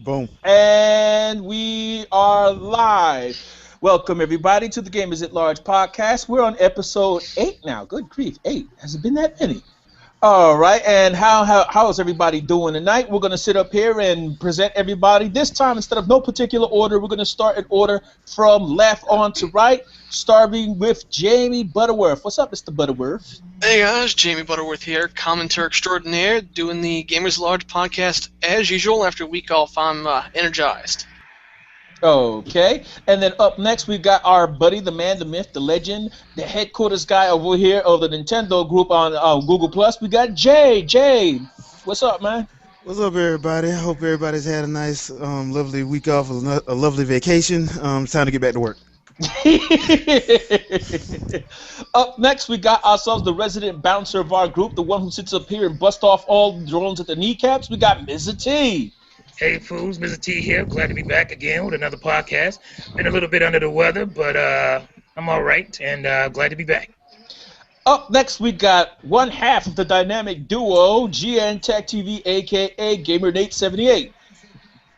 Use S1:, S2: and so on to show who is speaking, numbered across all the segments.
S1: Boom.
S2: And we are live. Welcome, everybody, to the Gamers at Large podcast. We're on episode 8 now. Good grief, 8. Has it been that many? All right, and how is everybody doing tonight? We're going to sit up here and present everybody. This time, instead of no particular order, we're going to start in order from left on to right, starting with Jamie Butterworth. What's up, Mr. Butterworth?
S3: Hey guys, Jamie Butterworth here, commentator extraordinaire, doing the Gamers Large podcast as usual. After a week off, I'm energized.
S2: Okay, and then up next we got our buddy, the man, the myth, the legend, the headquarters guy over here of the Nintendo group on Google Plus. We got Jay. Jay, what's up, man?
S1: What's up, everybody? I hope everybody's had a nice, lovely week off, a lovely vacation. It's time to get back to work.
S2: Up next, we got ourselves the resident bouncer of our group, the one who sits up here and busts off all drones at the kneecaps. We got Mr. T.
S4: Hey fools, Mr. T here. Glad to be back again with another podcast. Been a little bit under the weather, but I'm all right, and glad to be back.
S2: Up next, we got one half of the dynamic duo, GN Tech TV, a.k.a. GamerNate78.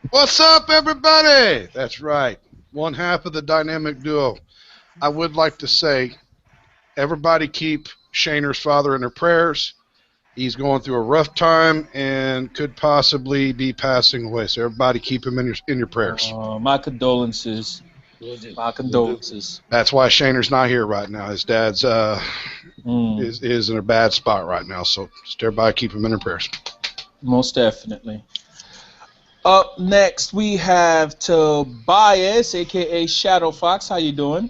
S5: What's up, everybody? That's right. One half of the dynamic duo. I would like to say, everybody keep Shaner's father in their prayers. He's going through a rough time and could possibly be passing away. So everybody keep him in your prayers.
S2: My condolences. My condolences.
S5: That's why Shaner's not here right now. His dad's is in a bad spot right now. So just everybody keep him in their prayers.
S2: Most definitely. Up next, we have Tobias, a.k.a. Shadow Fox. How you doing?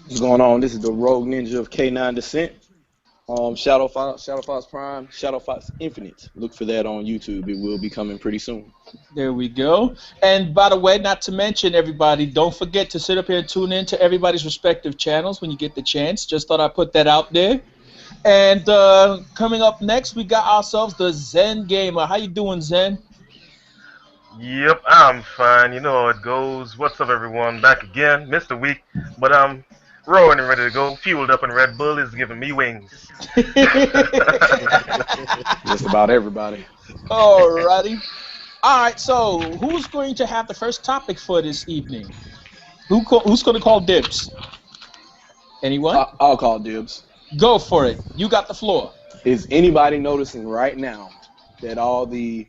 S6: What's going on? This is the Rogue Ninja of K9 Descent. Shadow Fox Prime, Shadow Fox Infinite. Look for that on YouTube. It will be coming pretty soon.
S2: There we go. And by the way, not to mention, everybody, don't forget to sit up here and tune in to everybody's respective channels when you get the chance. Just thought I'd put that out there. And coming up next, we got ourselves the Zen Gamer. How you doing, Zen?
S7: Yep, I'm fine. You know how it goes. What's up, everyone? Back again. Missed a week, but I'm roaring and ready to go. Fueled up, and Red Bull is giving me wings.
S6: Just about everybody.
S2: Alrighty. Alright, so who's going to have the first topic for this evening? Who's going to call dibs? Anyone?
S6: I'll call dibs.
S2: Go for it. You got the floor.
S6: Is anybody noticing right now that all the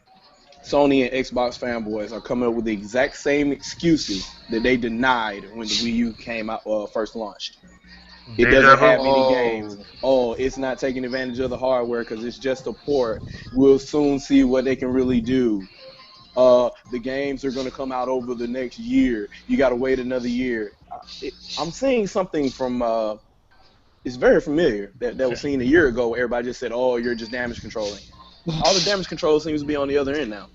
S6: Sony and Xbox fanboys are coming up with the exact same excuses that they denied when the Wii U came out first launched? It doesn't have any games. Oh, it's not taking advantage of the hardware because it's just a port. We'll soon see what they can really do. The games are going to come out over the next year. You got to wait another year. I'm seeing something from, it's very familiar, that was seen a year ago where everybody just said, oh, you're just damage controlling. All the damage control seems to be on the other end now.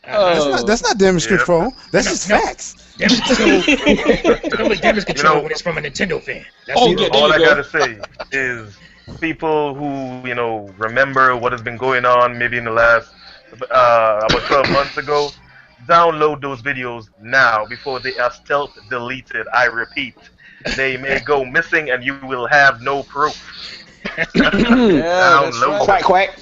S1: That's not damage control. That's just facts.
S4: Damage control. It's only damage control when it's from a Nintendo fan. That's
S7: all I gotta say is people who remember what has been going on maybe in the last about 12 months ago. Download those videos now before they are stealth deleted. I repeat, they may go missing and you will have no proof.
S6: Yeah, right. Quack quack.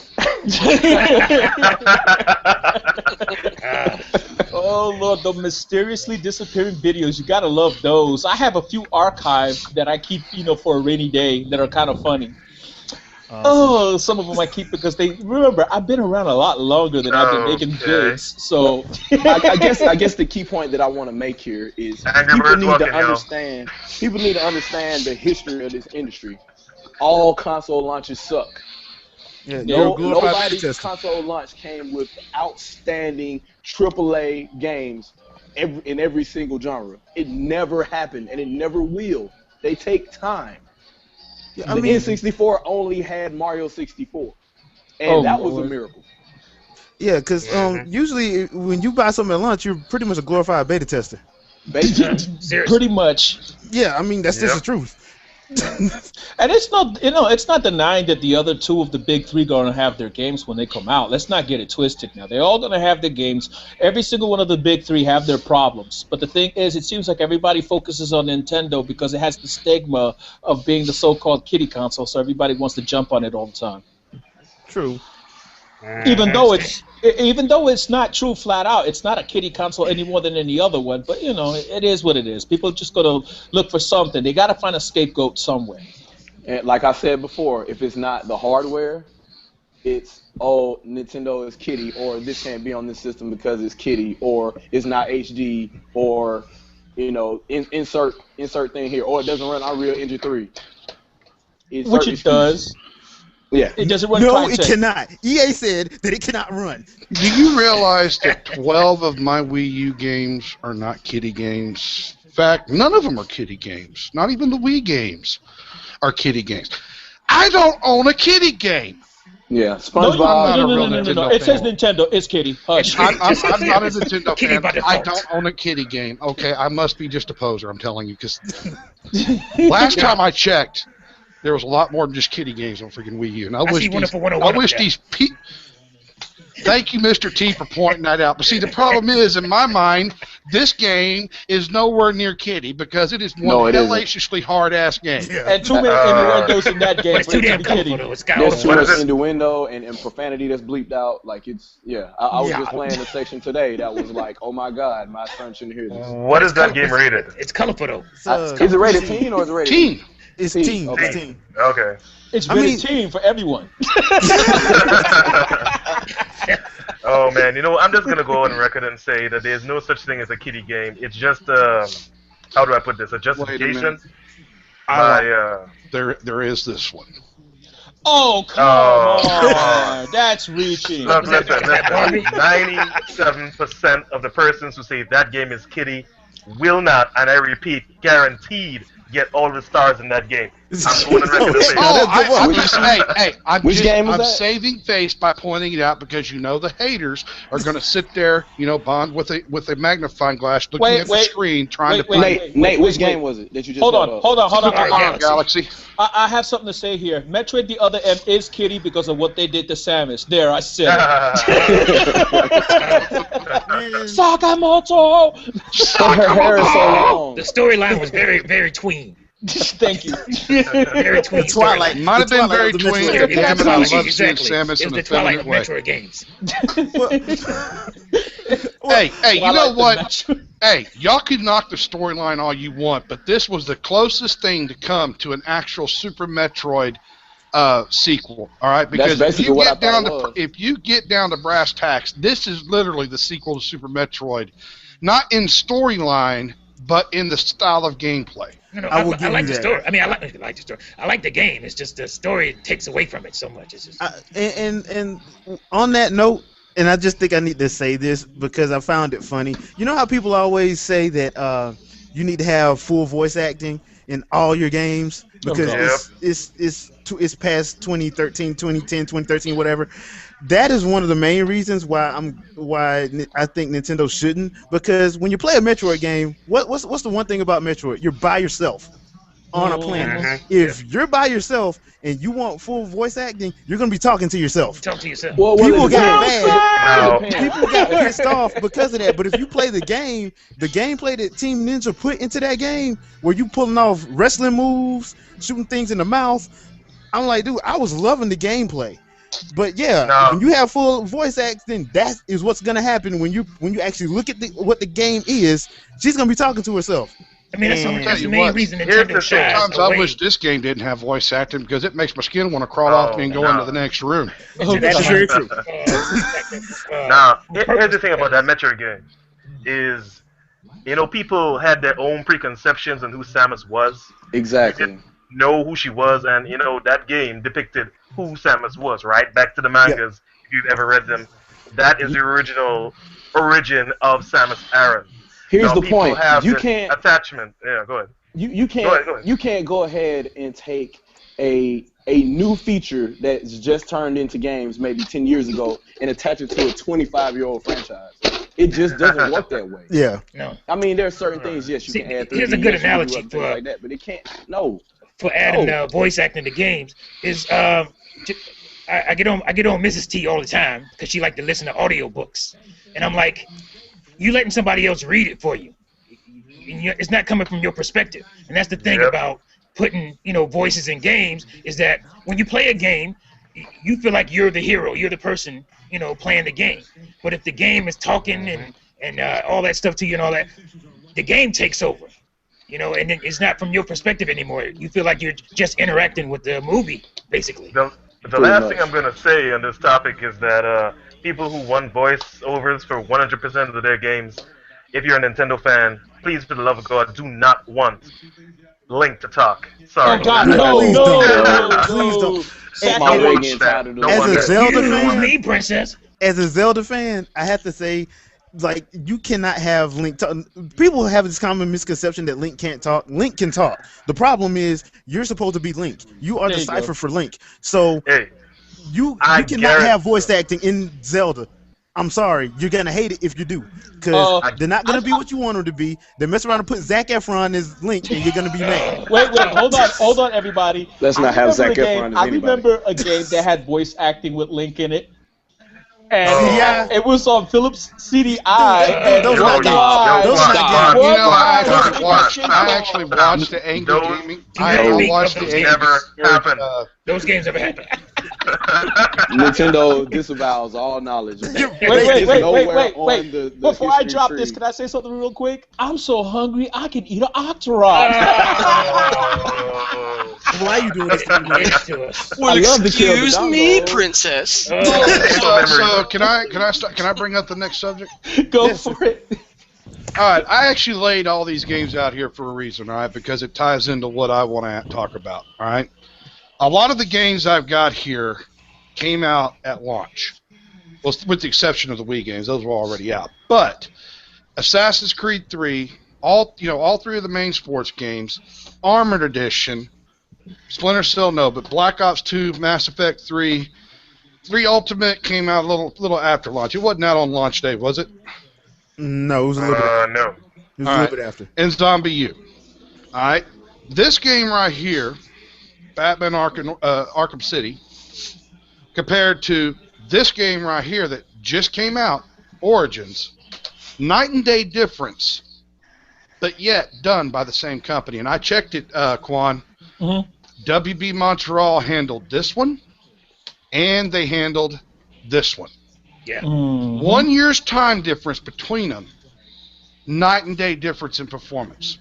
S2: Oh Lord, the mysteriously disappearing videos. You gotta love those. I have a few archived that I keep, for a rainy day that are kind of funny. Oh, some of them I keep because remember, I've been around a lot longer than I've been making vids. So
S6: I guess the key point that I want to make here is people need to understand the history of this industry. All console launches suck.
S1: Yeah,
S6: nobody's console launch came with outstanding AAA games in every single genre. It never happened, and it never will. They take time. Yeah, the N64 only had Mario 64, and that was a miracle.
S1: Yeah, because usually when you buy something at launch, you're pretty much a glorified beta tester.
S2: Pretty much.
S1: Yeah, I mean that's just the truth.
S2: And it's not denying that the other two of the big three going to have their games when they come out. Let's not get it twisted now. They're all going to have their games. Every single one of the big three have their problems. But the thing is, it seems like everybody focuses on Nintendo because it has the stigma of being the so-called kiddie console, so everybody wants to jump on it all the time.
S1: True.
S2: Even though it's Even though it's not true flat out, it's not a kiddie console any more than any other one. But you know, it is what it is. People just gonna look for something. They gotta find a scapegoat somewhere.
S6: And like I said before, if it's not the hardware, it's Nintendo is kiddie, or this can't be on this system because it's kiddie, or it's not HD, or insert thing here, or it doesn't run Unreal Engine 3.
S2: Which it does.
S6: Yeah.
S2: It doesn't run.
S1: No, it cannot. EA said that it cannot run.
S5: Do you realize that 12 of my Wii U games are not kiddie games? In fact, none of them are kiddie games. Not even the Wii games are kiddie games. I don't own a kiddie game.
S6: Yeah, SpongeBob.
S2: No. It says Nintendo. It's kiddie. Hush.
S5: I'm not a Nintendo
S4: Kiddie
S5: fan.
S4: by default.
S5: I don't own a kiddie game. Okay, I must be just a poser, I'm telling you, because last time I checked, there was a lot more than just kiddie games on freaking Wii U. And I wish these people... Thank you, Mr. T, for pointing that out. But see, the problem is, in my mind, this game is nowhere near kiddie because it is one hellaciously hard-ass game.
S1: Yeah.
S2: And too many innuendos in that game
S4: It's
S2: for
S4: too
S2: it to
S4: damn
S2: be
S4: colorful,
S2: kiddie.
S4: though. It's got
S6: There's too
S4: all
S6: much
S4: the
S6: innuendo and profanity that's bleeped out. Like, it's, I was just playing a section today that was like, oh my god, my son shouldn't hear this.
S7: What is that game rated?
S4: It's colorful, though.
S6: Is it rated teen or is it rated
S5: Teen.
S1: It's teen.
S6: Okay.
S1: It's teen.
S7: Okay.
S2: It's rated teen for everyone.
S7: Oh man, I'm just gonna go on record and say that there's no such thing as a kiddie game. It's just how do I put this? A justification by
S5: There is this one.
S2: Oh, come on. That's reaching.
S7: Look, listen. 97% of the persons who say that game is kiddie will not, and I repeat, guaranteed, get all the stars in that game. I'm going on record to say that.
S5: I'm saving face by pointing it out because the haters are going to sit there, Bond with a magnifying glass looking at the screen trying to find.
S6: Nate, which game was it that you just
S2: Hold on.
S5: Galaxy.
S2: I have something to say here. Metroid the Other M is kiddie because of what they did to Samus. There, I said it. Sakamoto!
S6: Her hair is so long.
S4: The storyline was very, very tween.
S2: Thank you.
S4: Very tween.
S1: Twilight.
S5: Might have been very tween. Damn it, I love seeing
S4: Exactly.
S5: Samus
S4: It
S5: in
S4: was
S5: a
S4: the Twilight
S5: feminine way.
S4: Metroid games.
S5: Hey, you know what? Hey, y'all could knock the storyline all you want, but this was the closest thing to come to an actual Super Metroid sequel. All right, because
S6: That's basically what I thought it was.
S5: if you get down to brass tacks, this is literally the sequel to Super Metroid, not in storyline, but in the style of gameplay.
S4: No, I like the story. I mean, I like the story. I like the game. It's just the story takes away from it so much. It's just
S1: And on that note, and I just think I need to say this because I found it funny. You know how people always say that you need to have full voice acting in all your games because it's past 2013, 2010, 2013, whatever. That is one of the main reasons why I think Nintendo shouldn't, because when you play a Metroid game, what's the one thing about Metroid? You're by yourself on a planet. If you're by yourself and you want full voice acting, you're gonna be talking to yourself.
S4: talk to yourself.
S1: People got mad.
S7: No.
S1: People got pissed off because of that. But if you play the game, the gameplay that Team Ninja put into that game, where you pulling off wrestling moves, shooting things in the mouth, I'm like, dude, I was loving the gameplay. But when you have full voice acting, that is what's gonna happen when you actually look at what the game is. She's gonna be talking to herself.
S4: I mean, that's the main reason Nintendo shies
S5: Sometimes
S4: away.
S5: I wish this game didn't have voice acting because it makes my skin want to crawl off me and go into the next room.
S1: That's very true.
S7: Now, here's the thing about that Metroid game is, people had their own preconceptions on who Samus was.
S6: Exactly.
S7: They didn't know who she was, and that game depicted who Samus was. Right back to the mangas, if you've ever read them. That is the original origin of Samus Aran.
S6: Here's the point. You
S7: this
S6: can't
S7: attachment. Yeah, go ahead.
S6: You can't
S7: Go ahead.
S6: you can't go ahead and take a new feature that's just turned into games maybe 10 years ago and attach it to a 25-year-old franchise. It just doesn't work that way.
S1: Yeah.
S4: No.
S6: I mean, there are certain things, yes, you can add 3D.
S4: Here's a good
S6: yes, you can
S4: analogy
S6: do other
S4: for
S6: things like that, but it can't. No.
S4: For adding voice acting to games is I get on Mrs. T all the time because she like to listen to audiobooks, and I'm like, you letting somebody else read it for you. It's not coming from your perspective, and that's the thing about putting voices in games is that when you play a game, you feel like you're the hero, you're the person, playing the game. But if the game is talking and all that stuff to you and all that, the game takes over. And then it's not from your perspective anymore. You feel like you're just interacting with the movie, basically.
S7: The last thing I'm going to say on this topic is that people who want voiceovers for 100% of their games, if you're a Nintendo fan, please, for the love of God, do not want Link to talk. Sorry.
S2: Oh God,
S1: Please
S2: no,
S1: don't. Please don't.
S2: Sack
S6: My
S2: it.
S6: ring getting tired of
S7: Don't
S1: As
S7: want
S1: a
S7: that.
S1: Zelda
S4: You
S1: fan,
S4: me, princess.
S1: as a Zelda fan, I have to say, like, you cannot have Link talk. People have this common misconception that Link can't talk. Link can talk. The problem is you're supposed to be Link. You are
S2: There
S1: the
S2: you
S1: cipher
S2: go.
S1: for Link. So
S7: Hey,
S1: you
S7: I
S1: cannot
S7: guarantee-
S1: have voice acting in Zelda. I'm sorry, you're gonna hate it if you do, because they're not gonna be what you want them to be. They mess around and put Zac Efron as Link, and you're gonna be mad.
S2: Wait, hold on, everybody.
S6: Let's not have Zac
S2: remember a
S6: Efron
S2: game-
S6: as
S2: I
S6: anybody.
S2: remember a game that had voice acting with Link in it. And
S1: Yeah.
S2: it was on Philips CDI.
S1: Dude,
S2: and
S1: those are
S2: one
S1: not games.
S2: line-
S1: Those are not
S5: You
S1: games.
S5: know,
S2: One line-
S5: I actually watched the Angry
S7: Those-
S5: Gaming.
S4: Do you
S5: I
S4: speak
S5: watched
S4: of
S5: the
S4: those
S5: Angry
S7: never happened.
S4: Those games never happen.
S6: Nintendo disavows all knowledge of that.
S2: Wait. Before I drop this, can I say something real quick? I'm so hungry, I can eat an Octorok.
S7: Oh.
S1: Why are you doing this to me?
S4: It's to us.
S3: Well,
S6: I love to kill the
S3: excuse me,
S6: doggo.
S3: princess.
S5: So can I bring up the next subject?
S2: Go for it.
S5: All right, I actually laid all these games out here for a reason, all right, because it ties into what I want to talk about, all right? A lot of the games I've got here came out at launch, well, with the exception of the Wii games. Those were already out. But Assassin's Creed 3, all three of the main sports games, Armored Edition, Splinter Cell, no, but Black Ops 2, Mass Effect 3, 3 Ultimate came out a little after launch. It wasn't out on launch day, was it?
S1: No, it was a little bit.
S7: No.
S1: It was a
S5: All right.
S1: little bit after.
S5: And Zombie U. All right, this game right here, Batman Arkham City, compared to this game right here that just came out, Origins, night and day difference, but yet done by the same company. And I checked it, Quan.
S2: Mhm.
S5: WB Montreal handled this one, and they handled this one.
S4: Yeah.
S5: 1 year's time difference between them, night and day difference in performance.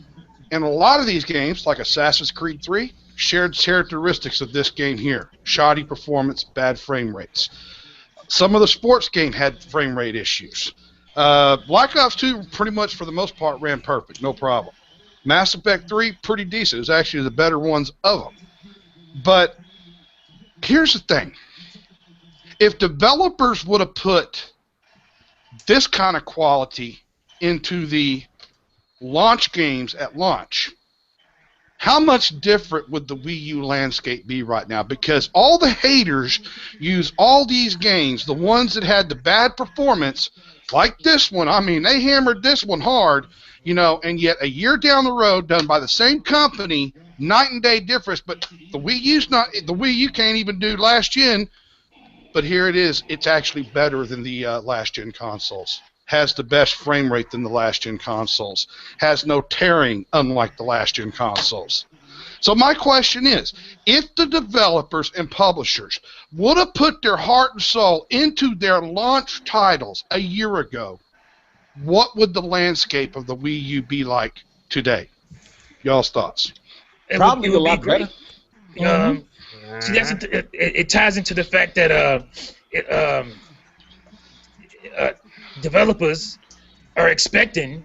S5: And a lot of these games, like Assassin's Creed 3, shared characteristics of this game here. Shoddy performance, bad frame rates. Some of the sports game had frame rate issues. Black Ops 2, pretty much for the most part, ran perfect, no problem. Mass Effect 3, pretty decent. It was actually the better ones of them. But here's the thing. If developers would have put this kind of quality into the launch games at launch, how much different would the Wii U landscape be right now? Because all the haters use all these games, the ones that had the bad performance, like this one. I mean, they hammered this one hard, and yet a year down the road, done by the same company, night and day difference. But the Wii U can't even do last gen. But here it is. It's actually better than the last-gen consoles. Has the best frame rate than the last-gen consoles. Has no tearing, unlike the last-gen consoles. So my question is, if the developers and publishers would have put their heart and soul into their launch titles a year ago, what would the landscape of the Wii U be like today? Y'all's thoughts?
S2: Probably
S4: it would
S2: a lot
S4: be great. See, it ties into the fact that developers are expecting,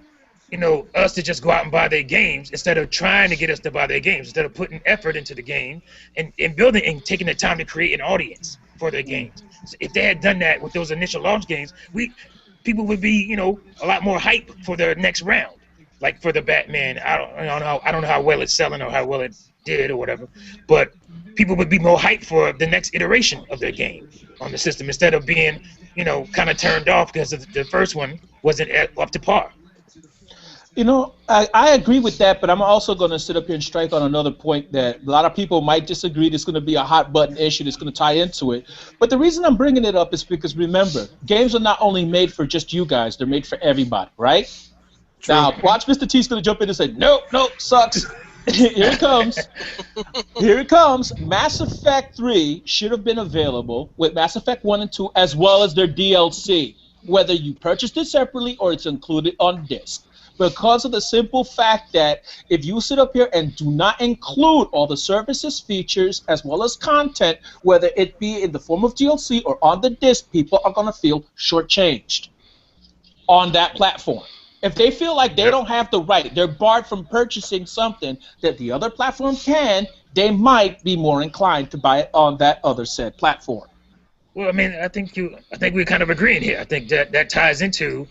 S4: us to just go out and buy their games instead of trying to get us to buy their games, instead of putting effort into the game and building and taking the time to create an audience for their games. So if they had done that with those initial launch games, people would be, a lot more hype for their next round. Like for the Batman, I don't know how well it's selling or how well it did or whatever, but people would be more hyped for the next iteration of their game on the system instead of being, kind of turned off because the first one wasn't up to par.
S2: I agree with that, but I'm also going to sit up here and strike on another point that a lot of people might disagree. There's going to be a hot button issue that's going to tie into it. But the reason I'm bringing it up is because, remember, games are not only made for just you guys, they're made for everybody, right? True. Now, watch Mr. T's going to jump in and say, nope, sucks. Here it comes. Here it comes. Mass Effect 3 should have been available with Mass Effect 1 and 2 as well as their DLC, whether you purchased it separately or it's included on disc. Because of the simple fact that if you sit up here and do not include all the services, features, as well as content, whether it be in the form of DLC or on the disc, people are going to feel shortchanged on that platform. If they feel like they don't have the right, they're barred from purchasing something that the other platform can, they might be more inclined to buy it on that other said platform.
S4: Well, I mean, I think we're kind of agreeing here. I think that ties into,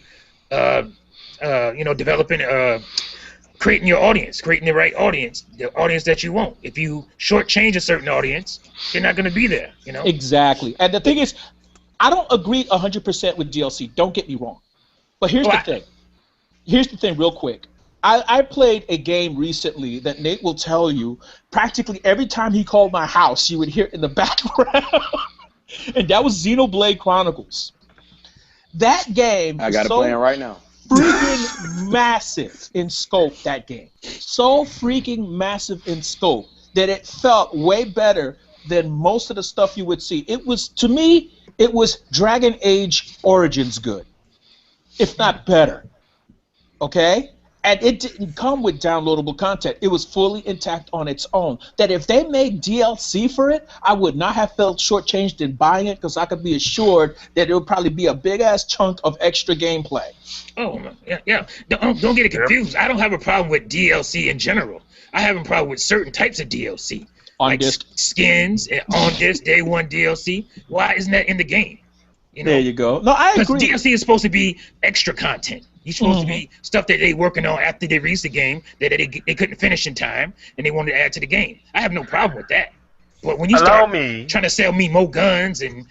S4: developing, creating your audience, creating the right audience, the audience that you want. If you shortchange a certain audience, they're not going to be there.
S2: Exactly. And the thing is, I don't agree 100% with DLC. Don't get me wrong. But here's the thing. Here's the thing real quick. I played a game recently that Nate will tell you practically every time he called my house, you would hear it in the background. And that was Xenoblade Chronicles. That game
S6: I got it playing right now.
S2: Freaking massive in scope, that game. So freaking massive in scope that it felt way better than most of the stuff you would see. It was, to me, it was Dragon Age Origins good, if not better. Okay? And it didn't come with downloadable content. It was fully intact on its own. That if they made DLC for it, I would not have felt shortchanged in buying it because I could be assured that it would probably be a big-ass chunk of extra gameplay.
S4: Oh, yeah. Don't get it confused. I don't have a problem with DLC in general. I have a problem with certain types of DLC.
S2: On disc.
S4: Skins, and on disc, day one DLC. Why isn't that in the game?
S2: There you go. No, I agree.
S4: DLC is supposed to be extra content. You're supposed to be stuff that they're working on after they release the game that they couldn't finish in time and they wanted to add to the game. I have no problem with that. But when you start trying to sell me more guns and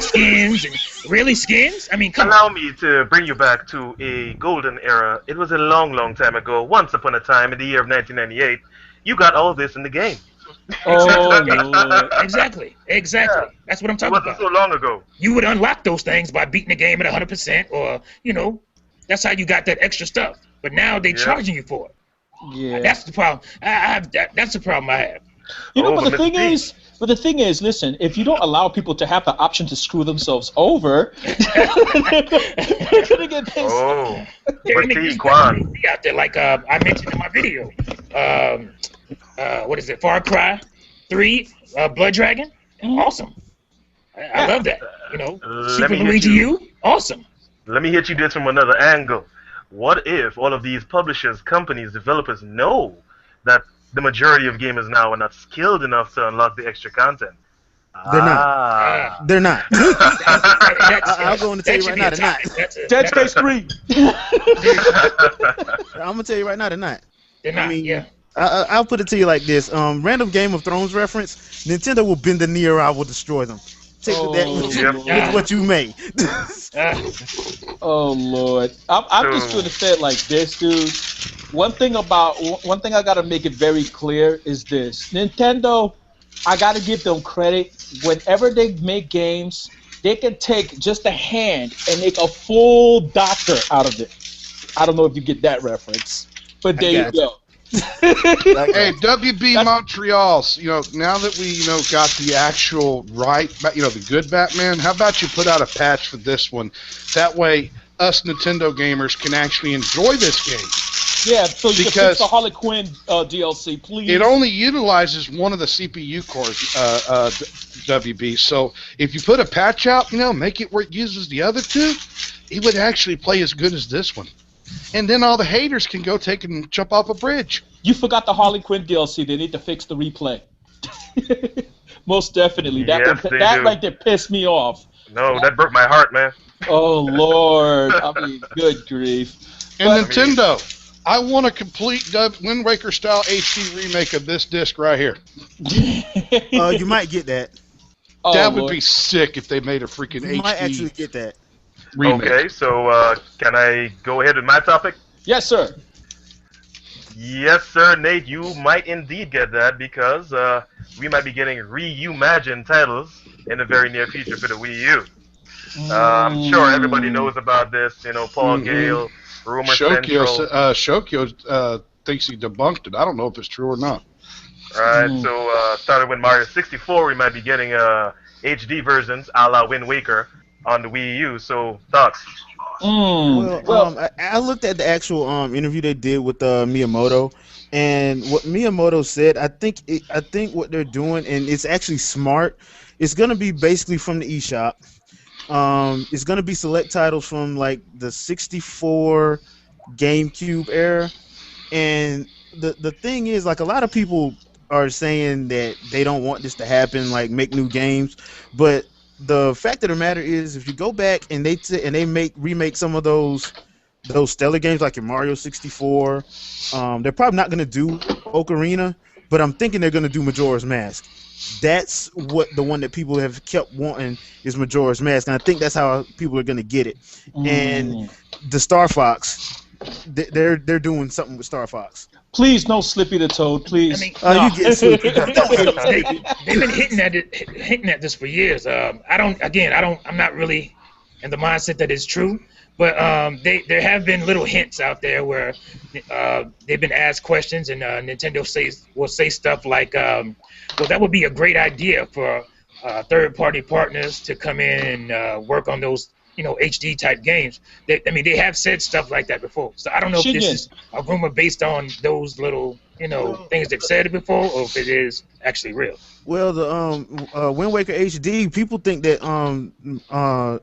S4: skins and really skins, I mean, come
S7: Allow
S4: on.
S7: me to bring you back to a golden era. It was a long, long time ago. Once upon a time, in the year of 1998, you got all this in the game.
S2: Oh, Lord.
S4: Exactly.
S7: Yeah.
S4: That's what I'm
S7: It
S4: talking
S7: wasn't
S4: about.
S7: so long ago.
S4: You would unlock those things by beating the game at 100% or, that's how you got that extra stuff. But now they're charging you for it.
S2: Yeah.
S4: That's the problem. That's the problem I have.
S2: But the thing is, listen, if you don't allow people to have the option to screw themselves over, they're gonna get pissed.
S7: Oh,
S4: They're
S7: but
S4: gonna
S7: see, Quan,
S4: be out there, like I mentioned in my video. What is it? Far Cry 3, Blood Dragon? Awesome. I love that. Super
S7: me hit
S4: Luigi
S7: you.
S4: U? Awesome.
S7: Let me hit you this from another angle. What if all of these publishers, companies, developers know that the majority of gamers now are not skilled enough to unlock the extra content?
S1: They're not. They're not. I'll go and tell you right now, they're not.
S2: Dead Space 3.
S1: I'm gonna tell you right now, they're not.
S4: They're not.
S1: I'll put it to you like this: random Game of Thrones reference. Nintendo will bend the knee, or I will destroy them. Take with what you may.
S2: Oh Lord, I'm just gonna say it like this, dude. One thing I gotta make it very clear is this: Nintendo, I gotta give them credit. Whenever they make games, they can take just a hand and make a full doctor out of it. I don't know if you get that reference, but there you go.
S5: Hey, WB Montreal's, now that we, got the actual the good Batman, how about you put out a patch for this one? That way, us Nintendo gamers can actually enjoy this game.
S2: Yeah, so you can fix the Harley Quinn DLC, please.
S5: It only utilizes one of the CPU cores, WB, so if you put a patch out, make it where it uses the other two, it would actually play as good as this one. And then all the haters can go take and jump off a bridge.
S2: You forgot the Harley Quinn DLC. They need to fix the replay. Most definitely. That right there pissed me off.
S7: No, that broke my heart, man.
S2: Oh, Lord. I mean, good grief.
S5: And Nintendo, I want a complete Wind Waker style HD remake of this disc right here.
S1: You might get that.
S5: That would be sick if they made a freaking HD.
S1: You might actually get that.
S5: Remake.
S7: Okay, so can I go ahead with my topic?
S2: Yes, sir.
S7: Yes, sir, Nate, you might indeed get that because we might be getting reimagined titles in the very near future for the Wii U. I'm sure everybody knows about this, Paul Gale, Rumor Central.
S5: Shokyo thinks he debunked it. I don't know if it's true or not.
S7: Right. So started with Mario 64. We might be getting HD versions, a la Wind Waker, on the Wii U. So thoughts?
S1: I looked at the actual interview they did with Miyamoto, and what Miyamoto said, I think what they're doing, and it's actually smart. It's gonna be basically from the eShop. It's gonna be select titles from like the 64, GameCube era, and the thing is, like, a lot of people are saying that they don't want this to happen, like make new games, but the fact of the matter is, if you go back and they remake some of those stellar games like your Mario 64, they're probably not going to do Ocarina, but I'm thinking they're going to do Majora's Mask. That's what the one that people have kept wanting is Majora's Mask, and I think that's how people are going to get it. And the Star Fox, they're doing something with Star Fox.
S2: Please, no Slippy the Toad, please.
S4: I mean,
S1: You get Slippy.
S4: they've been hinting at this for years. I'm not really in the mindset that it's true, but there have been little hints out there where they've been asked questions, and Nintendo will say stuff like, "Well, that would be a great idea for third-party partners to come in and work on those." HD type games. They have said stuff like that before. So I don't know if this is a rumor based on those little, things they've said before, or if it is actually real.
S1: Well, the Wind Waker HD, people think that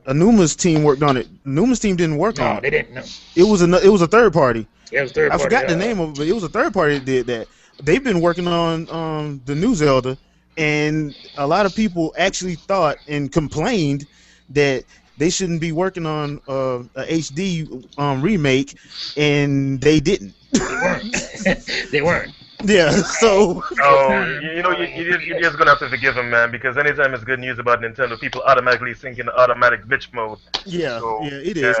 S1: Anuma's team worked on it. Anuma's team didn't work on it.
S4: No, they didn't. No.
S1: It was a third party.
S4: Yeah, it was third
S1: I
S4: party.
S1: forgot the name of it, but it was a third party that did that. They've been working on the new Zelda, and a lot of people actually thought and complained that they shouldn't be working on a HD remake, and they didn't.
S4: They weren't.
S1: Yeah, so.
S7: You're just gonna have to forgive them, man, because anytime it's good news about Nintendo, people automatically sink into automatic bitch mode.
S1: Yeah,
S7: So,
S1: it is.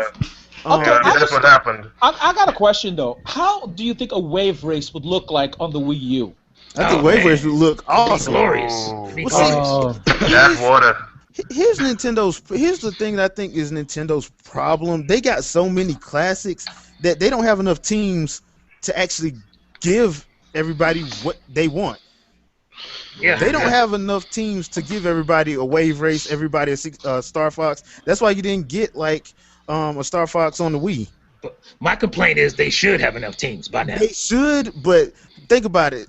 S2: Okay,
S7: that's what happened.
S2: I got a question though. How do you think a wave race would look like on the Wii U?
S1: I think Wave Race would look awesome.
S4: Glorious.
S7: That's water.
S1: Here's the thing that I think is Nintendo's problem. They got so many classics that they don't have enough teams to actually give everybody what they want.
S4: Yeah.
S1: They don't have enough teams to give everybody a Wave Race, everybody a Star Fox. That's why you didn't get like a Star Fox on the Wii.
S4: But my complaint is they should have enough teams by now.
S1: They should, but think about it.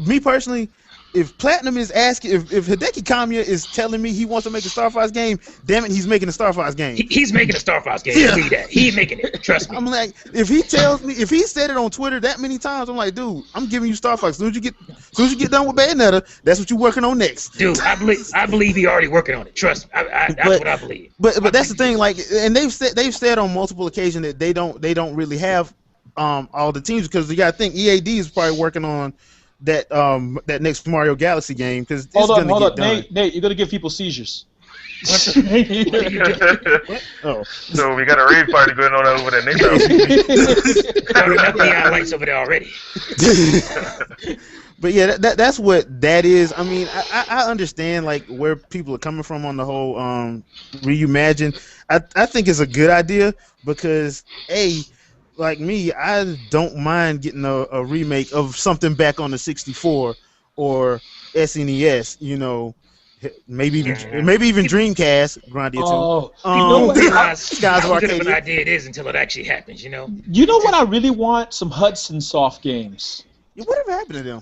S1: Me personally, if Platinum is asking, if Hideki Kamiya is telling me he wants to make a Star Fox game, damn it, he's making a Star Fox game.
S4: He's making a Star Fox game.
S1: Yeah.
S4: Believe that. He's making it. Trust me.
S1: I'm like, if he tells me, if he said it on Twitter that many times, I'm like, dude, I'm giving you Star Fox. As soon as you get done with Bayonetta, that's what you're working on next.
S4: Dude, I believe he already working on it. Trust me. That's what I believe.
S1: But that's the thing, like, and they've said on multiple occasions that they don't really have all the teams, because you got to think EAD is probably working on that next Mario Galaxy game, because it's
S2: Hold on,
S1: done.
S2: Nate, you're gonna give people seizures.
S4: What the,
S1: Oh,
S7: So we got a raid party going on over there. Nate.
S4: we got neon lights over there already.
S1: but yeah, that's what that is. I mean, I understand like where people are coming from on the whole reimagine. I think it's a good idea because like me, I don't mind getting a remake of something back on the 64 or SNES. Maybe even Dreamcast. Grandia too.
S2: Oh,
S1: Skies
S4: How
S1: of
S4: good of an
S1: Arcadia.
S4: idea it is until it actually happens,
S2: You know what I really want? Some Hudson Soft games.
S1: Yeah, whatever happened to them?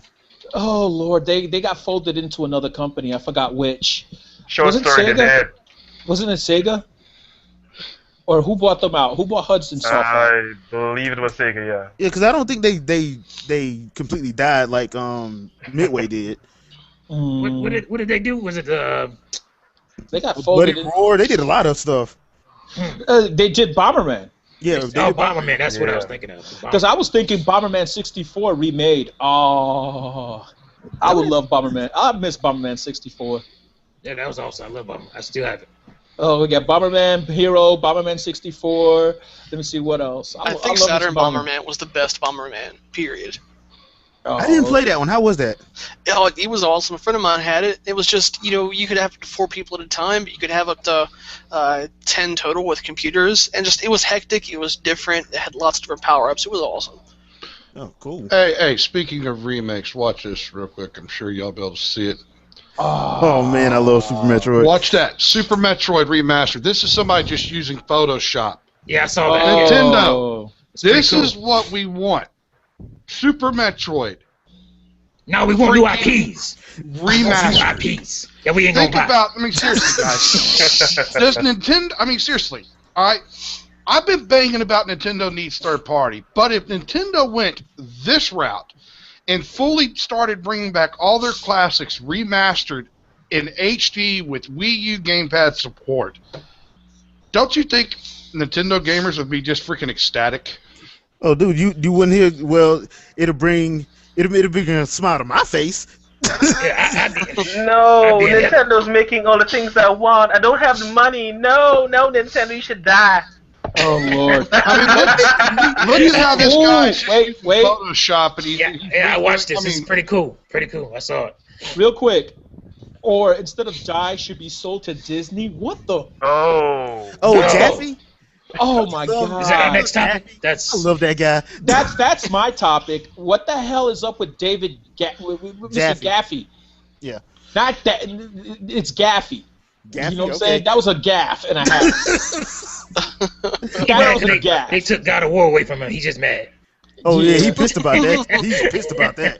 S2: Oh Lord, they got folded into another company. I forgot which.
S7: Short
S2: Was it
S7: story,
S2: Sega?
S7: they're dead.
S2: Wasn't it Sega? Or who bought them out? Who bought Hudson Soft out?
S7: I believe it was Sega, yeah.
S1: Yeah, because I don't think they completely died like Midway did.
S4: What did they do? Was it
S2: They got
S1: Bloody
S2: folded.
S1: Roar. They did a lot of stuff.
S2: They did Bomberman.
S1: Yeah, they did
S4: Bomberman? That's what I was
S7: Yeah.
S4: thinking of.
S2: Because I was thinking Bomberman 64 remade. Oh, I would love Bomberman. I miss Bomberman 64.
S4: Yeah, that was awesome. I love Bomberman. I still have it.
S2: Oh, we got Bomberman Hero, Bomberman 64. Let me see what else.
S3: I think
S2: love
S3: Saturn
S2: this
S3: Bomberman was the best Bomberman, period.
S2: Oh,
S1: I didn't play that one. How was that?
S3: Oh, it was awesome. A friend of mine had it. It was just, you could have 4 people at a time, but you could have up to 10 total with computers, and just, it was hectic, it was different, it had lots of different power-ups, it was awesome.
S1: Oh, cool.
S5: Hey, speaking of remakes, watch this real quick. I'm sure y'all be able to see it.
S1: Oh man, I love Super Metroid.
S5: Watch that. Super Metroid Remastered. This is somebody just using Photoshop.
S4: Yeah, I saw that.
S5: Nintendo.
S4: It's pretty
S5: This
S4: cool.
S5: is what we want. Super Metroid.
S4: No, we won't do IPs.
S5: Remastered.
S4: Do IPs. Yeah, we ain't
S5: Think
S4: gonna buy.
S5: about, I mean, seriously, guys. Does Nintendo, I mean, seriously, all right? I've been banging about Nintendo needs third party, but if Nintendo went this route and fully started bringing back all their classics remastered in HD with Wii U gamepad support, don't you think Nintendo gamers would be just freaking ecstatic?
S1: Oh, dude, you wouldn't hear. Well, it'll bring a smile to my face.
S4: Yeah,
S7: No,
S4: I did that.
S7: Nintendo's making all the things I want. I don't have the money. No, Nintendo, you should die.
S6: Oh Lord.
S5: I mean, look at how this guy's
S6: wait.
S5: Photoshop and he's
S4: I watched this.
S5: I mean,
S4: It's pretty cool. Pretty cool. I saw it.
S6: Real quick. Or instead of die, should be sold to Disney. What the?
S7: Oh.
S1: Oh,
S4: No.
S1: Jaffe.
S6: Oh my God.
S4: Is that our next topic?
S1: I
S4: That's
S1: love that guy.
S6: That's my topic. What the hell is up with with Mr.
S1: Jaffe.
S6: Gaffey?
S1: Yeah.
S6: Not that. It's Gaffey.
S1: Gaffey,
S6: You know what I'm
S1: okay.
S6: saying? That was a gaff and a half. That was a gaff.
S4: they took God of War away from him. He's just mad.
S1: Oh yeah, he pissed about that. He's pissed about that.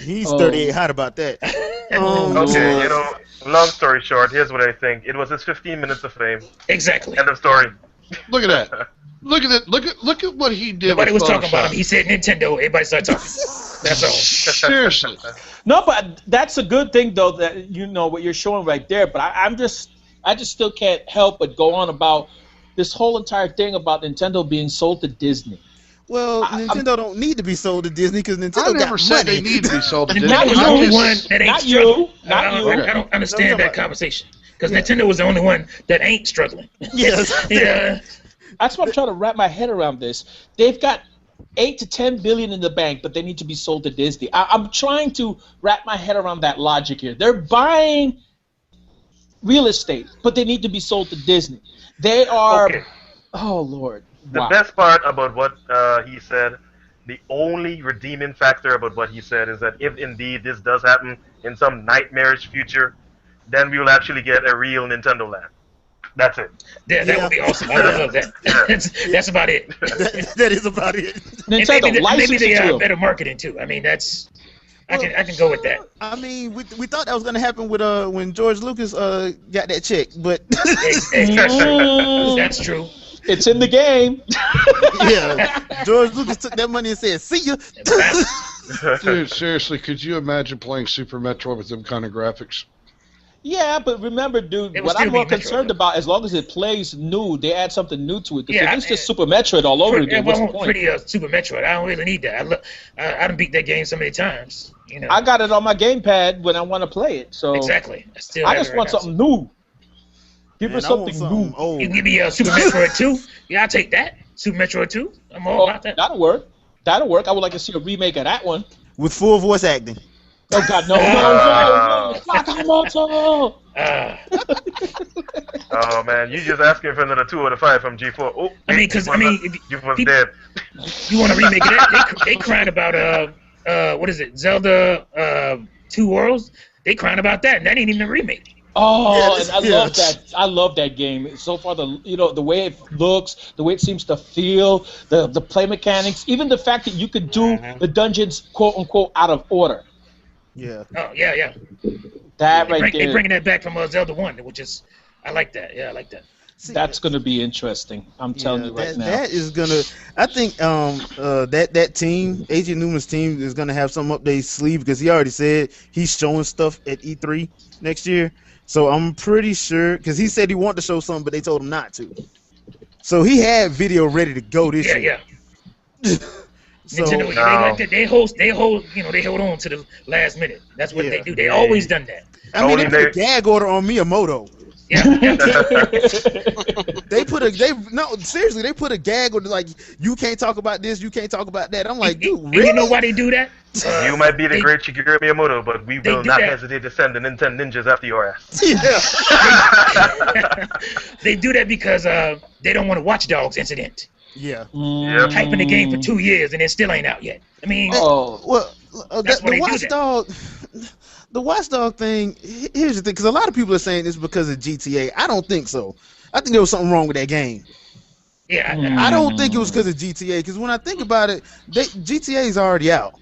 S1: He's
S6: Oh.
S1: 38 hot about that.
S7: Okay,
S6: Lord.
S7: you know, long story short, here's what I think. It was his 15 minutes of fame.
S4: Exactly.
S7: End of story.
S5: look at that. Look at it. Look at what he did.
S4: Nobody
S5: with
S4: was talking about
S5: Photoshop.
S4: him. He said Nintendo. Everybody started talking. That's all.
S5: Seriously.
S6: No, but that's a good thing though. That you know what you're showing right there. But I just still can't help but go on about this whole entire thing about Nintendo being sold to Disney.
S1: Well, Nintendo don't need to be sold to Disney because Nintendo
S5: I never
S1: got
S5: said
S1: money.
S5: they need to be sold to Disney.
S6: Not
S4: Nintendo was
S6: you.
S4: the only
S5: I
S4: one
S5: just-
S4: that ain't
S6: Not
S4: struggling.
S6: you. Not
S4: I
S6: you.
S4: don't, I don't understand
S1: No,
S4: that
S1: but-
S4: conversation because Nintendo was the only one that ain't struggling.
S1: Yes.
S4: Yeah.
S6: That's what I'm trying to wrap my head around this. They've got 8 to 10 billion in the bank, but they need to be sold to Disney. I'm trying to wrap my head around that logic here. They're buying real estate, but they need to be sold to Disney. They are.
S7: Okay.
S6: Oh Lord.
S7: The
S6: Wow.
S7: best part about what he said, the only redeeming factor about what he said is that if indeed this does happen in some nightmarish future, then we will actually get a real Nintendo Land. That's it.
S4: Yeah, that would be awesome. I would love that. That's about it.
S1: That is about it.
S4: And
S6: Nintendo
S4: maybe
S6: license
S4: they
S6: it to
S4: have
S6: them.
S4: better marketing too. I mean, I can go with that.
S1: I mean, we thought that was gonna happen with when George Lucas got that check, but
S6: Mm.
S4: That's true.
S6: It's in the game.
S1: yeah, George Lucas took that money and said, "See ya."
S5: Dude, seriously, could you imagine playing Super Metroid with them kind of graphics?
S6: Yeah, but remember, dude,
S4: It would
S6: what
S4: still
S6: I'm more
S4: be Metroid,
S6: concerned
S4: though.
S6: about, as long as it plays new, they add something new to it. Because
S4: Yeah,
S6: if it's just Super Metroid all over again, what's the point?
S4: Pretty Super Metroid. I don't really need that. I done beat that game so many times. You know.
S6: I got it on my gamepad when I want to play it. So
S4: Exactly. Still
S6: I
S4: have
S6: just
S4: it right
S6: want
S4: now.
S6: something new. Give
S1: Man,
S6: me
S1: I want
S6: something new.
S1: old.
S4: You can give me a Super Metroid 2. Yeah, I'll take that. Super Metroid 2. I'm all about that.
S6: That'll work. That'll work. I would like to see a remake of that one.
S1: with full voice acting.
S6: Oh God, no! Sakamoto!
S7: Oh man, you just asking for another 2 out of 5 from G4. Oh,
S4: I mean, because if
S7: you was
S4: people-
S7: dead.
S4: you want to remake it, they crying about what is it, Zelda 2 Worlds? They crying about that, and that ain't even a remake.
S6: Oh,
S1: Yes,
S6: and I
S1: yes.
S6: love that. I love that game. So far, the way it looks, the way it seems to feel, the play mechanics, even the fact that you could do the dungeons quote unquote out of order.
S1: Yeah.
S4: Oh yeah.
S6: That
S4: They
S6: right there.
S4: bringing that back from Zelda 1, which is I like that. Yeah, I like that.
S1: See,
S6: That's going to be interesting. I'm telling you right now.
S1: That is gonna. I think that team, AJ Newman's team, is gonna have something up their sleeve because he already said he's showing stuff at E3 next year. So I'm pretty sure because he said he wanted to show something, but they told him not to. So he had video ready to go this year.
S4: Yeah.
S1: So
S4: Nintendo,
S7: No.
S4: they like that. They hold on to the last minute. That's what
S1: Yeah.
S4: they do. They always done that.
S1: I mean, they
S7: Only
S1: put a gag order on Miyamoto.
S4: Yeah.
S1: They put a gag order like you can't talk about this, you can't talk about that. I'm like, dude,
S4: And
S1: really?
S4: you know why they do that?
S7: You might be the
S4: they-
S7: great Shigeru Miyamoto, but we
S4: they
S7: will
S4: do
S7: not
S4: that.
S7: hesitate to send the Nintendo ninjas after your ass.
S1: Yeah.
S4: They do that because they don't want a Watch Dogs incident.
S1: Yeah.
S7: Yep.
S4: Hyping the game for 2 years and it still ain't out yet. I mean,
S2: Oh,
S1: Well,
S4: That's why
S1: the
S4: they do
S1: Watchdog, the Watchdog thing. Here's the thing, because a lot of people are saying it's because of GTA. I don't think so. I think there was something wrong with that game.
S4: yeah,
S1: I don't think it was because of GTA. Because when I think about it, GTA is already out.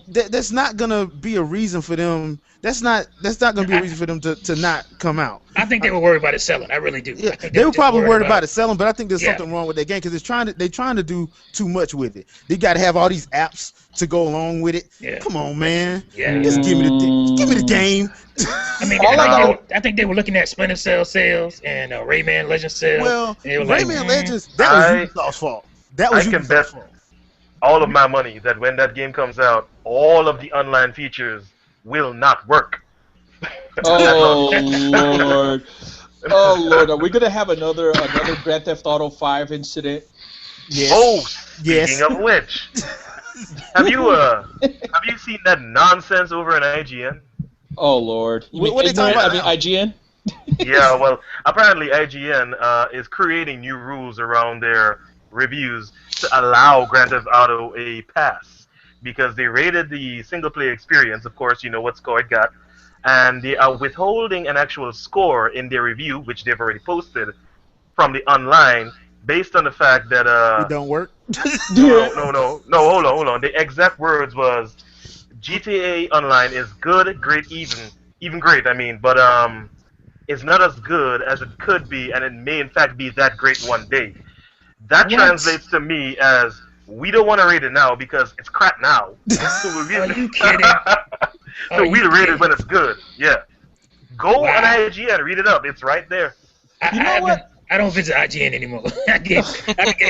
S1: That's not gonna be a reason for them. That's not gonna be a reason for them to not come out.
S4: I think they were worried about it selling. I really do.
S1: Yeah,
S4: I think
S1: they were
S4: just
S1: probably worried about it selling, but I think there's
S4: Yeah.
S1: something wrong with that game because they're trying to do too much with it. They got to have all these apps to go along with it.
S4: Yeah.
S1: Come on, man.
S4: Yeah.
S1: Just give me the game.
S4: I mean,
S2: All
S4: I think they were looking at Splinter Cell sales and Rayman Legends sales.
S1: Well,
S4: and they were like,
S1: Rayman Legends, that was
S7: I-
S1: Ubisoft's fault. That was
S7: I can
S1: Ubisoft's
S7: bet
S1: fault.
S7: all of my money that when that game comes out, all of the online features will not work.
S2: oh Lord. Oh Lord. Are we gonna have another Grand Theft Auto 5 incident?
S1: Yes.
S7: Oh,
S1: Yes.
S7: speaking of which, have you seen that nonsense over in IGN?
S2: Oh Lord. You mean
S1: What are they talking
S2: ignorant?
S1: about
S2: I mean IGN?
S7: Yeah, well, apparently IGN is creating new rules around their reviews to allow Grand Theft Auto a pass because they rated the single-player experience. Of course, you know what score it got, and they are withholding an actual score in their review, which they've already posted from the online, based on the fact that
S1: It don't work.
S7: no, hold on. The exact words was GTA Online is good, great, even great. I mean, but it's not as good as it could be, and it may in fact be that great one day. That
S4: What?
S7: translates to me as we don't want to rate it now because it's crap now. So
S4: Are you kidding?
S7: so we'll rate it when it's good. Yeah. Go
S4: Wow.
S7: on IGN, read it up. It's right there.
S2: You know what?
S4: I don't visit IGN anymore. I gave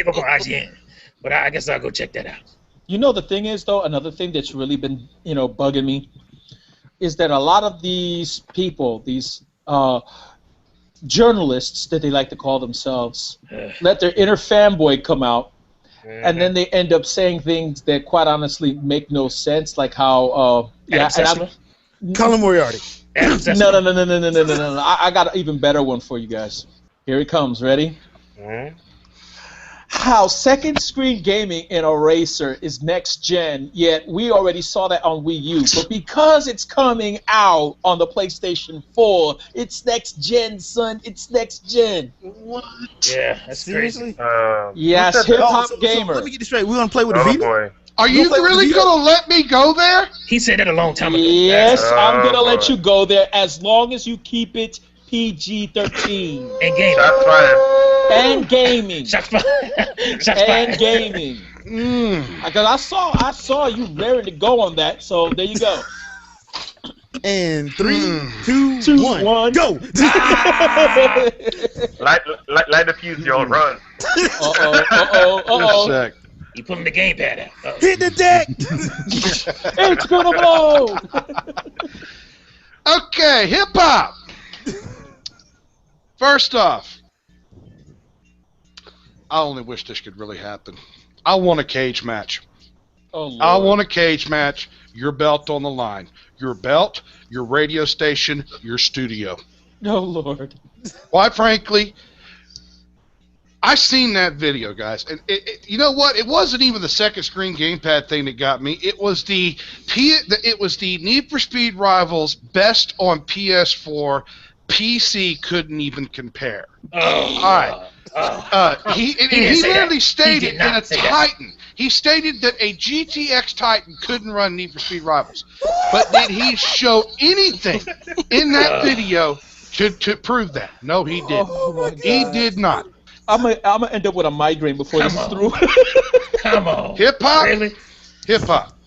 S4: up on IGN, but I guess I'll go check that out.
S2: You know the thing is though, another thing that's really been bugging me is that a lot of these people, these journalists that they like to call themselves, let their inner fanboy come out, and then they end up saying things that quite honestly make no sense, like how
S4: Adam Sessler?
S1: Colin Moriarty.
S4: Adam Sessler?
S2: No. I got an even better one for you guys. Here it comes. Ready?
S7: Mhm.
S2: How second screen gaming in a racer is next gen, yet we already saw that on Wii U. But because it's coming out on the PlayStation 4, it's next gen, son. It's next gen.
S1: What?
S4: Yeah, that's crazy.
S1: Seriously?
S2: Yes,
S7: who said
S2: hip
S7: that?
S2: hop
S1: So
S2: gamer.
S1: let me get this straight. We're gonna play with a
S7: Oh
S1: Vita.
S7: boy.
S5: Are you
S1: play with
S5: really
S1: Vita?
S5: gonna let me go there?
S4: He said that a long time ago.
S2: Yes, I'm gonna
S7: Oh,
S2: let
S7: boy.
S2: you go there as long as you keep it PG-13
S4: And gaming.
S7: Shots fired.
S2: and gaming
S4: Shots fired. Shots
S2: and
S4: fired.
S2: gaming. Because I saw you raring to go on that. So there you go.
S1: And 3, 2, 1,
S2: 1.
S1: go.
S7: Light the fuse, y'all. Run.
S2: Uh-oh.
S5: Sec.
S4: He pulling the gamepad out. Uh-oh.
S1: Hit the deck.
S2: It's gonna blow.
S5: Okay, hip hop. First off, I only wish this could really happen. I want a cage match.
S2: Oh, Lord.
S5: I want a cage match. Your belt on the line. Your belt, your radio station, your studio.
S2: Oh, Lord.
S5: Quite frankly, I seen that video, guys, and you know what? It wasn't even the second screen gamepad thing that got me. It was the Need for Speed Rivals best on PS4. PC couldn't even compare.
S4: Oh.
S5: All right. He
S4: didn't say
S5: literally
S4: that.
S5: stated
S4: He did not
S5: in a
S4: say that.
S5: Titan. He stated that a GTX Titan couldn't run Need for Speed Rivals. But did he show anything in that video to prove that? No, he didn't.
S2: Oh, my God.
S5: He did not.
S2: I'm gonna end up with a migraine before this is
S4: Come
S2: through.
S4: Come on.
S5: Hip hop.
S4: Really?
S5: Hip hop.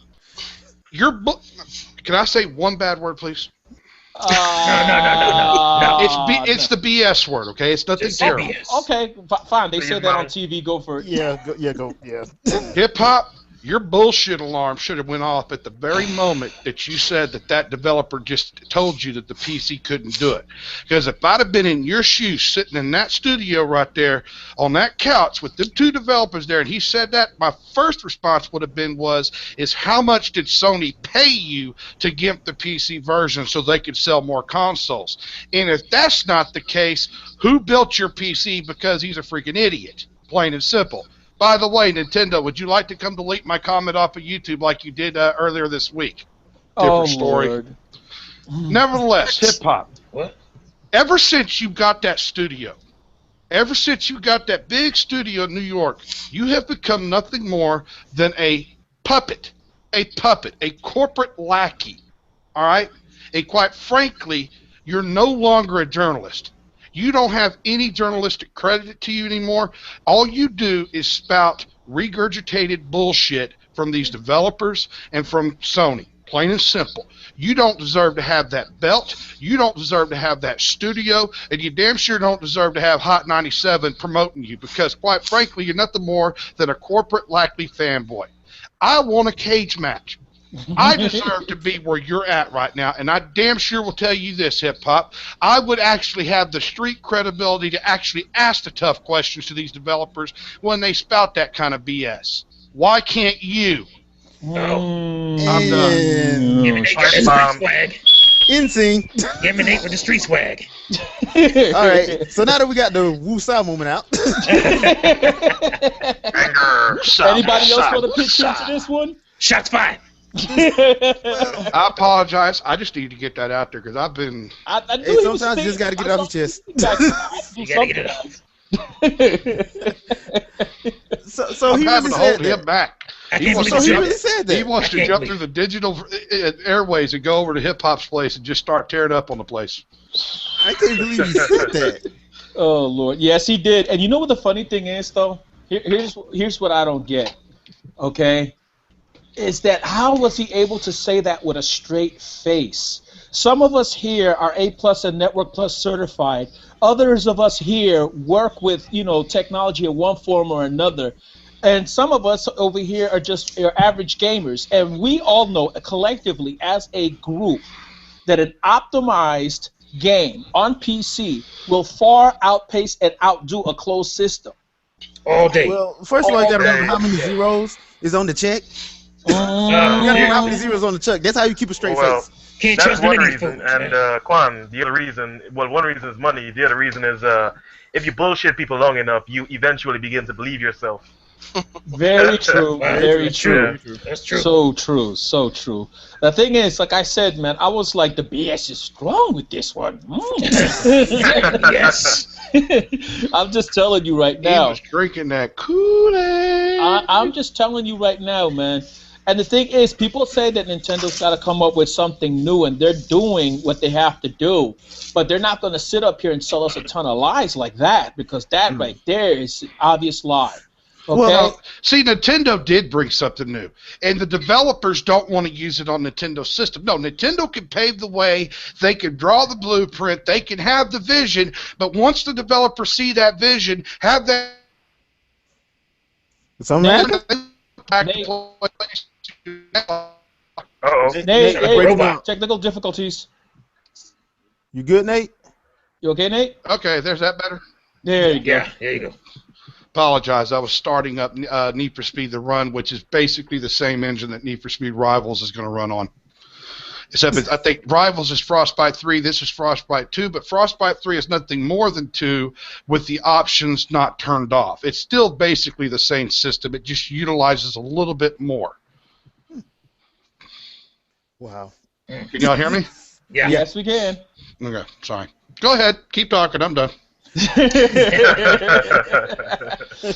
S5: Can I say one bad word, please?
S4: No.
S5: It's the BS word, okay? It's nothing
S4: Just
S5: terrible.
S4: BS.
S2: Okay, fine. They
S7: Please,
S2: said that on
S7: Mike.
S2: TV. Go for it.
S1: Go.
S5: Hip hop, your bullshit alarm should have went off at the very moment that you said that developer just told you that the PC couldn't do it. Because if I'd have been in your shoes sitting in that studio right there on that couch with the two developers there and he said that, my first response would have been is how much did Sony pay you to gimp the PC version so they could sell more consoles? And if that's not the case, who built your PC because he's a freaking idiot? Plain and simple. By the way, Nintendo, would you like to come delete my comment off of YouTube like you did earlier this week? Different story.
S6: Lord.
S5: Nevertheless, hip hop.
S4: What?
S5: Ever since you got that studio, ever since you got that big studio in New York, you have become nothing more than a puppet, a corporate lackey. All right? And quite frankly, you're no longer a journalist. You don't have any journalistic credit to you anymore. All you do is spout regurgitated bullshit from these developers and from Sony. Plain and simple. You don't deserve to have that belt. You don't deserve to have that studio. And you damn sure don't deserve to have Hot 97 promoting you because, quite frankly, you're nothing more than a corporate lackey fanboy. I want a cage match. I deserve to be where you're at right now, and I damn sure will tell you this, hip-hop. I would actually have the street credibility to actually ask the tough questions to these developers when they spout that kind of BS. Why can't you?
S4: Oh.
S5: I'm done.
S4: Give me Nate with the street swag.
S1: Insane.
S4: Give me Nate with the street swag.
S1: All right. So now that we got the Woo-Sa moment out.
S6: Anybody else want to pitch into this one?
S4: Shots fired.
S5: I apologize. I just need to get that out there because I've been.
S6: I knew
S1: Hey,
S6: he was
S1: sometimes you just got to get it off your chest.
S4: You gotta get it up.
S1: So
S5: I'm
S1: he
S5: having
S1: really
S5: to hold
S1: said that.
S5: him back.
S4: I
S5: He
S4: can't
S5: wants,
S4: believe
S5: to
S1: So he
S4: you
S5: jump,
S1: really said that.
S5: he wants
S4: I
S5: to
S4: can't
S5: jump
S4: believe
S5: through the digital airways and go over to hip hop's place and just start tearing up on the place.
S1: I can't believe he said that.
S6: Oh Lord, yes he did. And you know what the funny thing is though? Here's what I don't get. Okay, is that how was he able to say that with a straight face? Some of us here are A+ and Network Plus certified. Others of us here work with technology in one form or another. And some of us over here are just average gamers. And we all know collectively as a group that an optimized game on PC will far outpace and outdo a closed system.
S4: all day.
S1: Well, first of all, you got to remember how many zeros is on the check. You got to remember how many zeros on the check. That's how you keep a straight face.
S4: Can't
S7: That's
S4: trust none
S7: one
S4: of these
S7: reason,
S4: fools,
S7: and
S4: man.
S7: Quan, the other reason, well, one reason is money. The other reason is if you bullshit people long enough, you eventually begin to believe yourself.
S6: Very true.
S4: Wow,
S6: Very
S4: that's
S6: true.
S4: That's true.
S6: So true. So true. The thing is, like I said, man, I was like, the BS is strong with this one.
S4: Yes.
S6: I'm just telling you right
S5: He
S6: now.
S5: was drinking that Kool-Aid.
S6: I'm just telling you right now, man. And the thing is, people say that Nintendo's got to come up with something new, and they're doing what they have to do. But they're not going to sit up here and sell us a ton of lies like that, because that right there is an obvious lie. Okay?
S5: Well, see, Nintendo did bring something new, and the developers don't want to use it on Nintendo's system. No, Nintendo can pave the way. They can draw the blueprint. They can have the vision. But once the developers see that vision, have that.
S1: Something
S6: Nate,
S1: happened?
S7: Uh-oh.
S6: Nate,
S1: robot.
S6: technical difficulties.
S1: You good, Nate?
S6: You okay, Nate?
S5: Okay, there's that better.
S6: There you go.
S4: Yeah, there you go.
S5: Apologize. I was starting up Need for Speed The Run, which is basically the same engine that Need for Speed Rivals is going to run on. Except I think Rivals is Frostbite 3, this is Frostbite 2, but Frostbite 3 is nothing more than 2 with the options not turned off. It's still basically the same system. It just utilizes a little bit more.
S1: Wow.
S5: Can y'all hear me?
S4: Yeah.
S6: Yes, we can.
S5: Okay, sorry. Go ahead. Keep talking. I'm done.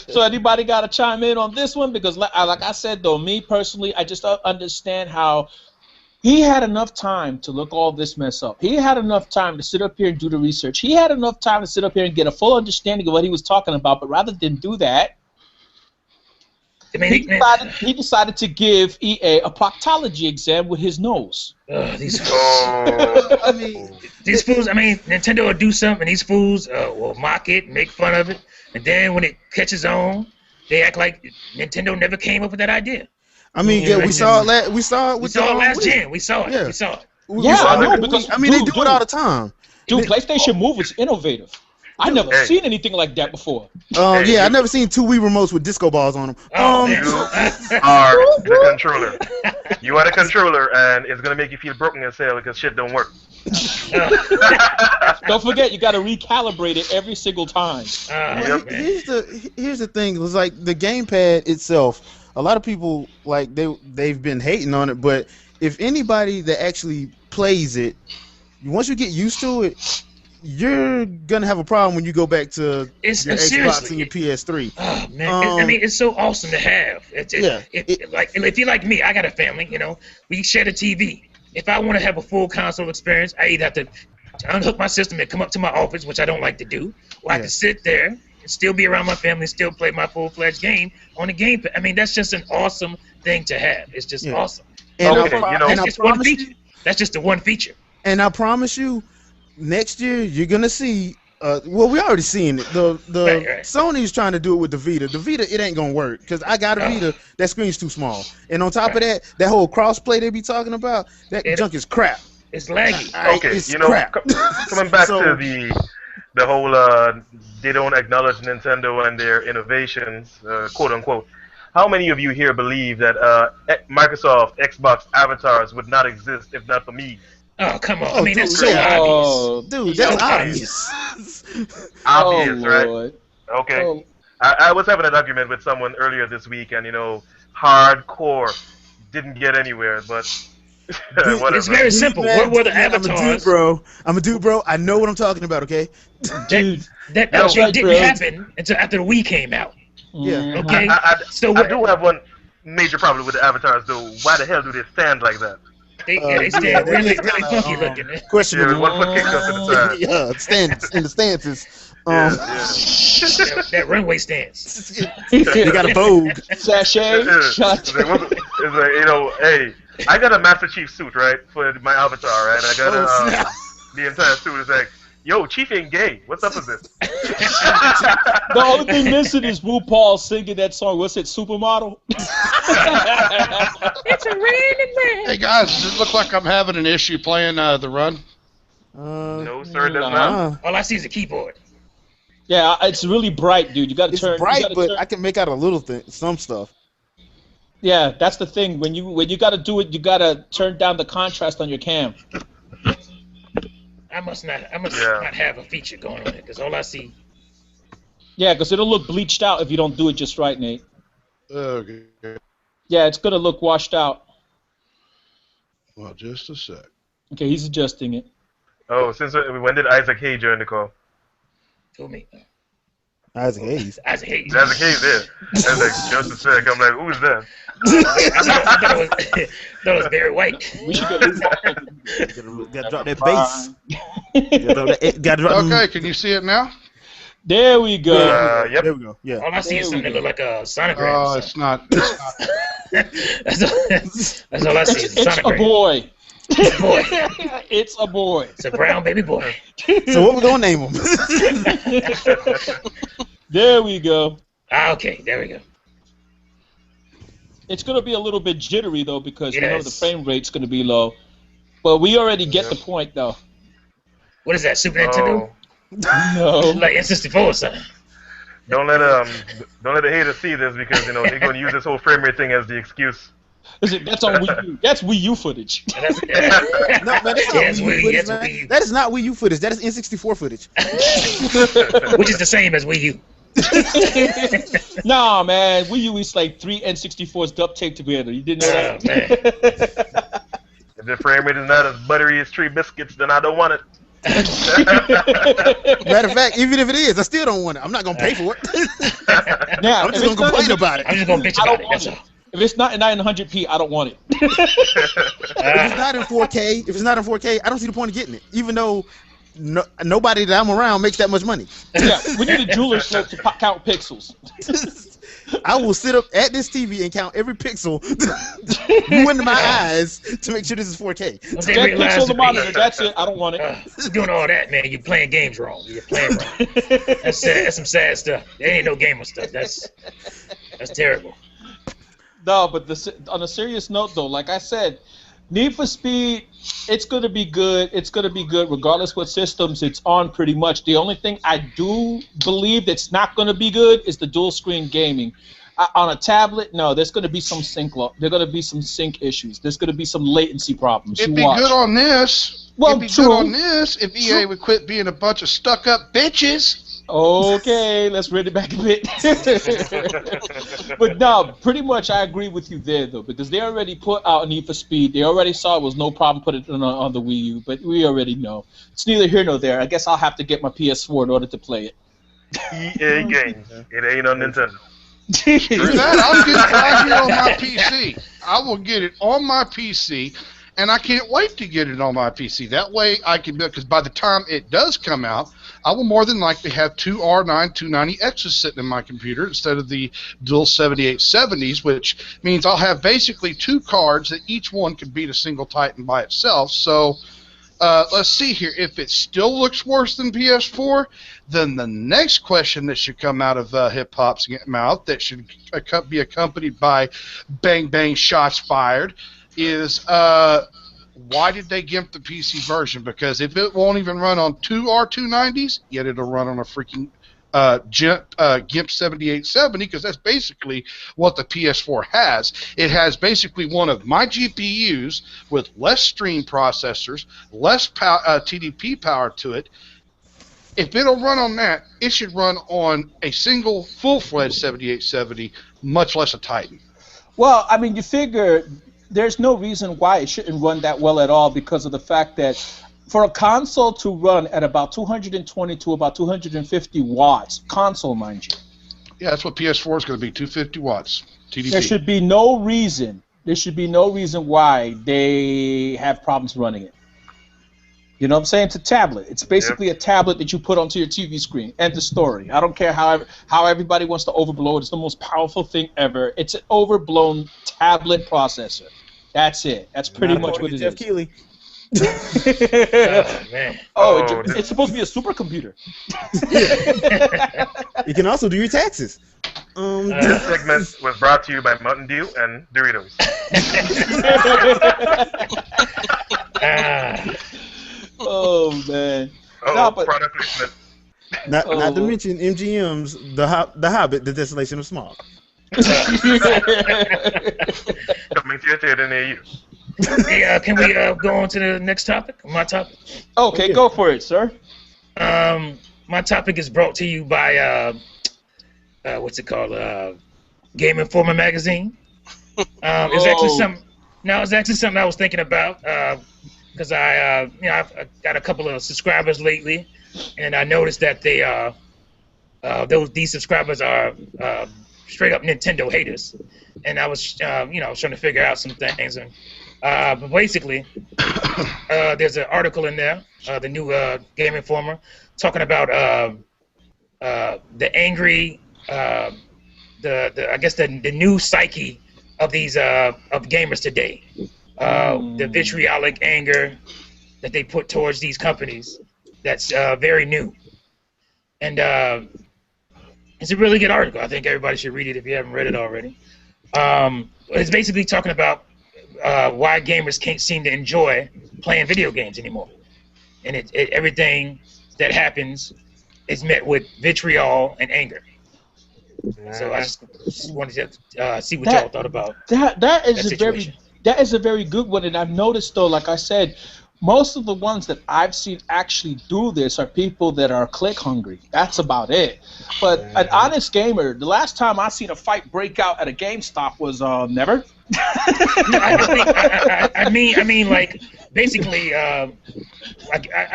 S6: So anybody got to chime in on this one? Because like I said, though, me personally, I just don't understand how he had enough time to look all this mess up. He had enough time to sit up here and do the research. He had enough time to sit up here and get a full understanding of what he was talking about, but rather than do that,
S4: I mean,
S6: he decided to give EA a proctology exam with his nose.
S4: these
S7: Oh.
S1: I mean,
S4: these fools. I mean, Nintendo will do something, and these fools will mock it, make fun of it, and then when it catches on, they act like Nintendo never came up with that idea.
S1: I mean, yeah, we saw it. We saw it
S4: We
S1: with
S4: saw it last
S1: Wii.
S4: gen. We saw it.
S1: Yeah.
S4: We saw it.
S6: Yeah,
S1: saw
S6: I
S1: it
S6: know,
S1: with
S6: because
S1: Wii. I mean, they
S6: dude,
S1: do it all the time.
S6: Dude, PlayStation Move was innovative. I never
S7: Hey.
S6: seen anything like that before.
S1: Yeah, I never seen two Wii remotes with disco balls on them.
S4: Oh,
S7: You
S4: man.
S7: are the controller. You are the controller, and it's gonna make you feel broken as hell because shit don't work.
S2: Don't forget, you got to recalibrate it every single time.
S1: Well, here's the thing. It was like the gamepad itself. A lot of people like they've been hating on it, but if anybody that actually plays it, once you get used to it, you're gonna have a problem when you go back to your Xbox and your PS3.
S4: Oh man, I mean, it's so awesome to have. Like if you're like me, I got a family. You know, we share the TV. If I want to have a full console experience, I either have to unhook my system and come up to my office, which I don't like to do, or I can sit there and still be around my family, still play my full-fledged game on the gamepad. I mean, that's just an awesome thing to have. It's just awesome.
S1: And
S4: that's just one feature. That's just the one feature.
S1: And I promise you, next year you're gonna see. Well, we already seen it. The
S4: Right.
S1: Sony's trying to do it with the Vita. The Vita, it ain't gonna work because I got a Vita. That screen's too small. And on top of that whole crossplay they be talking about, that junk is crap.
S4: It's laggy.
S7: Okay,
S1: it's crap.
S7: Coming back to the whole they don't acknowledge Nintendo and their innovations, quote unquote. How many of you here believe that Microsoft Xbox avatars would not exist if not for me?
S4: Oh, come on.
S1: Oh,
S4: I mean,
S1: dude,
S4: that's so obvious.
S1: Dude, that's obvious.
S7: Obvious, right?
S2: Lord.
S7: Okay.
S2: Oh.
S7: I was having an argument with someone earlier this week, and hardcore didn't get anywhere, but whatever.
S4: It's very simple.
S1: Man,
S4: What were the
S1: I'm a
S4: avatars?
S1: dude, bro. I know what I'm talking about, okay?
S2: Dude.
S4: That
S2: That's
S4: shit
S2: right,
S4: didn't
S2: bro.
S4: happen until after the Wii came out.
S1: Yeah.
S4: Okay?
S7: I
S4: So
S7: I do have one major problem with the avatars, though. Why the hell do they stand like that?
S4: they stand really funky looking.
S7: Yeah,
S1: Questionable.
S7: with one foot kicked up to the side.
S1: Yeah, stands in the stances.
S4: That runway stance.
S1: You got a Vogue.
S2: Sachet. Shut.
S7: It's like, hey, I got a Master Chief suit, right, for my avatar, right? I got the entire suit. It's like, yo, Chief ain't gay. What's up with this?
S2: The only thing missing is RuPaul singing that song. What's it, Supermodel?
S4: It's a random man.
S5: Hey guys, does it look like I'm having an issue playing the run?
S7: No, sir, it does
S2: Nah.
S7: not.
S4: All I see is a keyboard.
S2: Yeah, it's really bright, dude. You got to
S1: It's
S2: turn.
S1: bright, but I can make out a little thing, some stuff.
S2: Yeah, that's the thing. When you got to do it, you got to turn down the contrast on your cam.
S4: I must not have a feature going on it because all I see.
S2: Yeah, because it'll look bleached out if you don't do it just right, Nate.
S5: Okay.
S2: Yeah, it's gonna look washed out.
S5: Well, just a sec.
S2: Okay, he's adjusting it.
S7: Oh, when did Isaac Hayes join the call?
S4: Who me?
S1: Isaac Hayes.
S4: Isaac Hayes.
S7: Isaac Hayes there. I was like, just a sec. I'm like, who's that?
S4: I thought it was Barry White.
S2: We should get
S1: Gotta drop that bass. Gotta drop
S5: Okay, can you see it now?
S2: There we go.
S7: Yep.
S1: There we go. Yeah.
S4: All I see is something that look like a sonogram.
S5: Oh, it's not.
S4: That's all I see is a
S2: It's a
S4: sonogram.
S2: boy.
S4: It's a boy.
S2: It's a boy.
S4: It's a brown baby boy.
S1: So what we gonna name him?
S2: There we go.
S4: Okay, there we go.
S2: It's gonna be a little bit jittery though because you know
S4: Yes.
S2: the frame rate's gonna be low. But we already get the point though.
S4: What is that, Super Nintendo?
S7: Oh,
S2: No.
S4: Like N64 or something.
S7: don't let the haters see this because they're going to use this whole frame rate thing as the excuse.
S2: Listen, that's on Wii U. That's Wii U footage.
S1: No, man, that's not
S4: Yes,
S1: Wii U
S4: Wii,
S1: footage,
S4: yes,
S1: man.
S4: Wii U.
S1: That is not Wii U footage. That is N64 footage.
S4: Which is the same as Wii U.
S2: Nah, man. Wii U is like 3 N64s duct taped together. You didn't know that?
S4: Man.
S7: If the frame rate is not as buttery as Tree Biscuits, then I don't want it.
S1: Matter of fact, even if it is, I still don't want it. I'm not gonna pay for it.
S2: Now,
S1: I'm just gonna complain about it.
S4: I'm just gonna bitch
S2: I
S4: about
S2: don't
S4: it.
S2: want
S4: That's
S2: it.
S4: all.
S2: If it's not in 900p, I don't want it.
S1: If it's not in 4K, I don't see the point of getting it. Even though nobody that I'm around makes that much money.
S2: Yeah, we need a jeweler's slope to count pixels.
S1: I will sit up at this TV and count every pixel ruin my eyes to make sure this is 4K.
S4: Once they
S2: That
S4: realize
S2: pixel the
S4: that
S2: monitor, that's it. I don't want it.
S4: you're doing all that, man. You're playing games wrong. You're playing wrong. That's sad. That's some sad stuff. That ain't no gamer stuff. That's terrible.
S2: No, but on a serious note, though, like I said, Need for Speed, it's going to be good. It's going to be good regardless what systems it's on pretty much. The only thing I do believe that's not going to be good is the dual screen gaming. On a tablet, no, there's going to be some sync issues. There's going to be some latency problems.
S5: It'd be good on this.
S2: Well,
S5: it'd be
S2: true.
S5: good on this if EA would quit being a bunch of stuck-up bitches.
S2: Okay, let's read it back a bit. But no, pretty much I agree with you there, though, because they already put out Need for Speed. They already saw it was no problem putting it on the Wii U, but we already know. It's neither here nor there. I guess I'll have to get my PS4 in order to play it.
S7: EA games. It ain't on Nintendo.
S5: For that, I'll get it right here on my PC. I will get it on my PC, and I can't wait to get it on my PC. That way I can, because by the time it does come out, I will more than likely have two R9 290Xs sitting in my computer instead of the dual 7870s, which means I'll have basically two cards that each one can beat a single Titan by itself. So let's see here. If it still looks worse than PS4, then the next question that should come out of Hip Hop's mouth that should be accompanied by bang bang shots fired is why did they gimp the PC version? Because if it won't even run on two R290s, yet it'll run on a freaking GIMP 7870, because that's basically what the PS4 has. It has basically one of my GPUs with less stream processors, less TDP power to it. If it'll run on that, it should run on a single full-fledged 7870, much less a Titan.
S2: Well, I mean, you figure there's no reason why it shouldn't run that well at all, because of the fact that for a console to run at about 220 to about 250 watts, console, mind you.
S5: Yeah, that's what PS4 is going to be, 250 watts TDP.
S2: There should be no reason. There should be no reason why they have problems running it. You know what I'm saying? It's a tablet. It's basically a tablet that you put onto your TV screen. End of story. I don't care how everybody wants to overblow it. It's the most powerful thing ever. It's an overblown tablet processor. That's it. That's pretty much what it
S1: Jeff
S2: is.
S1: Keighley.
S4: Oh, man.
S2: It's supposed to be a supercomputer.
S1: You can also do your taxes.
S7: This segment was brought to you by Mountain Dew and Doritos.
S2: Oh man.
S7: Oh,
S2: No, but-
S7: product placement.
S1: Not to mention MGM's The Hobbit, The Desolation of Smaug.
S7: Coming to your theater near you.
S4: Hey, can we go on to the next topic? My topic.
S2: Okay, go for it, sir.
S4: My topic is brought to you by what's it called? Game Informer magazine. It's actually something. No, it's actually something I was thinking about because I've got a couple of subscribers lately, and I noticed that these subscribers are straight up Nintendo haters, and I was trying to figure out some things, and but basically there's an article in there, the new Game Informer, talking about the angry I guess the new psyche of these of gamers today, the vitriolic anger that they put towards these companies. That's very new, and it's a really good article. I think everybody should read it if you haven't read it already. It's basically talking about why gamers can't seem to enjoy playing video games anymore, and everything that happens is met with vitriol and anger. So I just wanted to see what y'all thought about
S2: that is
S4: situation.
S2: That is a very good one, and I've noticed though, like I said, most of the ones that I've seen actually do this are people that are click hungry. That's about it. But an honest gamer, the last time I seen a fight break out at a GameStop was never.
S4: I mean, like basically, I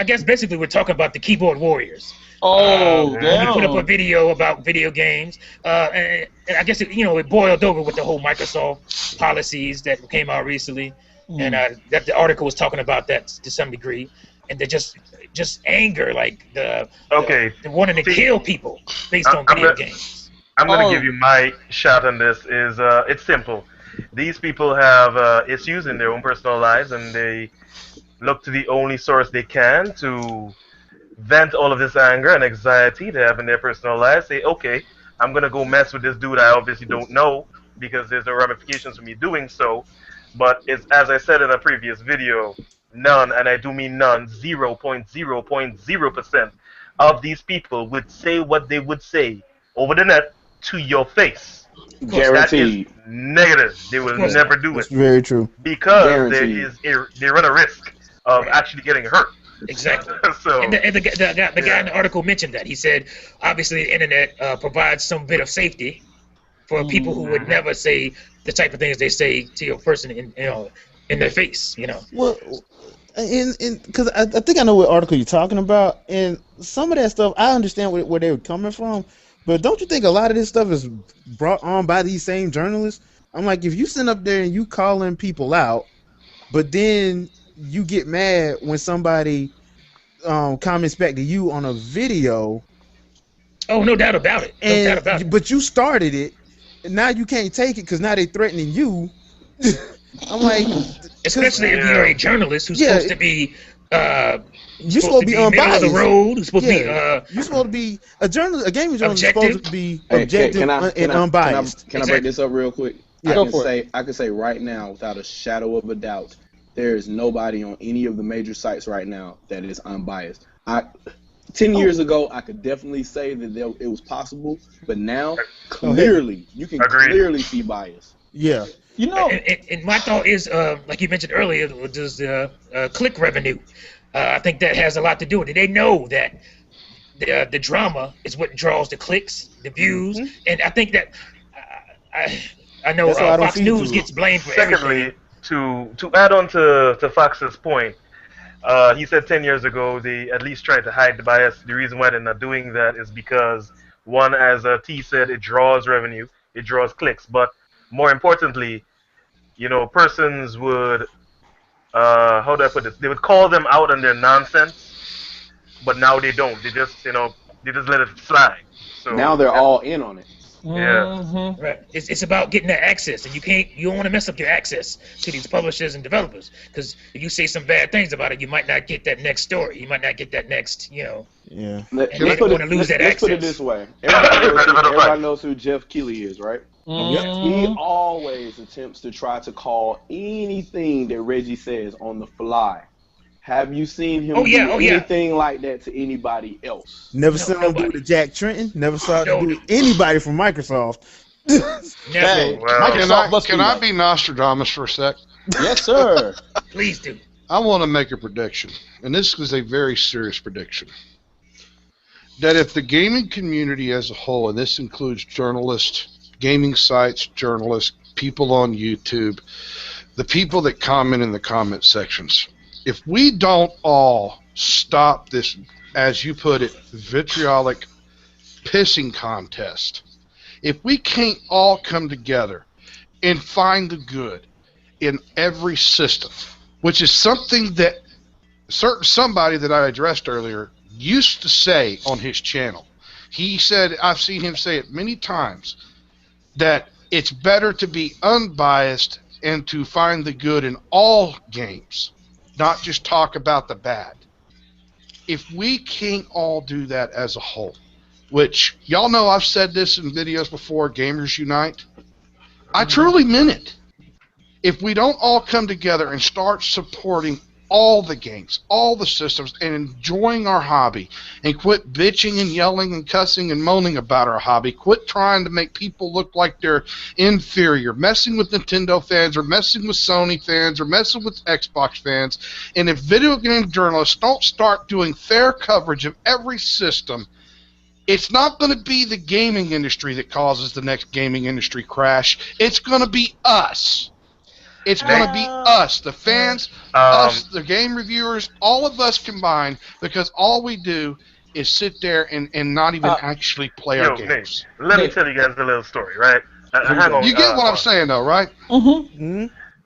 S4: guess basically we're talking about the keyboard warriors.
S2: Oh,
S4: We put up a video about video games, and I guess it boiled over with the whole Microsoft policies that came out recently, and that the article was talking about that to some degree, and they just anger, like the wanting to kill people based on video games.
S7: I'm gonna give you my shot on this. It's simple. These people have issues in their own personal lives, and they look to the only source they can to vent all of this anger and anxiety they have in their personal lives. Say, okay, I'm gonna go mess with this dude I obviously don't know because there's no ramifications for me doing so. But it's, as I said in a previous video, none, and I do mean none, 0.0% of these people would say what they would say over the net to your face.
S6: Guaranteed.
S7: That is negative. They will never do it.
S1: That's very true.
S7: Because
S6: Guaranteed.
S7: they run a risk of
S4: Right.
S7: actually getting hurt.
S4: Exactly.
S7: So
S4: And the guy in
S7: yeah.
S4: the article mentioned that. He said, obviously, the internet provides some bit of safety for people who would
S7: Mhm.
S4: never say the type of things they say to your person in their face.
S1: Well, in because I think I know what article you're talking about, and some of that stuff I understand where they were coming from, but don't you think a lot of this stuff is brought on by these same journalists? I'm like, if you sit up there and you calling people out, but then you get mad when somebody comments back to you on a video,
S4: Oh, no doubt about it. No doubt
S1: and
S4: about it.
S1: but you started it, and now you can't take it because now they threatening you. I'm like, because
S4: Especially if you're
S7: Yeah.
S4: a journalist who's
S1: Yeah,
S4: supposed to be
S1: you're supposed to be
S4: middle of the
S1: unbiased.
S4: road, who's supposed to be
S1: Yeah, you're supposed to be a journalist. A gaming journalist is
S4: objective.
S1: supposed to be
S6: Hey,
S1: objective and unbiased.
S6: can I break this up real quick?
S1: Yeah.
S6: I
S2: Go
S6: can
S2: for
S6: say I can say right now, without a shadow of a doubt, there is nobody on any of the major sites right now that is unbiased. 10 years ago, I could definitely say that it was possible, but now clearly you can
S7: Agreed.
S6: clearly see bias.
S1: Yeah,
S2: You know,
S4: And my thought is, like you mentioned earlier, was click revenue. I think that has a lot to do with it. They know that the drama is what draws the clicks, the views, and I think that I know
S1: That's why I don't
S4: Fox
S1: feed
S4: News
S1: to
S4: gets blamed for everything.
S7: Secondly, to add on to Fox's point, he said 10 years ago they at least tried to hide the bias. The reason why they're not doing that is because, one, as T said, it draws revenue, it draws clicks. But more importantly, persons would, how do I put this? They would call them out on their nonsense, but now they don't. They just let it slide. So
S6: Now they're all in on it.
S7: yeah.
S4: Right. It's about getting that access, and you don't want to mess up your access to these publishers and developers, because if you say some bad things about it, you might not get that next story. You might not get that next,
S1: yeah.
S4: And
S6: Let's
S4: they
S6: put
S4: don't want to lose that
S6: let's put it
S4: access.
S6: this way. Everybody knows who Jeff Keighley is, right? He always attempts to try to call anything that Reggie says on the fly. Have you seen him do anything like that to anybody else?
S1: Never saw him do it to Jack Trenton. Never saw him do it to anybody from Microsoft.
S4: Never.
S7: Well,
S5: Can I be Nostradamus for a sec?
S2: yes, sir.
S4: Please do.
S5: I want to make a prediction, and this is a very serious prediction. That if the gaming community as a whole, and this includes journalists, gaming sites, journalists, people on YouTube, the people that comment in the comment sections, if we don't all stop this, as you put it, vitriolic pissing contest, if we can't all come together and find the good in every system, which is something that somebody that I addressed earlier used to say on his channel. He said, I've seen him say it many times, that it's better to be unbiased and to find the good in all games, not just talk about the bad. If we can't all do that as a whole, which y'all know I've said this in videos before, Gamers Unite, I truly meant it. If we don't all come together and start supporting all the games, all the systems, and enjoying our hobby, and quit bitching and yelling and cussing and moaning about our hobby, quit trying to make people look like they're inferior, messing with Nintendo fans or messing with Sony fans or messing with Xbox fans, and if video game journalists don't start doing fair coverage of every system, it's not going to be the gaming industry that causes the next gaming industry crash. It's going to be us. It's going to be us, the fans, us, the game reviewers, all of us combined, because all we do is sit there and not even actually play our games.
S7: Nate, let me tell you guys a little story, right? Hang on.
S5: You get what I'm saying, though, right?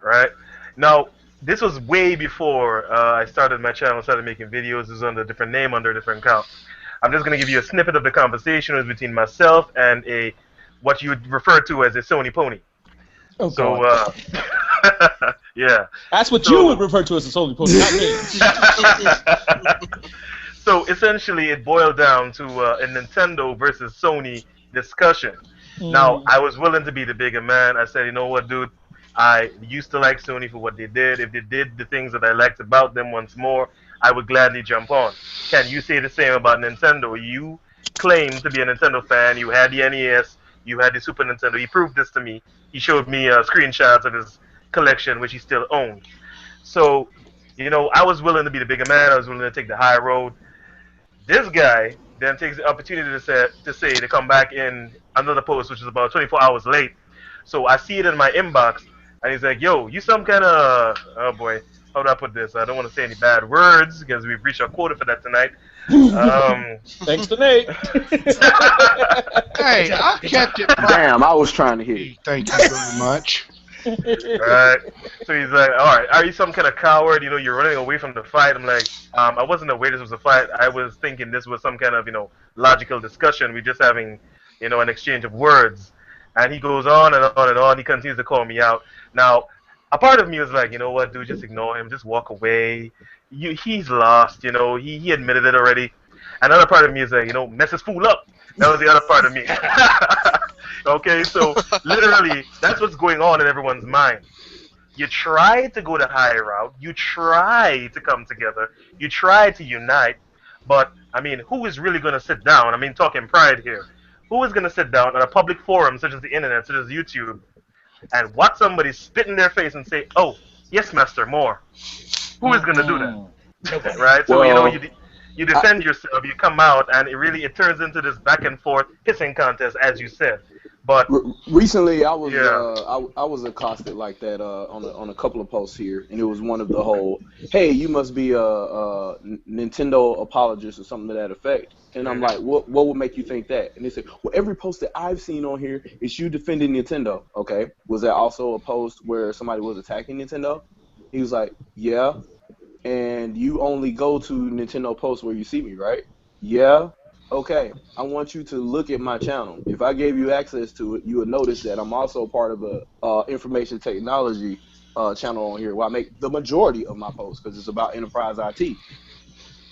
S7: Right? Now, this was way before I started my channel, started making videos. It was under a different name, under a different account. I'm just going to give you a snippet of the conversation. It was between myself and what you would refer to as a Sony pony.
S2: Oh,
S7: So, yeah.
S2: That's what you would refer to as a Sony pony, not me.
S7: So essentially, it boiled down to a Nintendo versus Sony discussion. Now, I was willing to be the bigger man. I said, you know what, dude? I used to like Sony for what they did. If they did the things that I liked about them once more, I would gladly jump on. Can you say the same about Nintendo? You claim to be a Nintendo fan. You had the NES. You had the Super Nintendo. He proved this to me. He showed me screenshots of his collection, which he still owned. So, I was willing to be the bigger man. I was willing to take the high road. This guy then takes the opportunity to come back in another post, which is about 24 hours late. So I see it in my inbox, and he's like, "Yo, you some kind of oh boy, how do I put this? I don't want to say any bad words because we've reached our quota for that tonight."
S2: Thanks to Nate.
S5: Hey, I kept it.
S6: Damn, I was trying to hit it.
S5: Thank you very much.
S7: Right. So he's like, "All right, are you some kind of coward? You're running away from the fight." I'm like, I wasn't aware this was a fight. I was thinking this was some kind of, logical discussion. We're just having, an exchange of words. And he goes on and on and on. He continues to call me out. Now, a part of me was like, you know what, dude, just ignore him. Just walk away. He's lost, He admitted it already. Another part of me is like, mess his fool up. That was the other part of me. Okay, so literally, that's what's going on in everyone's mind. You try to go the high route. You try to come together. You try to unite. But, who is really going to sit down? Talking pride here. Who is going to sit down on a public forum such as the internet, such as YouTube, and watch somebody spit in their face and say, "Oh, yes, master, more"? Who is going to do that? Right? So,
S6: Well,
S7: you defend yourself, you come out, and it turns into this back and forth hissing contest, as you said. But
S6: recently, I was
S7: Yeah.
S6: I was accosted like that on a couple of posts here, and it was one of the whole, "Hey, you must be a Nintendo apologist or something to that effect." And I'm like, what would make you think that? And they said, "Well, every post that I've seen on here is you defending Nintendo." Okay, was that also a post where somebody was attacking Nintendo? He was like, "Yeah." And you only go to Nintendo posts where you see me, right? Yeah. Okay. I want you to look at my channel. If I gave you access to it, you would notice that I'm also part of a information technology channel on here where I make the majority of my posts because it's about enterprise IT.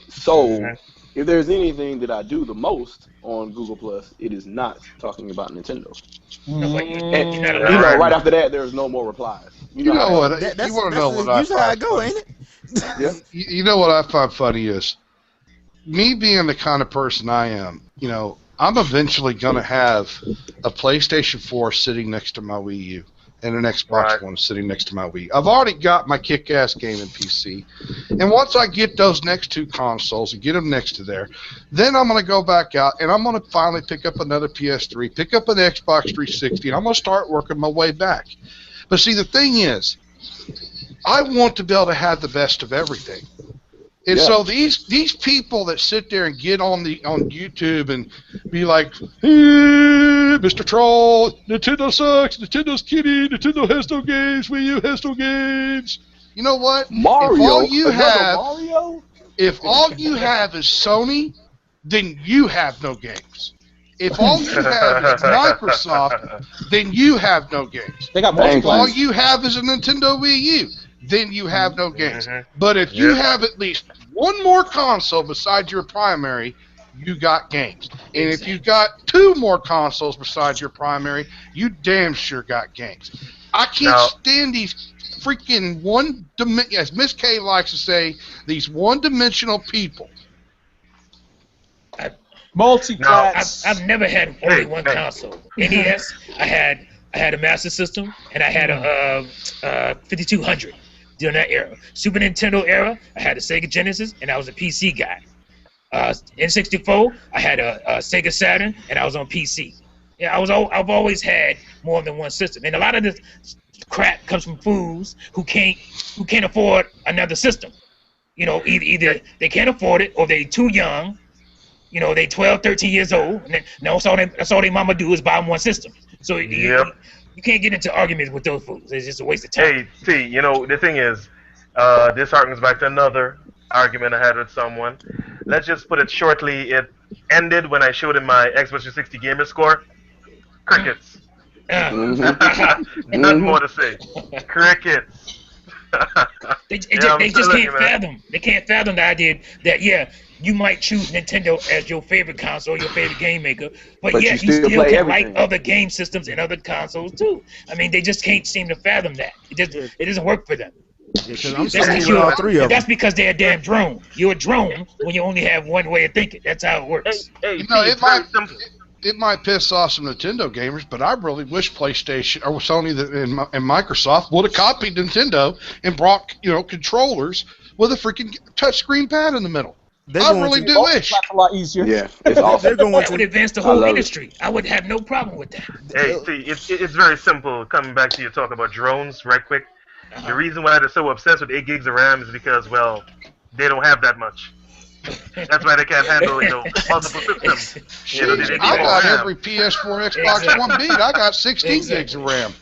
S6: So if there's anything that I do the most on Google Plus, it is not talking about Nintendo. And
S4: You're not allowed.
S6: right after that, there's no more replies.
S5: You know what?
S1: That's
S5: You want to know what I
S1: usually how it
S5: find
S1: go,
S5: funny?
S1: ain't it?
S6: Yeah.
S5: You know what I find funny is me being the kind of person I am. I'm eventually going to have a PlayStation 4 sitting next to my Wii U and an Xbox One sitting next to my Wii. I've already got my kick-ass gaming PC. And once I get those next two consoles and get them next to there, then I'm going to go back out and I'm going to finally pick up another PS3, pick up an Xbox 360, and I'm going to start working my way back. But see, the thing is, I want to be able to have the best of everything. And so these people that sit there and get on YouTube and be like, "Hey, Mr. Troll, Nintendo sucks, Nintendo's kidding, Nintendo has no games, Wii U has no games." You know what?
S6: Mario.
S5: If all you have,
S6: Mario?
S5: if all you have is Sony, then you have no games. If all you have is Microsoft, then you have no games.
S2: They got
S6: Thank
S5: If all
S2: multiplayer.
S5: you have is a Nintendo Wii U, then you have no games. But if you have at least one more console besides your primary, you got games. And if you got two more consoles besides your primary, you damn sure got games. I can't stand these freaking as Miss K likes to say, these one-dimensional people.
S2: Multi-class.
S4: I've never had only one console. NES, I had a Master System, and I had a 5200 during that era. Super Nintendo era, I had a Sega Genesis, and I was a PC guy. N64, I had a Sega Saturn, and I was on PC. Yeah, I've always had more than one system, and a lot of this crap comes from fools who can't afford another system. Either they can't afford it, or they too young. They 12, 13 years old, and that's all they mama do is buy them one system. So you can't get into arguments with those fools. It's just a waste of time.
S7: Hey, T, the thing is, this harkens back to another argument I had with someone. Let's just put it shortly. It ended when I showed him my Xbox 360 gamer score. Crickets. Nothing more to say. Crickets.
S4: They just can't fathom. They can't fathom the idea that you might choose Nintendo as your favorite console, your favorite game maker, but yet you still
S6: play
S4: can
S6: everything.
S4: like other game systems and other consoles too. They just can't seem to fathom that. It doesn't work for them.
S1: Because I'm
S4: That's
S1: sitting
S4: because
S1: with all three of them.
S4: that's because they're a damn drone. You're a drone when you only have one way of thinking. That's how it works.
S7: Hey,
S5: It might piss off some Nintendo gamers, but I really wish PlayStation or Sony and Microsoft would have copied Nintendo and brought controllers with a freaking touchscreen pad in the middle.
S1: They're
S5: I
S1: going
S5: really
S1: to-
S5: do wish.
S2: That's a lot easier.
S6: Yeah, it's awesome.
S1: They're going
S4: That would
S1: to.
S4: advance the
S6: I
S4: whole
S6: love it.
S4: industry. I would have no problem with that.
S7: Hey, see, it's very simple. Coming back to your talk about drones, right quick. The reason why they're so obsessed with 8 gigs of RAM is because, well, they don't have that much. That's why they can't handle, multiple systems. They need
S5: I
S7: more
S5: got
S7: RAM.
S5: every PS4, Xbox One beat. I got 16 gigs of RAM.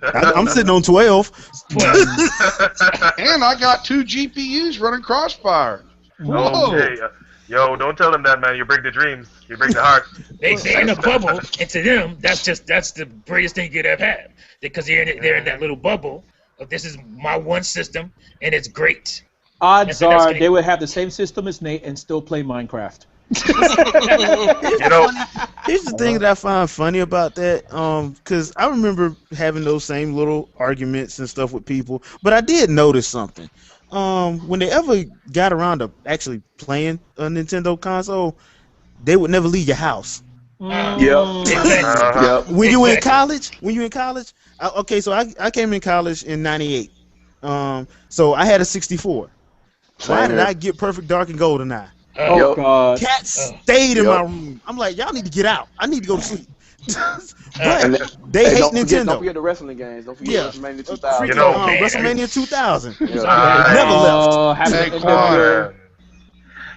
S1: I'm sitting on 12.
S4: 12.
S5: And I got 2 GPUs running Crossfire. Whoa.
S7: Okay. Yo, don't tell them that, man. You break the dreams. You break the heart.
S4: They're in a bubble, and to them, that's the greatest thing you could ever have. Because they're in that little bubble of this is my one system, and it's great.
S2: Odds
S4: So that's
S2: are
S4: gonna-
S2: they would have the same system as Nate and still play Minecraft.
S7: You know,
S1: Here's the thing that I find funny about that, because I remember having those same little arguments and stuff with people, but I did notice something. When they ever got around to actually playing a Nintendo console, they would never leave your house.
S6: Yep.
S4: Exactly.
S6: Yep.
S1: When you in
S4: Exactly.
S1: college, okay, so I came in college in '98. So I had a 64. Why
S6: Same
S1: did
S6: here.
S1: I get Perfect Dark and GoldenEye?
S2: Oh
S6: Yep.
S2: God.
S1: Cat stayed in
S6: Yep.
S1: my room. I'm like, y'all need to get out. I need to go to sleep.
S6: And
S1: But they hate
S6: don't
S1: Nintendo.
S6: forget the wrestling games. Don't forget
S1: Yeah.
S6: WrestleMania
S1: Freaking,
S6: 2000.
S7: You know,
S1: WrestleMania 2000.
S6: Yeah.
S1: Never left.
S2: Having
S5: Hey,
S2: it in
S5: come on.
S2: there.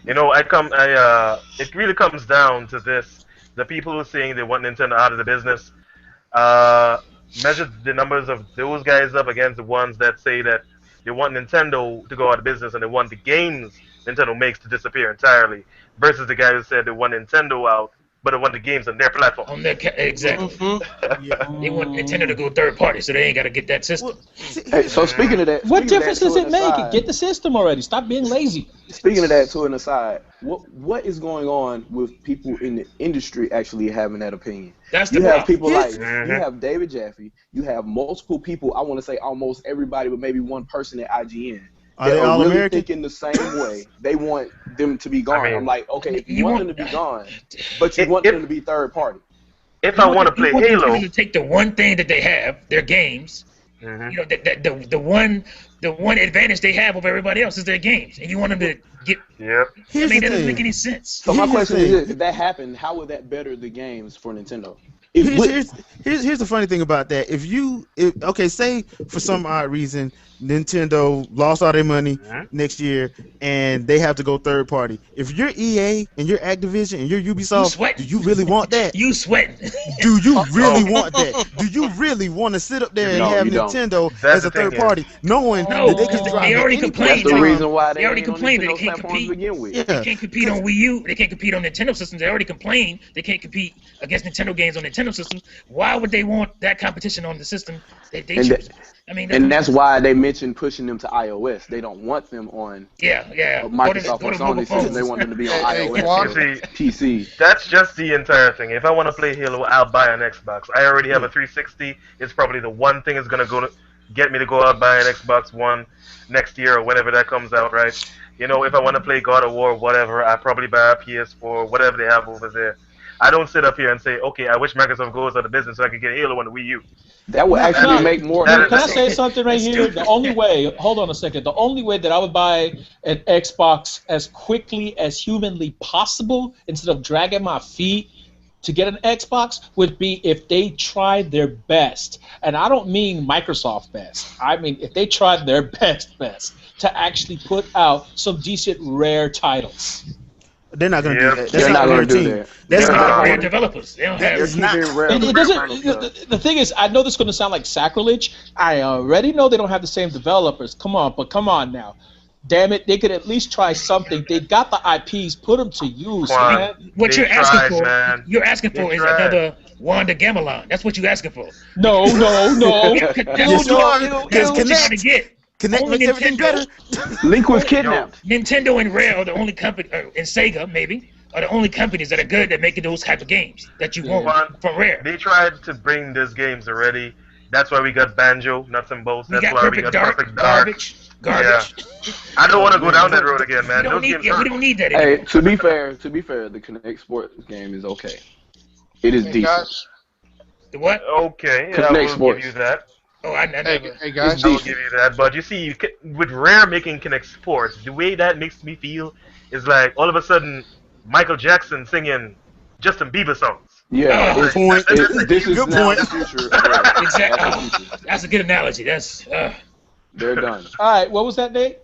S7: You know, it really comes down to this. The people who are saying they want Nintendo out of the business, measure the numbers of those guys up against the ones that say that they want Nintendo to go out of business and they want the games Nintendo makes to disappear entirely, versus the guy who said they want Nintendo out, but they want the games on their platform.
S4: On their exactly.
S1: Yeah.
S4: They want Nintendo to go third party, so they ain't got to get that system.
S1: Well, see,
S6: Hey, so speaking of that,
S2: What
S6: speaking of
S2: difference
S6: that,
S2: does
S6: to
S2: it
S6: an
S2: make?
S6: aside-
S2: Get the system already. Stop being lazy.
S6: Speaking of that, to an aside, what is going on with people in the industry actually having that opinion?
S4: That's the
S6: You have
S4: problem.
S6: people like
S7: Mhm.
S6: you have David Jaffe, you have multiple people. I want to say almost everybody, but maybe one person at IGN.
S1: Are they
S6: that
S1: all
S6: really
S1: American?
S6: thinking the same way. They want them to be gone.
S7: I mean,
S6: I'm like, okay, if you,
S4: you
S6: want
S4: want-
S6: them to be gone, but you
S7: If-
S6: want
S7: if-
S6: them to be third party.
S7: If I want to play
S4: you want
S7: Halo,
S4: Nintendo to take the one thing that they have, their games.
S7: Mhm.
S4: You know, the one advantage they have over everybody else is their games, and you want them to get.
S7: Yep.
S4: I
S1: here's
S4: mean,
S1: the
S4: that doesn't make
S1: thing.
S4: any sense.
S6: So my
S1: Here's the
S6: question is
S1: thing.
S6: this, if that happened, how would that better the games for Nintendo? It would,
S1: Here's the funny thing about that. Okay, say for some odd reason Nintendo lost all their money next year and they have to go third party. If you're EA and you're Activision and you're Ubisoft,
S4: sweat.
S1: do you really want that?
S4: You sweating.
S1: Do you really want that? Do you really want to sit up there and
S6: No,
S1: have
S6: you don't.
S1: Nintendo
S7: That's
S1: as a
S7: the thing
S1: third party, knowing
S4: No,
S1: that they
S4: because
S1: can drop
S4: they already
S1: at any
S4: complained.
S6: that's the
S1: time?
S6: reason why
S4: They
S6: they
S4: already
S6: ain't on
S4: complained that they
S6: Nintendo
S4: can't
S6: platforms to
S4: compete.
S6: begin with.
S1: Yeah.
S4: They can't compete on Wii U. They can't compete on Nintendo systems. They already complained they can't compete against Nintendo games on Nintendo systems. Why would they want that competition on the system that they
S6: And
S4: choose? I mean,
S6: And that's why they mentioned pushing them to iOS. They don't want them on
S4: yeah.
S6: Microsoft
S4: Go
S6: or
S4: to mobile
S6: Sony systems.
S4: phones.
S6: They want them to be on
S5: Hey,
S6: iOS
S5: Quan.
S6: or
S7: See,
S6: PC.
S7: that's just the entire thing. If I want to play Halo, I'll buy an Xbox. I already have a 360. It's probably the one thing that's gonna get me to go out buy an Xbox One next year or whenever that comes out, right? You know, if I want to play God of War, whatever, I probably buy a PS4, whatever they have over there. I don't sit up here and say, okay, I wish Microsoft goes out of business so I can get Halo on the Wii U.
S6: That would actually
S2: No.
S6: make more.
S7: That
S2: Can I say something right
S4: That's
S2: here?
S4: stupid.
S2: The only way, hold on a second, the only way that I would buy an Xbox as quickly as humanly possible instead of dragging my feet to get an Xbox would be if they tried their best. And I don't mean Microsoft best. I mean if they tried their best to actually put out some decent rare titles.
S1: They're not gonna
S7: Yep.
S1: do that. That's
S6: They're
S1: not
S6: not
S1: their
S6: gonna do
S1: team.
S6: that.
S1: That's
S7: They're
S1: not
S7: not.
S4: They're developers. They don't have.
S1: It's not.
S6: Keeping rare-
S2: It doesn't. The thing is, I know this is going to sound like sacrilege. I already know they don't have the same developers. Come on now. Damn it, they could at least try something. They got the IPs, put them to use,
S7: Quan.
S2: man.
S4: What
S7: They
S4: you're asking
S7: tried,
S4: for,
S7: man.
S4: you're asking for
S7: They
S4: is
S7: tried.
S4: another Wanda Gamelon. That's what you're asking for.
S2: No.
S4: That's
S1: Yes,
S4: what
S1: you are.
S4: you're
S1: Because
S4: trying to
S1: Connect,
S4: get.
S1: Connect
S4: Only
S1: makes everything
S4: Nintendo.
S1: better.
S6: Link was kidnapped.
S4: Nintendo and Rare are the only company, and Sega maybe, are the only companies that are good at making those type of games that you want
S7: Quan,
S4: from Rare.
S7: They tried to bring these games already. That's why we got Banjo, Nuts and Bolts.
S4: We
S7: That's
S4: got
S7: why we
S4: Perfect
S7: got
S4: Dark,
S7: Perfect Dark.
S4: garbage.
S7: I don't want to go down that road again, man.
S4: We don't
S7: Those
S4: need,
S7: games
S4: yeah, we
S7: hurt.
S4: don't need that
S6: Hey,
S4: anymore.
S6: to be fair, the Connect Sports game is okay. It is
S5: Hey,
S6: decent.
S5: guys,
S4: The what?
S7: Okay, I
S6: Connect
S7: will
S6: Sports.
S7: give you that.
S4: Oh, I
S5: Hey,
S4: never.
S5: hey guys,
S7: I will give you that. But you see, with Rare making Kinect Sports, the way that makes me feel is like all of a sudden Michael Jackson singing Justin Bieber songs.
S6: Yeah,
S4: Oh,
S1: Good point.
S6: this is
S1: Good
S6: now
S1: point.
S6: the future of Rare.
S4: Exactly.
S6: That's the
S4: Oh,
S6: future.
S4: that's a good analogy. That's
S6: They're done.
S2: All right, what was that, Nate?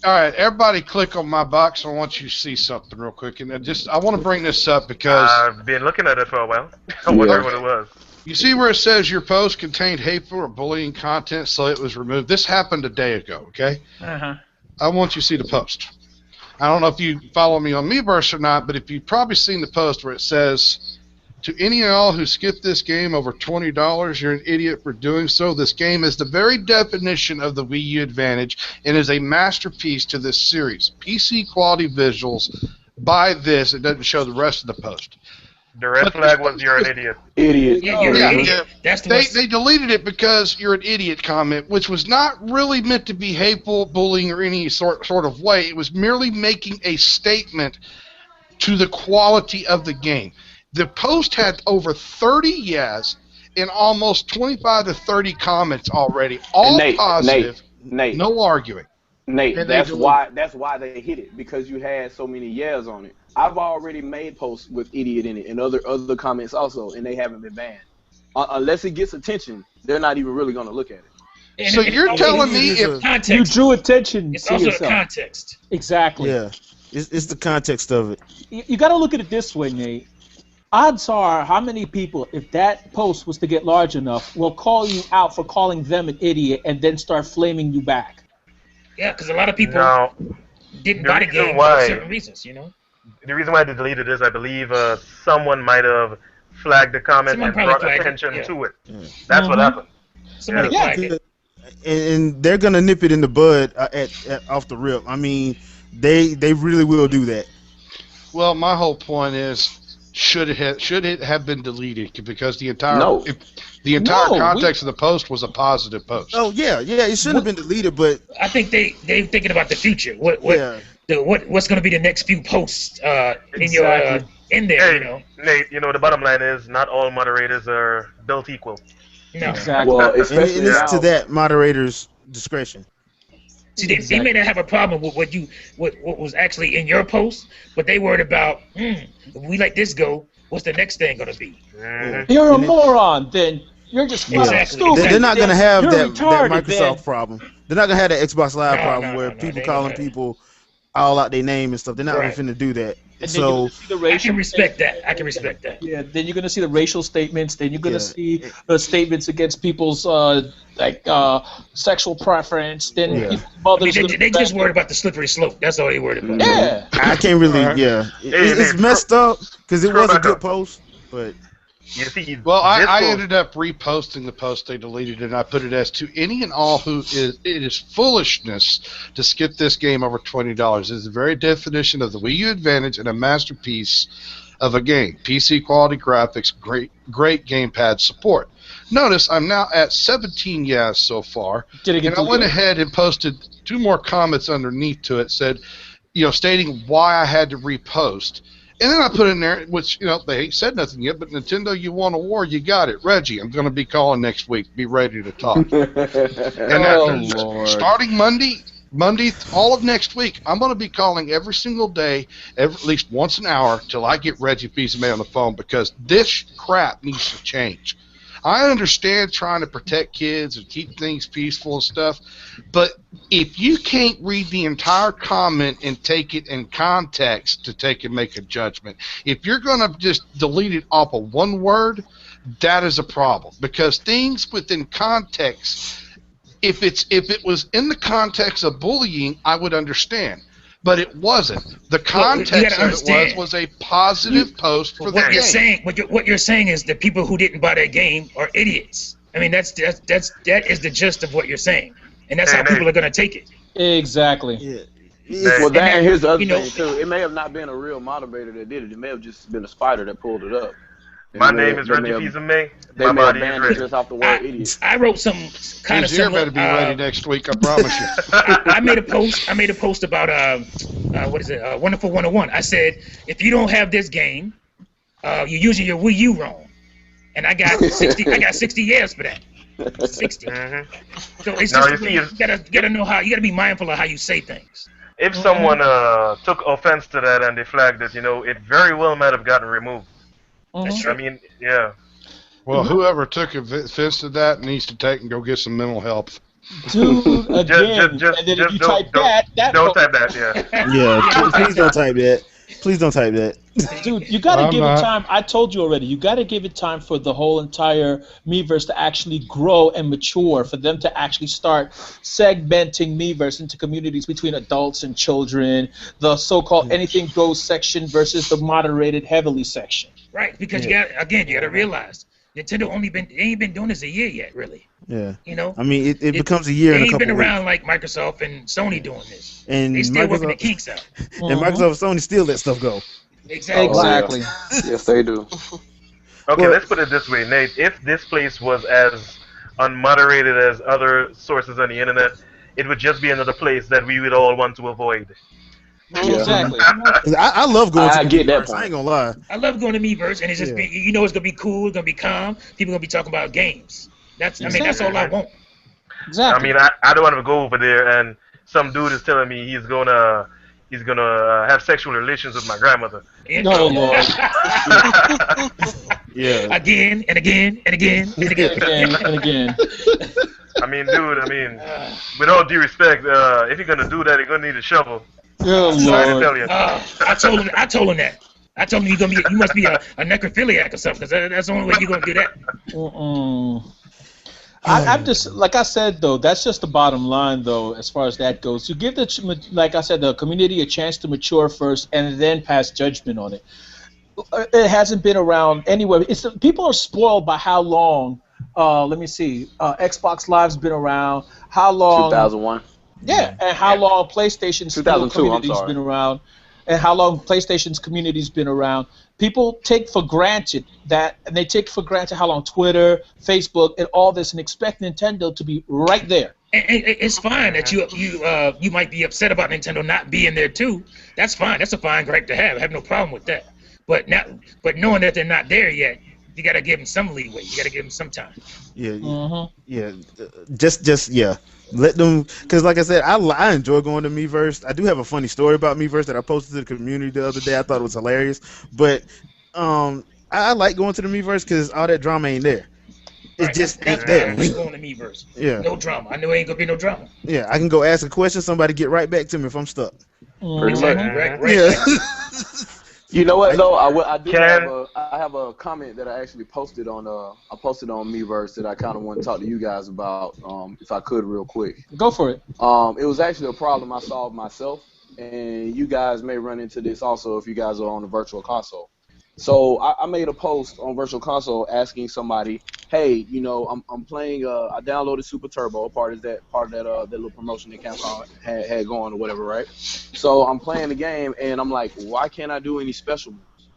S5: all right, everybody, click on my box. I want you to see something real quick, and I want to bring this up because
S7: I've been looking at it for a while. I wonder what it was.
S5: you see where it says your post contained hateful or bullying content, so it was removed. This happened a day ago. Okay, I want you to see the post. I don't know if you follow me on Meverse or not, but if you've probably seen the post where it says, to any and all who skip this game over $20, you're an idiot for doing so. This game is the very definition of the Wii U advantage and is a masterpiece to this series. PC quality visuals. Buy this. It doesn't show the rest of the post.
S7: The red flag was you're an idiot.
S6: Idiot.
S4: yeah, you're
S5: yeah,
S4: an idiot.
S5: yeah.
S4: That's the
S5: They deleted it because you're an idiot comment, which was not really meant to be hateful, bullying, or any sort of way. It was merely making a statement to the quality of the game. The post had over 30 yes and almost 25 to 30 comments already, all
S6: Nate,
S5: positive,
S6: Nate,
S5: no arguing.
S6: Nate,
S5: And
S6: that's
S5: they
S6: why they hit it, because you had so many yeahs on it. I've already made posts with idiot in it and other comments also, and they haven't been banned. Unless it gets attention, they're not even really going to look at it.
S4: And
S5: So
S4: it's
S5: you're
S4: also
S5: telling me
S1: if-
S2: You
S4: context.
S2: drew attention
S4: It's
S2: to
S4: also
S2: yourself.
S4: a context.
S2: Exactly.
S1: Yeah, it's the context of it.
S2: You got to look at it this way, Nate. Odds are, how many people, if that post was to get large enough, will call you out for calling them an idiot and then start flaming you back?
S4: Yeah, because a lot of people
S7: Now,
S4: didn't
S7: the
S4: buy the
S7: reason
S4: game
S7: why-
S4: for certain reasons, you know.
S7: the reason why they deleted this, I believe someone might have flagged the comment
S4: Someone
S7: and
S4: probably
S7: brought
S4: flagged it,
S7: attention
S4: yeah.
S7: to it. That's what
S2: Mhm.
S7: happened.
S4: Somebody
S2: Yeah.
S4: flagged it.
S1: And they're gonna nip it in the bud at off the rip. I mean, they really will do that.
S5: Well, my whole point is, should it have been deleted? Because the entire
S6: No.
S5: context of the post was a positive post.
S1: Oh yeah, it shouldn't have been deleted, but
S4: I think they're thinking about the future. What's going to be the next few posts in your
S2: Exactly.
S4: in there?
S7: Hey,
S4: You know.
S7: Nate, the bottom line is not all moderators are built equal.
S4: No.
S2: Exactly.
S6: Well,
S1: and
S6: especially
S1: it's
S6: now.
S1: to that moderator's discretion.
S4: See, they may not have a problem with what was actually in your post, but they worried about if we let this go, what's the next thing going to be?
S7: Mhm.
S2: You're a moron, then you're just flat out
S4: Exactly.
S2: stupid.
S1: They're not gonna have
S2: You're
S1: that
S2: retarded,
S1: Microsoft
S2: then.
S1: problem. They're not gonna have that Xbox Live
S4: No,
S1: problem
S4: no,
S1: where
S4: no,
S1: people
S4: they ain't
S1: calling
S4: gonna have
S1: people all out their name and stuff. They're not
S4: Right.
S1: finna do that.
S2: And then you're
S1: So
S2: gonna see the
S4: I
S2: racial
S4: can respect that. I can respect that.
S2: Yeah, then you're gonna see the racial statements. Then you're gonna
S1: Yeah.
S2: see the statements against people's sexual preference. Then
S1: Yeah.
S4: I mean,
S2: mothers.
S4: they just worried about the slippery slope. That's all they worried about.
S2: Yeah.
S1: I can't really.
S5: Alright.
S1: Yeah,
S7: Hey,
S1: it's
S7: hey,
S1: messed up because it
S7: scroll
S1: was a
S7: back
S1: good
S7: up.
S1: post, but
S7: You see,
S5: Well, I
S7: this
S5: ended up reposting the post they deleted, and I put it as, to any and all who it is foolishness to skip this game over $20. It is the very definition of the Wii U advantage and a masterpiece of a game. PC quality graphics, great gamepad support. Notice I'm now at 17 yes so far,
S2: Did it get
S5: and I went
S2: deleted?
S5: ahead and posted 2 more comments underneath to it, said, stating why I had to repost. And then I put in there, which, they ain't said nothing yet, but Nintendo, you won a war, you got it. Reggie, I'm going to be calling next week. Be ready to talk. And
S6: Oh,
S5: after,
S6: Lord.
S5: starting Monday, all of next week, I'm going to be calling every single day, at least once an hour, till I get Reggie Fils-Aimé on the phone, because this crap needs to change. I understand trying to protect kids and keep things peaceful and stuff, but if you can't read the entire comment and take it in context to take and make a judgment, if you're going to just delete it off of one word, that is a problem. Because things within context, if it was in the context of bullying, I would understand. But it wasn't. The
S4: Well, you
S5: context
S4: gotta
S5: of it
S4: understand.
S5: was a positive post for the
S4: What you're
S5: game.
S4: saying, what you're saying is the people who didn't buy that game are idiots. I mean, that is the gist of what you're saying, and that's how
S7: Hey,
S4: people are gonna take it.
S2: Exactly.
S1: yeah,
S6: Well, that and here's the other
S4: You know-
S6: thing too. It may have not been a real moderator that did it. It may have just been a spider that pulled it up. And
S7: my
S6: they may
S7: name
S6: have-
S7: is
S6: they may
S7: Reggie
S6: have-
S7: Fils-Aimé.
S6: They
S7: My
S6: may have
S7: body is
S6: banned it
S7: ready.
S6: just off the word idiot.
S4: I wrote some kind of
S5: His ear
S4: similar.
S5: better be ready next week, I promise you.
S4: I made a post about what is it? Wonderful 101. I said, if you don't have this game, you're using your Wii U wrong, and I got 60 years for that. 60. So it's
S7: Now,
S4: just
S7: you see,
S4: you gotta know how you gotta be mindful of how you say things.
S7: if someone took offense to that and they flagged it, it very well might have gotten removed.
S4: That's
S2: Mhm.
S7: I
S4: true.
S7: mean, yeah.
S5: Well, whoever took offense to that needs to take and go get some mental health.
S2: Dude, again,
S7: Just,
S2: and then if you
S7: don't,
S2: type that
S7: don't
S2: post,
S7: type that. Yeah.
S1: Yeah,
S4: don't
S1: please
S4: type
S1: don't
S4: that.
S1: type that. Please don't type that.
S2: dude, you got to
S5: I'm
S2: give it
S5: not.
S2: time. I told you already. You got to give it time for the whole entire Miiverse to actually grow and mature, for them to actually start segmenting Miiverse into communities between adults and children, the so-called anything goes section versus the moderated heavily section.
S4: Right, because
S1: Yeah.
S4: you gotta realize Nintendo they ain't been doing this a year yet, really.
S1: Yeah.
S4: You know,
S1: I mean, it becomes a year
S4: they
S1: in a
S4: ain't been
S1: couple
S4: around
S1: weeks.
S4: like Microsoft and Sony doing this.
S1: And
S4: They still working the
S1: Microsoft
S4: kinks out.
S1: and Microsoft and Sony still let stuff go.
S4: Exactly.
S6: Oh, yeah.
S2: Exactly.
S6: Yes, they do.
S7: Okay,
S1: Well-
S7: let's put it this way, Nate. If this place was as unmoderated as other sources on the internet, it would just be another place that we would all want to avoid.
S6: Yeah.
S2: Exactly.
S1: 'Cause I love going
S6: I
S1: to
S6: get that
S1: Miiverse. I
S6: point.
S1: ain't gonna lie.
S4: I love going to Miiverse, and it's just
S1: Yeah.
S4: it's gonna be cool, it's gonna be calm. People gonna be talking about games. That's that's all I want.
S7: I
S2: Exactly.
S7: mean, I don't want to go over there and some dude is telling me he's gonna have sexual relations with my grandmother.
S2: No, Lord.
S1: Yeah.
S4: Again and again and again and again.
S2: Again and again.
S7: I mean, dude. I mean, with all due respect, if you're gonna do that, you're gonna need a shovel.
S2: Oh,
S7: Sorry to
S2: Lord.
S7: tell you.
S4: I told him that. I told him you must be a necrophiliac or something, because that's the only way you're gonna do that.
S2: Mm-mm. I'm just, like I said, though, that's just the bottom line, though, as far as that goes. You give like I said, the community a chance to mature first and then pass judgment on it. It hasn't been around anywhere. People are spoiled by how long, let me see, Xbox Live's been around, how long,
S6: 2001.
S2: yeah, and how long PlayStation's
S6: 2002,
S2: community's
S6: I'm sorry.
S2: been around, and how long PlayStation's community's been around. People take for granted that, and they take for granted how long Twitter, Facebook, and all this, and expect Nintendo to be right there.
S4: And it's fine that you might be upset about Nintendo not being there too. That's fine. That's a fine gripe to have. I have no problem with that. But knowing that they're not there yet, you gotta give them some leeway. You gotta give them some time.
S1: Yeah.
S2: Mm-hmm.
S1: Yeah. Just yeah. Let them, because like I said, I enjoy going to Miiverse. I do have a funny story about Miiverse that I posted to the community the other day. I thought it was hilarious. But I like going to the Miiverse because all that drama ain't there. It
S4: Right.
S1: just
S4: That's
S1: ain't
S4: why I
S1: there.
S4: like going to Miiverse.
S1: Yeah.
S4: No drama. I know ain't gonna be no drama.
S1: Yeah, I can go ask a question, somebody get right back to me if I'm stuck.
S6: Pretty
S4: Exactly.
S6: much.
S4: Right.
S1: Yeah.
S6: You know what though? I do
S7: Can-
S6: have a comment that I actually posted on Miiverse that I kind of want to talk to you guys about, if I could, real quick.
S2: Go for it.
S6: It was actually a problem I solved myself, and you guys may run into this also if you guys are on the virtual console. So I made a post on virtual console asking somebody, hey, I'm playing. I downloaded Super Turbo, part of that little promotion that Capcom had going or whatever, right? So I'm playing the game, and I'm like, why can't I do any special moves?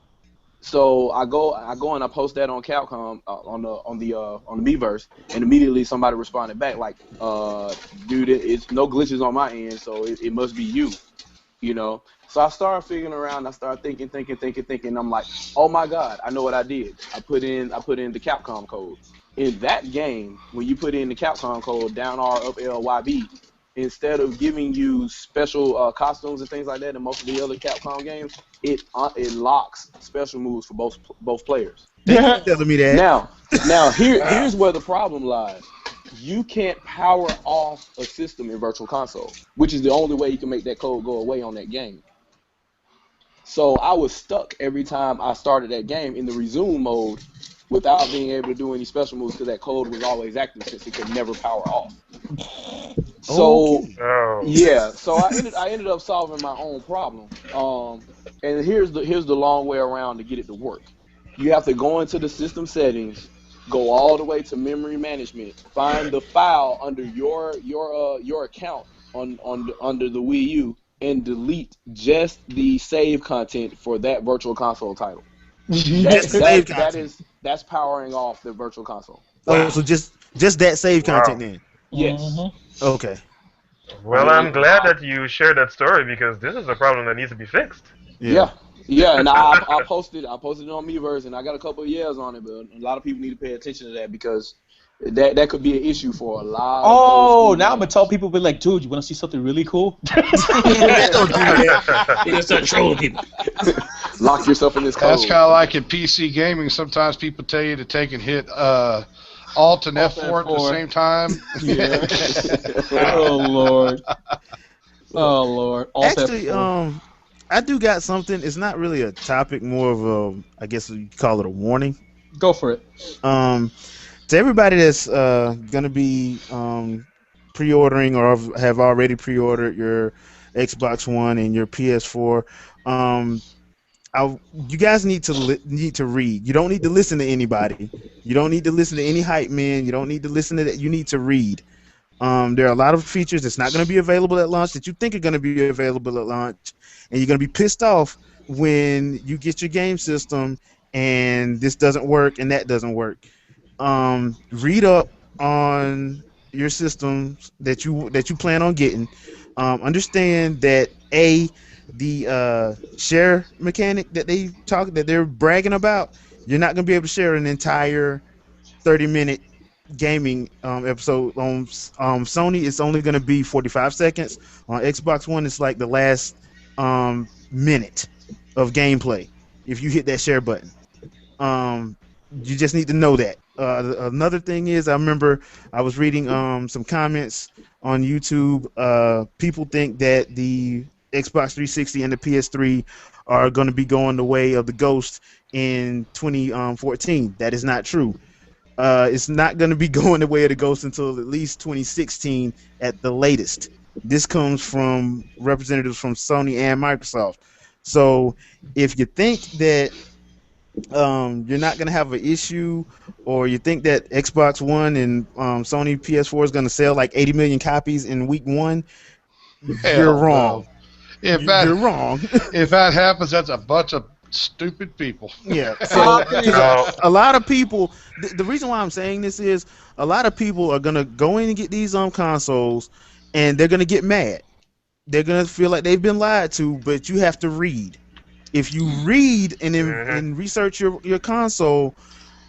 S6: So I go and I post that on Capcom on the Miiverse, and immediately somebody responded back like, dude, it's no glitches on my end, so it must be you. So I started figuring around. I started thinking. I'm like, oh my God, I know what I did. I put in the Capcom code. In that game, when you put in the Capcom code, down R up L Y B, instead of giving you special costumes and things like that in most of the other Capcom games, it locks special moves for both players.
S1: Thanks for telling me that.
S6: Now here's where the problem lies. You can't power off a system in Virtual Console, which is the only way you can make that code go away on that game. So I was stuck every time I started that game in the resume mode without being able to do any special moves because that code was always active since it could never power off. So
S7: Oh.
S6: yeah, so I ended up solving my own problem. And here's the long way around to get it to work. You have to go into the system settings, go all the way to memory management, find the file under your account under the Wii U, and delete just the save content for that Virtual Console title.
S1: Just the save content.
S6: That's powering off the Virtual Console.
S1: Oh, so just that save content then.
S6: Yes.
S2: Mm-hmm.
S1: Okay.
S7: Well, I'm glad that you shared that story because this is a problem that needs to be fixed.
S6: Yeah, and I posted it on Miiverse, and I got a couple of years on it, but a lot of people need to pay attention to that because That could be an issue for a lot.
S2: Oh,
S6: of
S2: now I'm gonna tell people, be like, dude, you want to see something really cool?
S1: Don't do that.
S4: You're gonna start trolling people.
S6: Lock yourself in this code.
S5: That's kind of like in PC gaming. Sometimes people tell you to take and hit Alt and F4 at the same time.
S2: Yeah. Oh Lord. Oh Lord. Alt
S1: Actually,
S2: F4.
S1: I do got something. It's not really a topic, more of a, I guess you call it a warning.
S2: Go for it.
S1: To everybody that's gonna be pre-ordering or have already pre-ordered your Xbox One and your PS4, you guys need to read. You don't need to listen to anybody. You don't need to listen to any hype man. You don't need to listen to that. You need to read. There are a lot of features that's not going to be available at launch that you think are going to be available at launch, and you're going to be pissed off when you get your game system and this doesn't work and that doesn't work. Read up on your systems that you plan on getting. Understand that the share mechanic that they're bragging about, you're not going to be able to share an entire 30-minute gaming episode. On Sony, it's only going to be 45 seconds. On Xbox One, it's like the last minute of gameplay if you hit that share button. You just need to know that. Another thing is, I remember I was reading some comments on YouTube. People think that the Xbox 360 and the PS3 are going to be going the way of the Ghost in 2014. That is not true. It's not going to be going the way of the Ghost until at least 2016 at the latest. This comes from representatives from Sony and Microsoft. So if you think that you're not going to have an issue, or you think that Xbox One and Sony PS4 is going to sell like 80 million copies in week one, you're wrong.
S5: No.
S1: You're wrong.
S5: If that happens, that's a bunch of stupid people.
S1: Yeah. So a lot of people. The reason why I'm saying this is a lot of people are gonna go in and get these consoles, and they're gonna get mad. They're gonna feel like they've been lied to. But you have to read. If you read and research your console,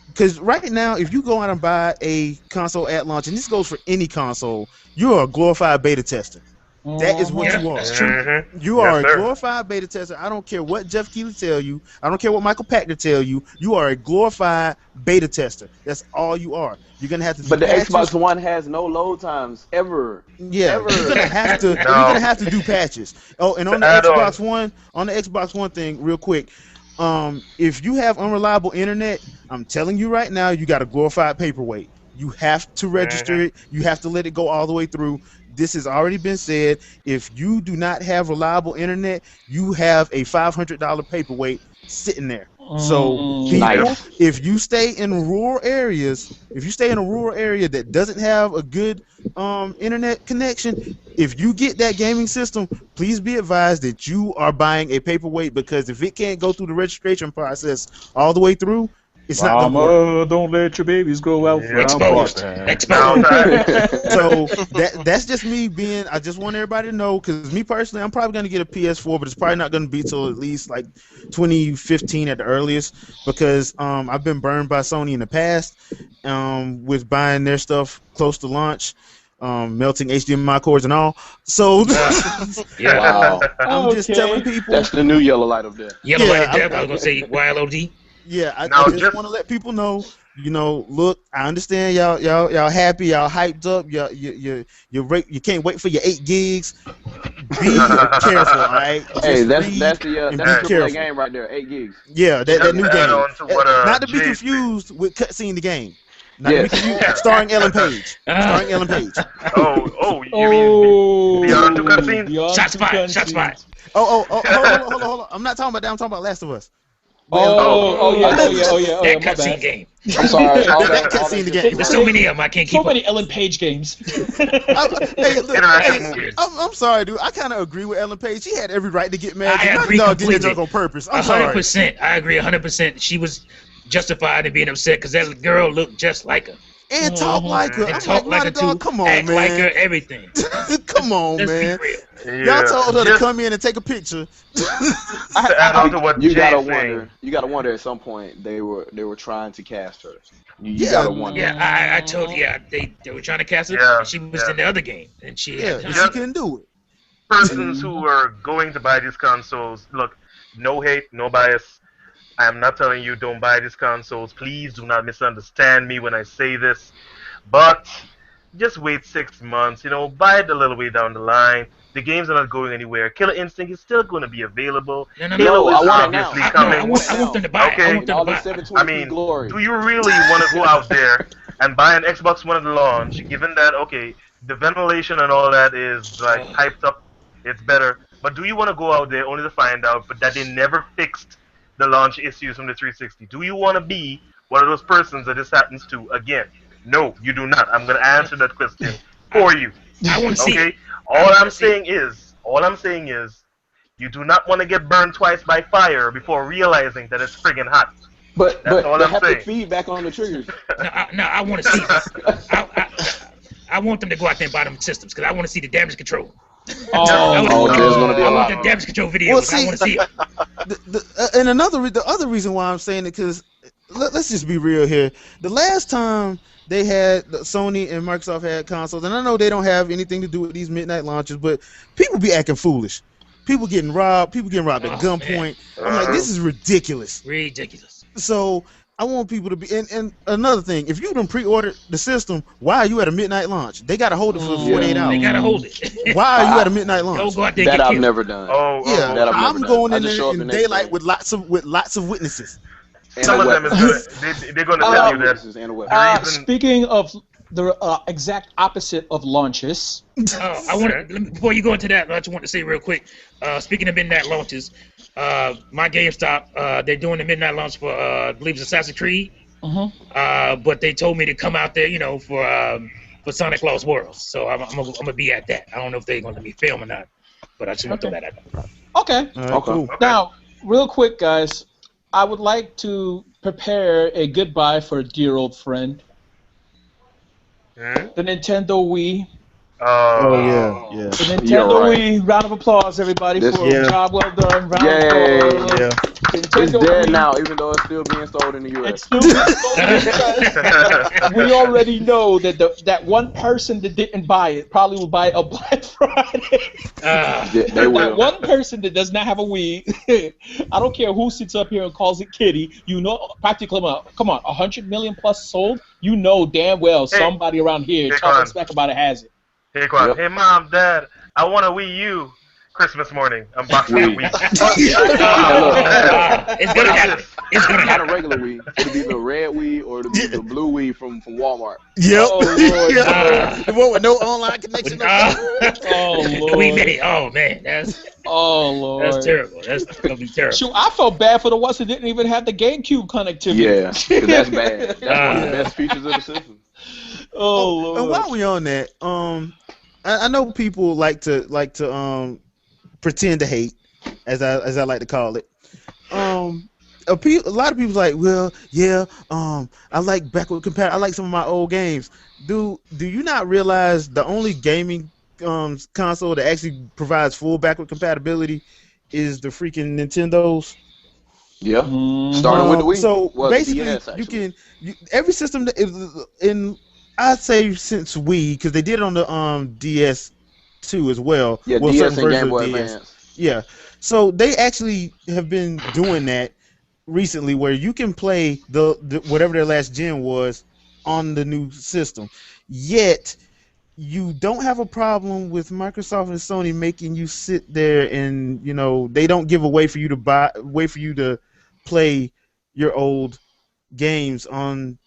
S1: because right now, if you go out and buy a console at launch, and this goes for any console, you're a glorified beta tester. That is what you are.
S4: That's true.
S1: You are a glorified beta tester. I don't care what Jeff Keighley tell you. I don't care what Michael Pachter tell you. You are a glorified beta tester. That's all you are. You're gonna have to.
S6: But the Xbox One has no load times ever.
S1: Yeah,
S6: ever.
S1: you're gonna have to. You're gonna have to do patches. Oh, and on the Xbox One thing, real quick. If you have unreliable internet, I'm telling you right now, you got a glorified paperweight. You have to register it. You have to let it go all the way through. This has already been said. If you do not have reliable internet, you have a $500 paperweight sitting there. So people, if you stay in rural areas, if you stay in a rural area that doesn't have a good internet connection, if you get that gaming system, please be advised that you are buying a paperweight, because if it can't go through the registration process all the way through, it's not gonna work.
S2: Don't let your babies go out.
S4: Exposed.
S1: So that's just me being. I just want everybody to know, because me personally, I'm probably gonna get a PS4, but it's probably not gonna be till at least like 2015 at the earliest, because I've been burned by Sony in the past with buying their stuff close to launch. Melting HDMI cords and all. So
S6: Wow.
S1: I'm just telling people.
S6: That's the new yellow light up there.
S4: Yellow light there. I was gonna say YLOD.
S1: Yeah, I just want to let people know. Look, I understand y'all happy, y'all hyped up, you can't wait for your 8 gigs. Be careful, all right?
S6: Hey, that's the AAA game right there, 8 gigs.
S1: Yeah, that new game. Not to be
S7: Jay
S1: confused with Cutscene the Game. Not to be confused, starring Ellen Page. Starring Ellen Page.
S7: You mean Beyond Two Cutscenes?
S4: Shots fired.
S1: Hold on. I'm not talking about that. I'm talking about Last of Us.
S2: Yeah.
S4: That
S2: My
S4: cutscene
S2: bad.
S4: game.
S6: I'm sorry.
S1: That cutscene the game.
S4: There's so many of them, I can't keep
S2: So
S4: up.
S2: many Ellen Page games.
S7: Interactive movies.
S1: I'm sorry, dude. I kind of agree with Ellen Page. She had every right to get mad.
S4: I agree
S1: did that
S4: completely.
S1: joke on purpose. I'm sorry.
S4: 100%. I agree 100%. She was justified in being upset because that girl looked just like her.
S1: and talk like her.
S4: And
S1: I'm
S4: talk
S1: like,
S4: like
S1: Naughty
S4: her
S1: Dog,
S4: too.
S1: come on,
S4: Act like her,
S1: man.
S4: everything.
S1: Come on,
S4: Let's
S1: man.
S4: be real.
S1: Y'all told her to
S7: Just
S1: come in and take a picture.
S7: to add on to what
S6: You gotta
S7: Jay's saying.
S6: wonder. You gotta wonder. At some point, they were trying to cast her. You
S1: Yeah.
S6: gotta wonder.
S4: Yeah, I told you, they were trying to cast her,
S7: Yeah,
S4: and she was
S7: yeah.
S4: in the other game, and she
S1: Yeah,
S4: had
S1: and
S4: time.
S1: she couldn't do it.
S7: Persons who are going to buy these consoles, look, no hate, no bias. I am not telling you don't buy these consoles. Please do not misunderstand me when I say this. But just wait 6 months. Buy it a little way down the line. The games are not going anywhere. Killer Instinct is still going to be available.
S4: No, no,
S7: Halo
S4: no.
S6: I
S7: is
S6: want it now.
S7: obviously
S4: I
S7: coming.
S4: want them to buy it. I
S7: Okay.
S4: want
S6: In
S4: them
S6: all
S4: to
S6: this
S4: buy it.
S6: 720p
S7: I mean,
S6: glory.
S7: do you really want to go out there and buy an Xbox One at the launch, given that, okay, the ventilation and all that is like hyped up, it's better, but do you want to go out there only to find out but that they never fixed the launch issues from the 360? Do you want to be one of those persons that this happens to again? No, you do not. I'm going to answer that question for you.
S4: I want to see
S7: Okay?
S4: it.
S7: All I'm saying is, you do not want to get burned twice by fire before realizing that it's friggin' hot.
S6: But
S7: That's all
S6: the
S7: I'm
S6: haptic
S7: saying.
S6: feedback on the triggers.
S4: No, I want to see this. I want them to go out there and buy them systems because I want to see the damage control.
S6: Oh, there's gonna be a
S4: I want
S6: lot.
S4: the damage control videos.
S1: Well, see,
S4: I want to see it.
S1: And the other reason why I'm saying it, because let's just be real here. The last time they had Sony and Microsoft had consoles, and I know they don't have anything to do with these midnight launches, but people be acting foolish. People getting robbed at gunpoint. I'm like, this is ridiculous.
S4: Ridiculous.
S1: So I want people to be, and another thing, if you done pre-ordered the system, why are you at a midnight launch? They gotta hold it for 48 hours.
S4: They gotta hold it.
S1: Why are you at a midnight launch?
S4: Don't go out there and
S6: That
S4: get
S6: I've
S4: killed.
S6: never done.
S1: Yeah,
S6: that I've
S1: I'm
S6: never
S1: going
S6: done. I
S1: in
S6: just show
S1: there
S6: up the
S1: in
S6: next
S1: daylight
S6: day.
S1: with lots of witnesses.
S6: And
S7: Some
S6: a
S7: of them
S6: weapon.
S7: they're going to tell you that
S6: Witnesses and a weapon.
S2: Speaking of the exact opposite of launches,
S4: Before you go into that, I just want to say real quick. Speaking of midnight launches, my GameStop, they're doing the midnight launch for I believe it's Assassin's Creed. But they told me to come out there, for Sonic Lost Worlds. So I'm gonna be at that. I don't know if they're gonna let me film or not, but I just want to throw that out there.
S2: okay.
S1: All right, cool.
S2: Now, real quick, guys, I would like to prepare a goodbye for a dear old friend, the Nintendo Wii.
S1: Oh yeah.
S2: The Nintendo
S6: You're right.
S2: Wii. Round of applause, everybody,
S6: This-
S2: for a job well done. Round of applause.
S1: Yeah.
S6: It's
S2: Nintendo
S6: dead
S2: Wii.
S6: now, even though it's still being sold in the
S2: It's
S6: U.S.
S2: still we already know that that one person that didn't buy it probably will buy it a Black Friday.
S6: They
S2: That
S6: will.
S2: one person that does not have a Wii, I don't care who sits up here and calls it kitty. Practically, come on, 100 million plus sold. You know damn well somebody around here talking smack about it has it.
S7: Hey, Quan.
S6: Yep.
S7: Hey, Mom, Dad, I want a Wii U. Christmas morning, unboxing the Wii.
S4: It's gonna happen. It's gonna
S6: Not a
S4: happen.
S6: regular Wii. It'll be the red Wii or it'll be the blue Wii from Walmart.
S1: Yep.
S2: Oh, Lord.
S1: The one with no online connection.
S2: Oh Lord.
S4: We made it. Oh man, that's terrible. That's gonna be terrible.
S2: Shoot, I felt bad for the ones that didn't even have the GameCube connectivity.
S6: Yeah, 'cause that's bad. That's one of the best features of the system.
S2: Oh Lord.
S1: And while we on that, I know people like to pretend to hate, as I like to call it. A lot of people like, well, yeah, I like backward compatible. I like some of my old games. Do you not realize the only gaming console that actually provides full backward compatibility is the freaking Nintendo's?
S6: Yeah, starting with the Wii.
S1: So
S6: Well, the
S1: basically,
S6: DS,
S1: you
S6: actually.
S1: can every system that is in. I'd say since Wii, because they did it on the DS2 as well.
S6: Yeah,
S1: well,
S6: DS
S1: certain
S6: and
S1: versions
S6: Game Boy
S1: of DS.
S6: Advance.
S1: Yeah, so they actually have been doing that recently, where you can play the whatever their last gen was on the new system. Yet you don't have a problem with Microsoft and Sony making you sit there and they don't give a way for you to play your old games on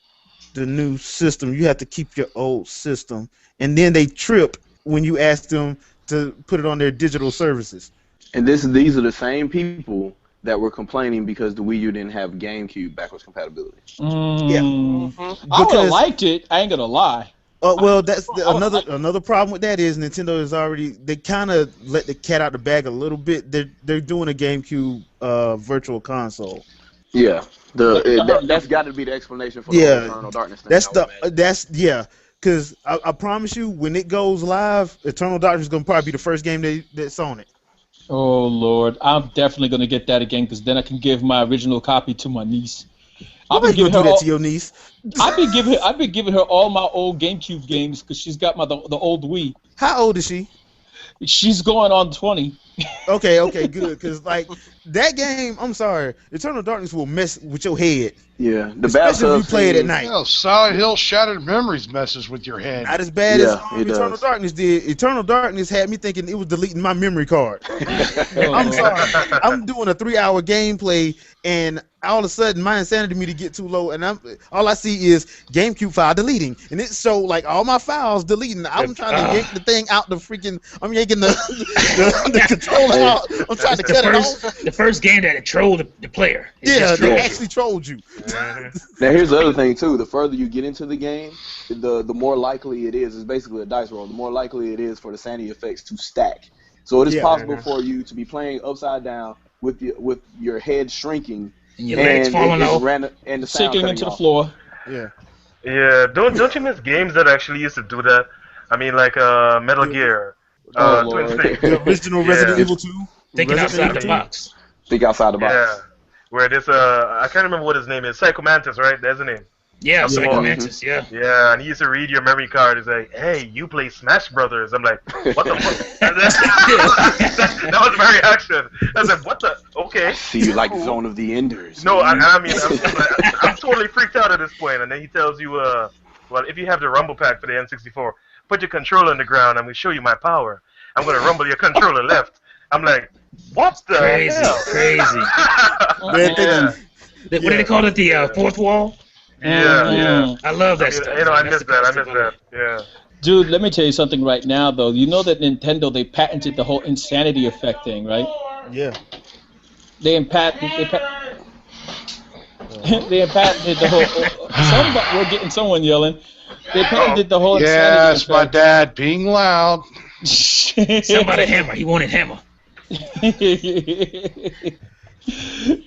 S1: the new system. You have to keep your old system, and then they trip when you ask them to put it on their digital services.
S6: And these are the same people that were complaining because the Wii U didn't have GameCube backwards compatibility.
S1: Yeah.
S2: I would have liked it. I ain't gonna lie.
S1: Well, that's another problem with that is Nintendo is they kind of let the cat out the bag a little bit. They're doing a GameCube virtual console.
S6: Yeah, that's got to be the explanation for the whole Eternal Darkness thing.
S1: Because I promise you, when it goes live, Eternal Darkness is gonna probably be the first game that's on it.
S2: Oh Lord, I'm definitely gonna get that again because then I can give my original copy to my niece.
S1: Why are you gonna do that to your niece?
S2: I've been giving her all my old GameCube games because she's got the old Wii.
S1: How old is she?
S2: She's going on 20.
S1: Okay, good. Because like that game, I'm sorry, Eternal Darkness will mess with your head.
S6: Yeah, the
S1: especially if you play it at night.
S5: Well, Silent Hill Shattered Memories messes with your head.
S1: Not as bad as Eternal Darkness did. Eternal Darkness had me thinking it was deleting my memory card. I'm sorry. I'm doing a 3-hour gameplay, and all of a sudden my insanity meter get too low, and all I see is GameCube file deleting, and it showed like all my files deleting. I'm trying to yank the thing out the freaking. I'm yanking the controller out. I'm trying to cut it off.
S4: The first game that trolled the player.
S1: Yeah, they actually trolled you.
S6: Now here's the other thing too. The further you get into the game, the more likely it is. It's basically a dice roll. The more likely it is for the sanity effects to stack. So it is possible for you to be playing upside down with your head shrinking
S4: and your legs falling off
S6: and the sound
S2: sinking into the floor.
S1: Yeah.
S7: Yeah. Don't you miss games that actually used to do that? I mean, like Metal Gear, Twin Snakes.
S1: The original Resident Evil 2.
S4: Thinking outside the box.
S6: Think outside the box.
S7: Yeah. Where this I can't remember what his name is. Psycho Mantis, right? That's the name.
S4: Yeah, Psycho Mantis, yeah.
S7: Yeah, and he used to read your memory card. He's like, "Hey, you play Smash Brothers." I'm like, "What the fuck?" that was my reaction. I was like, "What the? Okay."
S6: I see you like Zone of the Enders.
S7: No, I mean, I'm totally freaked out at this point. And then he tells you, well, if you have the Rumble Pack for the N64, put your controller on the ground. I'm gonna show you my power. I'm gonna rumble your controller left. I'm like, what the hell?
S4: Crazy. What do they call it? The fourth wall?
S7: Yeah.
S4: I love that stuff.
S7: I miss that. Yeah.
S2: Dude, let me tell you something right now, though. You know that Nintendo, they patented the whole insanity effect thing, right?
S1: Yeah.
S2: They patented the whole. We're getting someone yelling. They patented the whole insanity effect.
S5: Yes, my dad being loud.
S4: Somebody hammer. He wanted hammer.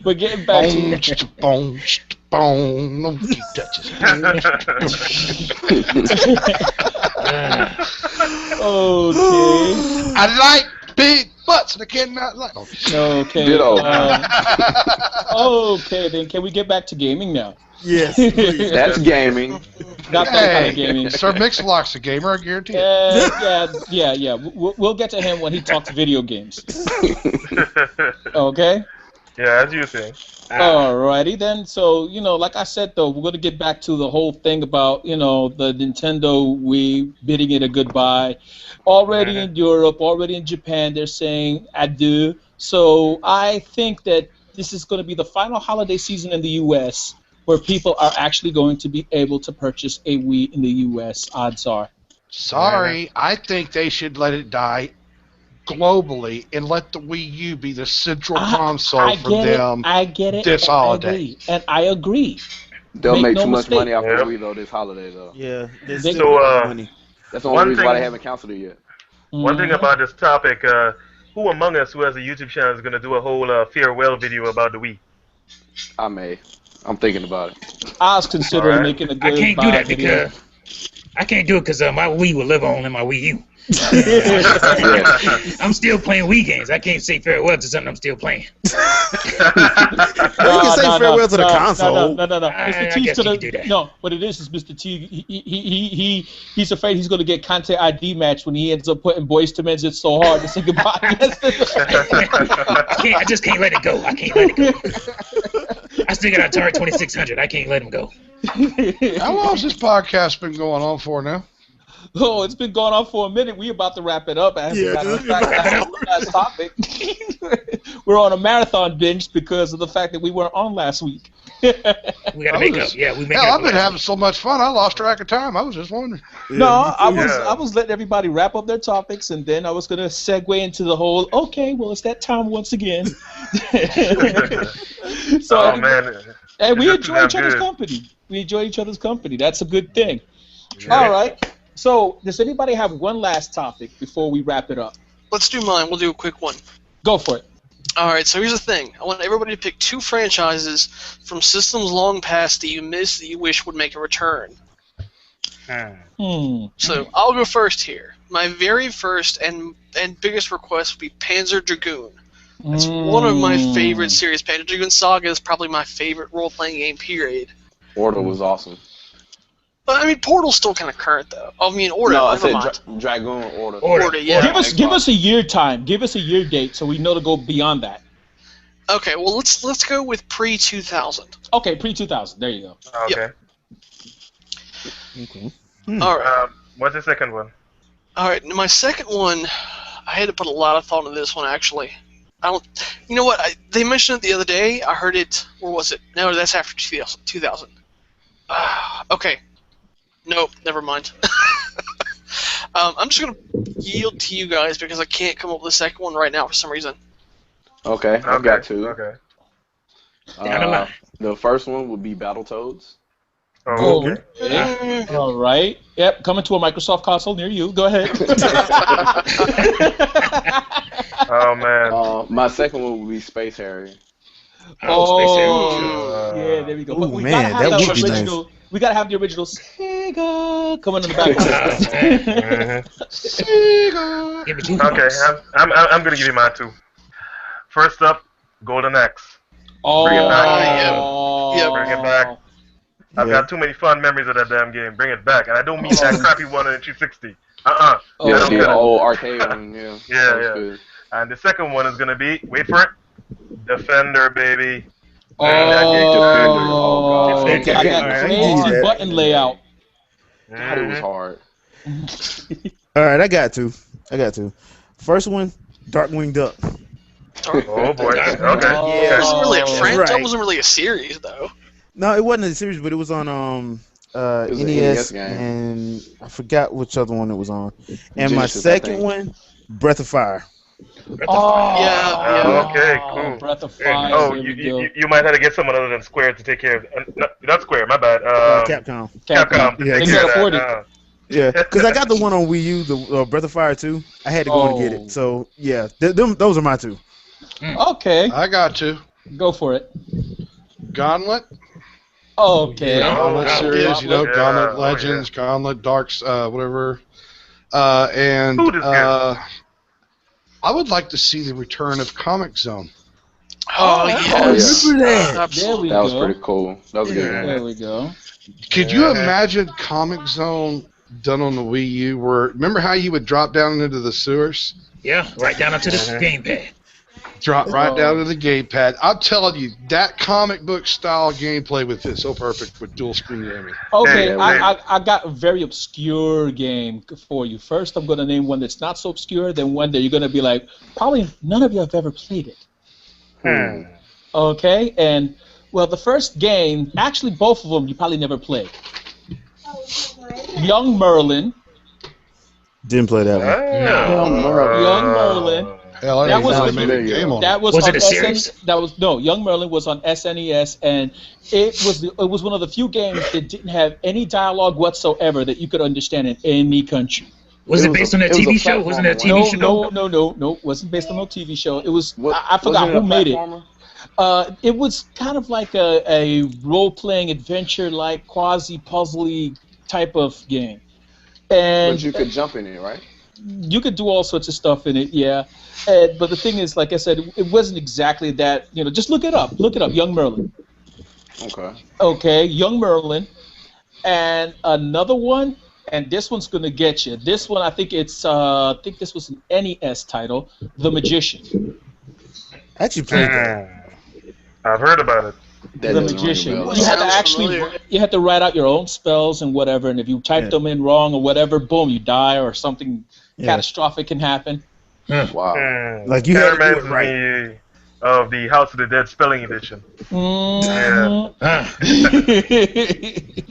S2: But getting back to
S5: no feet touches.
S2: Okay.
S5: I like big butts, and I cannot like.
S2: Okay. Okay, then can we get back to gaming now?
S1: Yes.
S6: That's gaming.
S2: Not that kind of gaming.
S5: Sir Mix-a-Lot's a gamer, I guarantee it.
S2: Yeah. We'll get to him when he talks video games. Okay?
S7: Yeah, as you say.
S2: Alrighty then. So, like I said though, we're gonna get back to the whole thing about, the Nintendo Wii bidding it a goodbye. Already in Europe, already in Japan, they're saying adieu. So I think that this is gonna be the final holiday season in the US where people are actually going to be able to purchase a Wii in the US, odds are.
S5: Sorry, I think they should let it die globally and let the Wii U be the central console for them.
S2: I get it.
S5: This holiday.
S2: I agree.
S6: They'll make too much money off the Wii though this holiday though.
S1: Yeah.
S7: So
S6: that's the only reason why they haven't canceled it yet.
S7: One thing about this topic, who among us who has a YouTube channel is going to do a whole farewell video about the Wii?
S6: I'm thinking about it.
S2: I was considering making a good.
S4: I can't do that because my Wii will live on in my Wii U. I'm still playing Wii games. I can't say farewell to something I'm still playing.
S1: You can say farewell to the console.
S2: No. Mr. T's gonna do that. No, what it is Mr. T. He's afraid he's gonna get content ID match when he ends up putting Boys to Men's It's So Hard to say goodbye.
S4: I just can't let it go. I can't let it go. I still got Atari 2600. I can't let him go.
S5: How long has this podcast been going on for now?
S2: Oh, it's been going on for a minute. We're about to wrap it up. As a matter of fact, that's the last topic. We're on a marathon binge because of the fact that we weren't on last week.
S4: We got to make up. Yeah, we make up.
S5: I've been having so much fun. I lost track of time. I was just wondering.
S2: No, I was letting everybody wrap up their topics, and then I was going to segue into the whole. Okay, well, it's that time once again. So,
S7: man.
S2: And we enjoy each other's company. We enjoy each other's company. That's a good thing. Yeah. All right. So, does anybody have one last topic before we wrap it up?
S3: Let's do mine. We'll do a quick one.
S2: Go for it.
S3: All right, so here's the thing. I want everybody to pick 2 franchises from systems long past that you missed that you wish would make a return. So I'll go first here. My very first and biggest request would be Panzer Dragoon. It's one of my favorite series. Panzer Dragoon Saga is probably my favorite role-playing game, period.
S6: Order was awesome.
S3: But, I mean, Portal's still kind of current, though. I mean, Order,
S6: No, I
S3: never
S6: said
S3: mind.
S6: Dragoon Order.
S3: Order, yeah.
S2: Give us a year time. Give us a year date so we know to go beyond that.
S3: Okay, well, let's go with pre-2000.
S2: Okay, pre-2000. There you go.
S7: Okay.
S1: Okay.
S3: All right.
S7: What's the second one?
S3: All right, my second one, I had to put a lot of thought into this one, actually. You know what? They mentioned it the other day. I heard it. Where was it? No, that's after 2000. Okay. Nope, never mind. I'm just going to yield to you guys because I can't come up with a second one right now for some reason.
S6: Okay, I've got 2.
S7: Okay.
S6: The first one would be Battletoads.
S7: Oh, okay.
S2: All right. Yep, coming to a Microsoft console near you. Go ahead.
S7: Oh, man.
S6: My second one would be Space Harrier.
S2: Yeah, there we go. But
S1: Ooh,
S2: we
S1: man,
S2: gotta have
S1: that
S2: the
S1: would be
S2: original. We gotta have the original Sega coming in the back. Sega.
S7: Okay, I'm gonna give you mine too. First up, Golden Axe. Bring it back.
S3: Yeah.
S7: Bring it back. I've got too many fun memories of that damn game. Bring it back, and I don't mean that crappy one on the 360.
S6: Yeah, the old arcade one. Yeah.
S7: Yeah.
S6: Good.
S7: And the second one is gonna be, wait for it, Defender, baby.
S6: Oh, God.
S2: Okay, I got crazy button layout.
S6: God, it was hard.
S1: All right, I got 2. First one, Darkwing Duck.
S7: Oh boy. Okay.
S3: It wasn't really a franchise.
S1: Right.
S3: That wasn't really a series, though.
S1: No, it wasn't a series, but it was on
S6: was an
S1: NES,
S6: game.
S1: and I forgot which other one it was on. And my
S6: Genesis, I
S1: second
S6: think.
S1: one, Breath of Fire.
S3: Yeah.
S7: Okay, cool.
S2: Breath of Fire.
S7: Oh,
S2: there we go.
S7: you might have to get someone other than Square to take care of. Not Square, my bad.
S1: Capcom.
S7: Capcom.
S1: Yeah,
S7: Take
S2: They
S7: care
S2: can
S7: of
S2: afford
S7: that.
S2: it.
S1: Yeah, because I got the one on Wii U, the Breath of Fire 2. I had to go and get it. So yeah, those are my 2.
S2: Okay,
S5: I got 2.
S2: go for it.
S5: Gauntlet.
S2: Okay.
S5: Gauntlet series,
S7: yeah.
S5: Gauntlet
S7: Oh,
S5: Legends, Gauntlet Darks, whatever. And
S7: Food is good.
S5: I would like to see the return of Comic Zone.
S3: Oh, yes.
S1: Remember that?
S2: There we
S6: That was
S2: go.
S6: pretty cool. That was a good.
S2: There we go.
S5: Could you imagine Comic Zone done on the Wii U? Where remember how you would drop down into the sewers,
S4: Yeah, right down onto the gamepad.
S5: drop right down to the gamepad? I'm telling you, that comic book style gameplay would fit so perfect with dual screen gaming.
S2: Okay,
S7: Hey,
S2: I got a very obscure game for you. First, I'm going to name one that's not so obscure, then one that you're going to be like, probably none of you have ever played it. Okay, and, well, the first game, actually both of them you probably never played. Young Merlin.
S1: Didn't play that one.
S2: Young Merlin.
S5: Hell, I
S2: That
S5: didn't
S2: was
S5: know
S2: the-
S5: they made a game on
S2: That
S5: it.
S2: was,
S4: Was
S2: on
S4: it a series?
S2: Young Merlin was on SNES, and it was one of the few games that didn't have any dialogue whatsoever that you could understand in any country.
S4: Was it
S6: was
S4: based
S6: a-
S4: on a
S6: it was a
S4: TV show? Wasn't it a TV show?
S2: No, wasn't based on no TV show. It was
S6: What,
S2: I forgot
S6: wasn't
S2: who
S6: a
S2: made it.
S6: platformer?
S2: It was kind of like a role-playing adventure, like quasi-puzzly type of game, and
S6: But you could jump in it, right?
S2: you could do all sorts of stuff in it, yeah. But the thing is, like I said, it wasn't exactly that. Just look it up. Look it up. Young Merlin.
S6: Okay.
S2: Okay, Young Merlin, and another one, and this one's gonna get you. This one, I think this was an NES title, The Magician.
S1: I actually played that.
S7: I've heard about it.
S6: That
S2: The
S6: doesn't ring a
S2: Magician.
S6: bell.
S2: You had to
S3: Sounds
S2: actually,
S3: familiar.
S2: you had to write out your own spells and whatever, and if you typed them in wrong or whatever, boom, you die or something catastrophic can happen.
S6: Wow.
S1: Like, you
S7: That
S1: had to do it
S7: reminds
S1: right.
S7: me of the House of the Dead spelling edition.
S2: Mhm.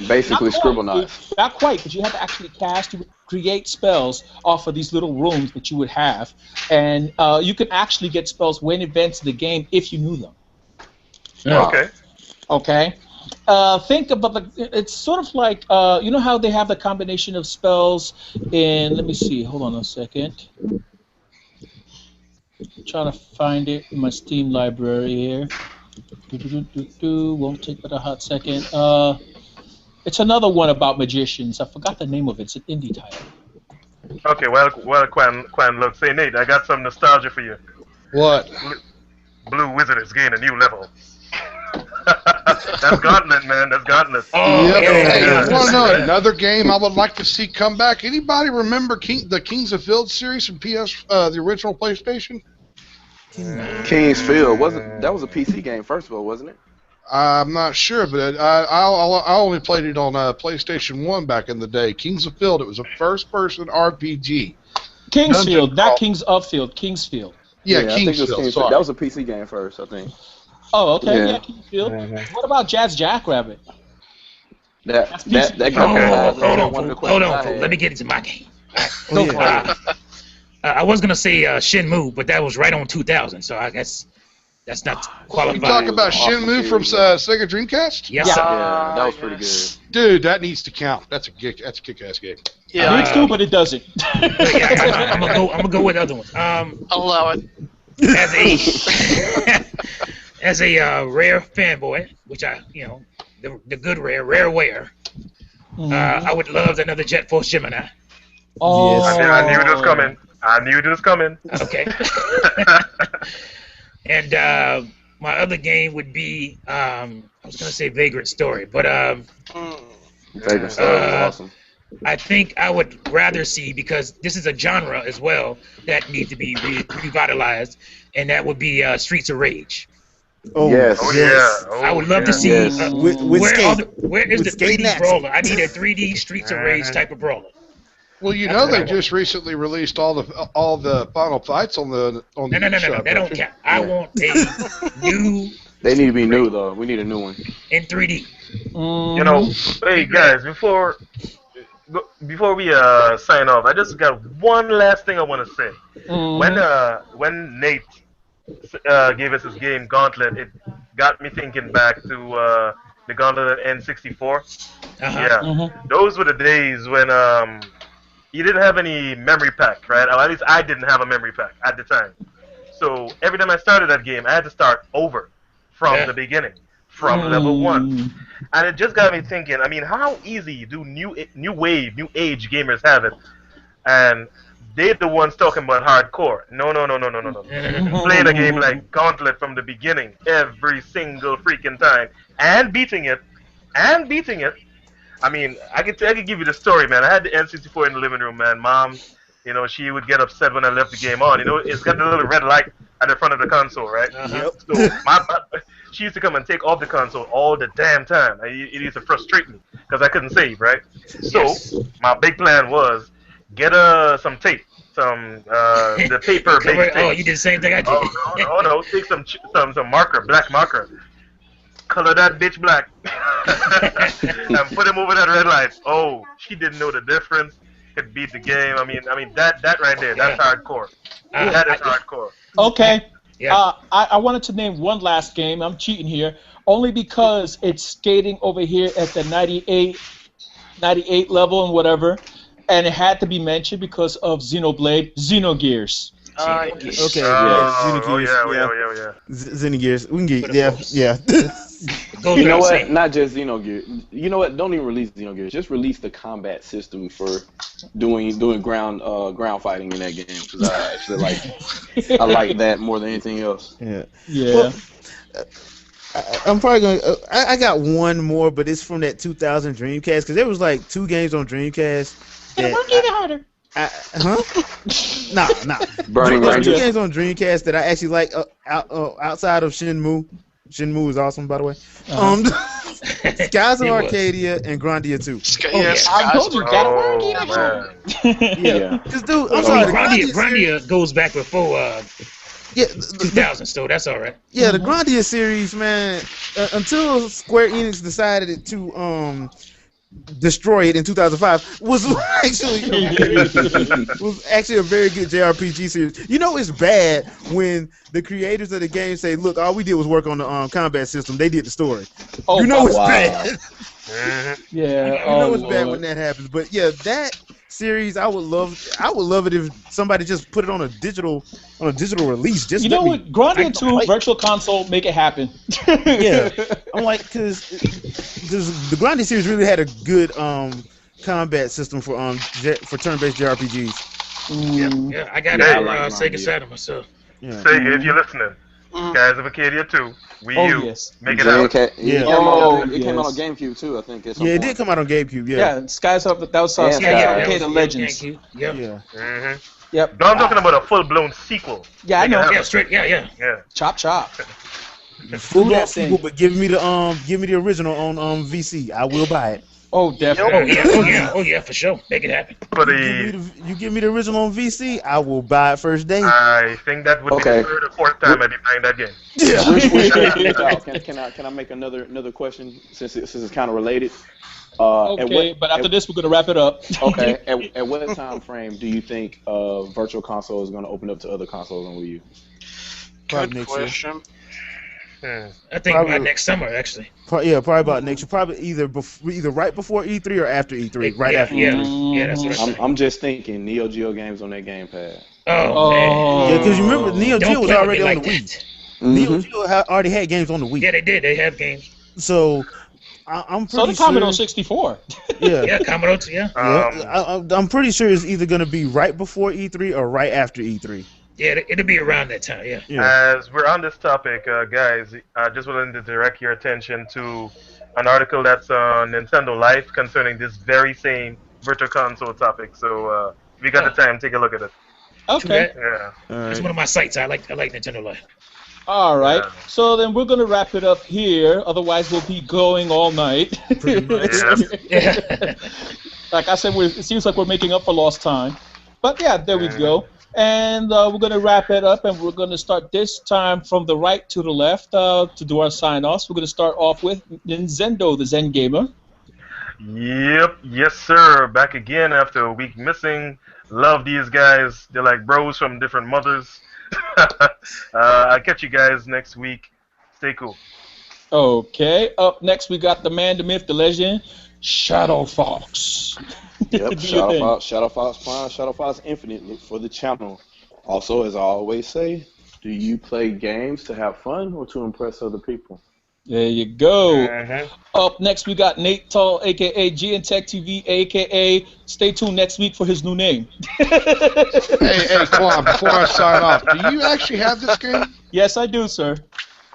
S6: Basically,
S2: Not
S6: scribble
S2: quite,
S6: knife.
S2: Not quite, because you had to actually cast, you would create spells off of these little rooms that you would have, and you could actually get spells way in advance of the game if you knew them.
S6: Wow.
S7: Okay.
S2: Okay. Think about it's sort of like you know how they have the combination of spells in. Let me see. Hold on a second. trying to find it in my Steam library here. Won't take but a hot second. It's another one about magicians. I forgot the name of it. It's an indie title.
S7: Okay, well, Quan, look, say Nate, I got some nostalgia for you.
S5: What?
S7: Blue Wizard has gained a new level. That's Gauntlet, man. That's Gauntlet.
S4: Oh,
S5: Yep.
S4: yeah.
S5: Hey, you want to know another game I would like to see come back? Anybody remember the Kings of Field series from the original PlayStation?
S6: King's Field that was a PC game first of all, wasn't it?
S5: I'm not sure, but I only played it on PlayStation 1 back in the day. Kings of Field. It was a first-person RPG.
S2: Kingsfield, not Kings of Field. Kingsfield.
S5: Yeah,
S6: I think it was
S5: Kingsfield.
S6: King's
S5: Sorry.
S6: That was a PC game first, I think.
S2: Oh, okay.
S6: Yeah.
S2: Yeah, Kingsfield. What about Jazz Jackrabbit?
S6: That
S2: PC.
S6: kind of
S4: Hold on,
S6: one of the
S4: folks. Hold
S6: questions
S4: on,
S6: I
S4: folks.
S6: had.
S4: Let me get into my game.
S1: Oh, yeah.
S4: I was gonna say Shenmue, but that was right on 2000, so I guess that's not
S5: You
S4: qualified.
S5: talk about
S6: Awesome
S5: Shenmue from
S6: series.
S5: Sega Dreamcast?
S4: Yes,
S2: Yeah.
S4: sir.
S6: Yeah, that was pretty
S3: yes.
S6: good.
S5: Dude, that needs to count. That's a kick-ass game.
S3: Yeah,
S2: Needs to, but it doesn't.
S4: Yeah, I'm gonna go with other ones.
S3: allow it.
S4: As a Rare fanboy, which the good Rare wear. I would love another Jet Force Gemini.
S2: Oh,
S7: I knew it was coming. I knew it was coming.
S4: Okay. And my other game would be I was gonna say Vagrant Story, but
S6: Vagrant Story was awesome.
S4: I think I would rather see, because this is a genre as well that needs to be revitalized, and that would be Streets of Rage.
S1: Oh,
S6: Yes.
S7: Oh,
S1: yes.
S7: yeah. Oh,
S4: I would love to see
S6: Yes.
S1: With
S4: where
S1: skate.
S4: is
S1: With
S4: the
S1: skate
S4: 3D
S1: action.
S4: brawler? I need a 3D Streets of Rage type of brawler.
S5: Well, you
S4: That's
S5: know
S4: what
S5: they
S4: I want.
S5: just recently released all the final fights on the
S4: No, they don't count. I want a new
S6: They need to be new though. We need a new one.
S4: in 3D.
S7: You know, hey guys, before we sign off, I just got one last thing I want to say. When Nate gave us his game Gauntlet, it got me thinking back to the Gauntlet N64. Yeah, those were the days when you didn't have any memory pack, right? Or at least I didn't have a memory pack at the time. So every time I started that game, I had to start over from the beginning, from level 1. And it just got me thinking, I mean, how easy do new age gamers have it? And they're the ones talking about hardcore. No. Playing a game like Gauntlet from the beginning every single freaking time and beating it. I mean, I could give you the story, man. I had the N64 in the living room, man. Mom, you know, she would get upset when I left the game on. You know, it's got the little red light at the front of the console, right?
S1: Yep.
S7: So she used to come and take off the console all the damn time. It used to frustrate me because I couldn't save, right? So my big plan was get some tape, the paper-based tape.
S4: Oh, you did the same thing I did.
S7: Oh no! Take some marker, black marker, color that bitch black, and put him over that red light. Oh, she didn't know the difference. Could beat the game. I mean that right there. That's hardcore. That is hardcore.
S2: Okay.
S4: Yeah.
S2: I wanted to name one last game. I'm cheating here, only because it's skating over here at the 98 level and whatever, and it had to be mentioned because of Xenoblade, Xenogears.
S1: Okay,
S7: Oh yeah.
S1: Xenogears. We can get,
S4: For the
S1: yeah,
S4: folks.
S1: yeah.
S4: Goes
S6: You know
S4: without
S6: what?
S4: saying.
S6: Not just Xenogears. You know what? Don't even release Xenogears. Just release the combat system for doing ground fighting in that game. Because I actually like that more than anything else.
S1: Yeah.
S2: Yeah.
S1: Well, I'm probably gonna. I got one more, but it's from that 2000 Dreamcast, because there was like 2 games on Dreamcast. That
S2: harder.
S1: Nah.
S6: Burning
S1: There's 2
S6: Rangers.
S1: games on Dreamcast that I actually like outside of Shenmue. Shenmue is awesome, by the way. Skies of
S4: It was.
S1: Arcadia and Grandia 2.
S3: Yes,
S2: I told you, gotta
S7: Oh,
S2: work
S7: man.
S6: Yeah.
S1: Because dude, I'm
S4: I
S1: sorry,
S4: mean,
S1: the
S4: Grandia,
S1: series-
S4: Grandia goes back before
S1: yeah,
S4: 2000, so that's all right.
S1: yeah, the Grandia series, man. Until Square Enix decided to destroy it in 2005, was actually a very good JRPG series. You know, it's bad when the creators of the game say, "Look, all we did was work on the combat system. They did the story." You know it's bad.
S7: Mhm.
S2: Yeah.
S1: You know it's bad when that happens. But yeah, that series, I would love it if somebody just put it on a digital release. Just
S2: You
S1: let
S2: know
S1: me,
S2: what? Grandia 2
S1: like-
S2: Virtual Console, make it happen.
S1: Yeah. I'm like, because the Grandia series really had a good combat system for turn-based JRPGs.
S2: Ooh.
S4: Yeah, I got
S7: Yeah,
S4: it
S7: I
S4: for
S6: like
S4: Sega
S6: Grandia.
S4: Saturn myself.
S1: Yeah.
S7: Sega, if you're listening,
S3: Mm.
S7: Skies of Arcadia 2, Wii
S2: Oh,
S7: U,
S2: yes.
S7: make it out.
S1: Yeah.
S6: It came out on
S2: yes.
S6: GameCube too, I think. At some
S1: Yeah, it
S6: point.
S1: did come out on GameCube. Yeah.
S2: Yeah, Skies of that was
S6: Yeah,
S2: Skies
S6: yeah,
S2: of
S6: yeah,
S2: Arcade
S4: yeah,
S2: of Legends.
S4: GameCube. Yep.
S1: Yeah.
S7: Mm-hmm.
S2: Yep.
S7: No, I'm talking about a full-blown sequel.
S2: Yeah, I
S7: Make it
S2: know.
S7: happen.
S4: Yeah, straight. Yeah.
S7: Yeah.
S2: Chop chop.
S1: Full
S2: Do
S1: blown
S2: that thing.
S1: sequel, but give me the original on VC. I will buy it.
S2: Oh,
S4: Oh
S2: definitely.
S4: yeah. Oh yeah. For sure. Make it happen.
S7: For
S1: You give me the original on VC, I will buy it first day.
S7: I think that would be
S6: Okay.
S7: the third or fourth time I'd be playing that game.
S6: Can I make another question since it's kind of related?
S2: Okay, but after this, we're gonna wrap it up.
S6: Okay. At what time frame do you think Virtual Console is going to open up to other consoles on Wii U?
S1: Probably
S3: Good
S1: next year.
S3: question.
S4: I think
S1: Probably-
S4: by next summer actually.
S1: Probably about next year. Probably either right before E3 or after E3. Right
S4: yeah,
S1: after
S4: yeah.
S1: E3.
S4: Yeah, that's what I think.
S6: I'm just thinking Neo Geo games on that gamepad.
S4: Oh man.
S1: Yeah, because you remember Neo
S4: Don't
S1: Geo was
S4: play with
S1: already
S4: me
S1: on
S4: like
S1: the Wii.
S4: that.
S1: Neo Geo already had games on the Wii.
S4: Yeah, they did. They have games.
S1: So I'm
S2: So
S1: pretty
S2: the Commodore
S1: sure.
S2: 64.
S1: Yeah.
S4: Yeah, Commodore. Yeah.
S1: I'm pretty sure it's either going to be right before E3 or right after E3.
S4: Yeah, it'll be around that time. Yeah.
S1: Yeah.
S7: As we're on this topic, guys, I just wanted to direct your attention to an article that's on Nintendo Life concerning this very same Virtual Console topic. So if you got the time, take a look at it.
S2: Okay.
S7: Yeah.
S1: All
S4: It's
S1: right.
S4: one of my sites. I like Nintendo Life.
S2: All right.
S7: Yeah.
S2: So then we're gonna wrap it up here. Otherwise, we'll be going all night.
S1: Pretty much.
S4: Yeah.
S2: Like I said, it seems like we're making up for lost time. But yeah, there we go. And we're going to wrap it up, and we're going to start this time from the right to the left to do our sign-offs. We're going to start off with Nintendo, the Zen Gamer.
S7: Yep. Yes, sir. Back again after a week missing. Love these guys. They're like bros from different mothers. I'll catch you guys next week. Stay cool.
S2: Okay. Up next, we got the man, the myth, the legend, Shadow Fox.
S6: Yep,
S2: Do your thing.
S6: Shadow Fox Prime, Shadow Fox Infinite. Look for the channel. Also, as I always say, do you play games to have fun or to impress other people?
S2: There you go.
S7: Mhm.
S2: Up next, we got Nate Tull, a.k.a. GNTech TV, a.k.a. Stay tuned next week for his new name.
S5: Hey, Quan, before I sign off, do you actually have this game?
S2: Yes, I do, sir.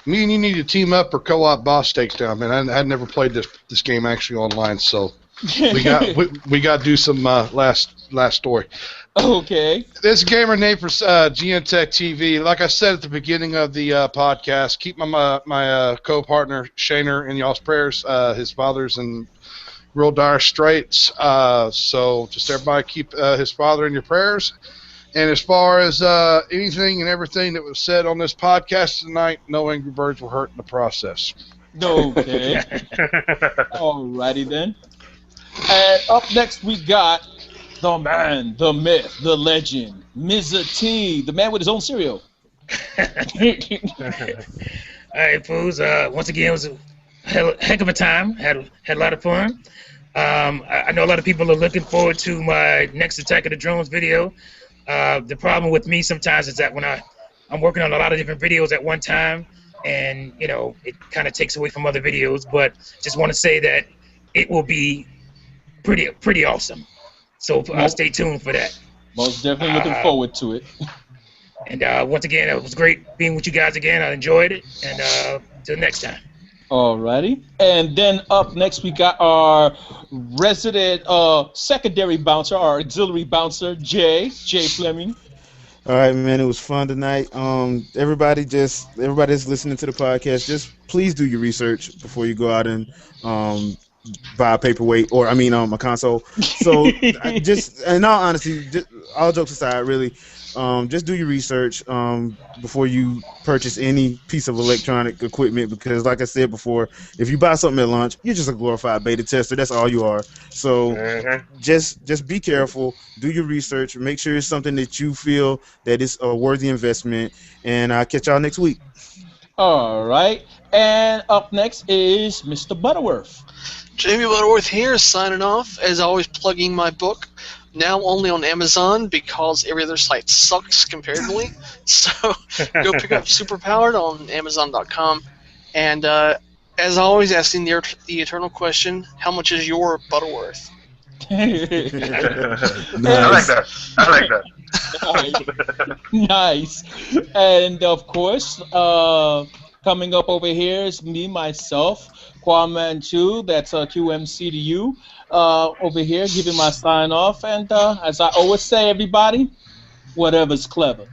S5: Me and you need to team up for co-op boss takedown, man. I'd never played this game actually online, so we got to do some last story.
S2: Okay.
S5: This gamer name for GNTech TV. Like I said at the beginning of the podcast, keep my co-partner Shaner in y'all's prayers. His father's in real dire straits, so just everybody keep his father in your prayers. And as far as anything and everything that was said on this podcast tonight, no angry birds were hurt in the process.
S2: Okay. Alrighty then. And up next we got the man, the myth, the legend, Mr. T, the man with his own cereal.
S4: All right, fools. Once again, it was a heck of a time. Had a lot of fun. I know a lot of people are looking forward to my next Attack of the Drones video. The problem with me sometimes is that when I'm working on a lot of different videos at one time, and it kind of takes away from other videos. But just want to say that it will be pretty awesome. So stay tuned for that.
S2: Most definitely looking forward to it.
S4: And once again, it was great being with you guys again. I enjoyed it. And till next time.
S2: Alrighty. And then up next we got our resident secondary bouncer, our auxiliary bouncer, Jay Fleming.
S1: All right, man. It was fun tonight. Everybody that's listening to the podcast, just please do your research before you go out and buy a paperweight or a console. So just in all honesty, all jokes aside, really, just do your research before you purchase any piece of electronic equipment, because like I said before, if you buy something at launch, you're just a glorified beta tester. That's all you are. So just be careful, do your research, make sure it's something that you feel that is a worthy investment, and I'll catch y'all next week.
S2: All right. And up next is Mr. Butterworth.
S3: Jamie Butterworth here, signing off. As always, plugging my book, now only on Amazon because every other site sucks comparatively. So go pick up Superpowered on Amazon.com. And as always, asking the eternal question: how much is your butter worth?
S7: I like that. I like that.
S2: Nice. And of course, coming up over here is me, myself, Kwame Manchu, that's QMCDU, over here giving my sign off. And as I always say, everybody, whatever's clever.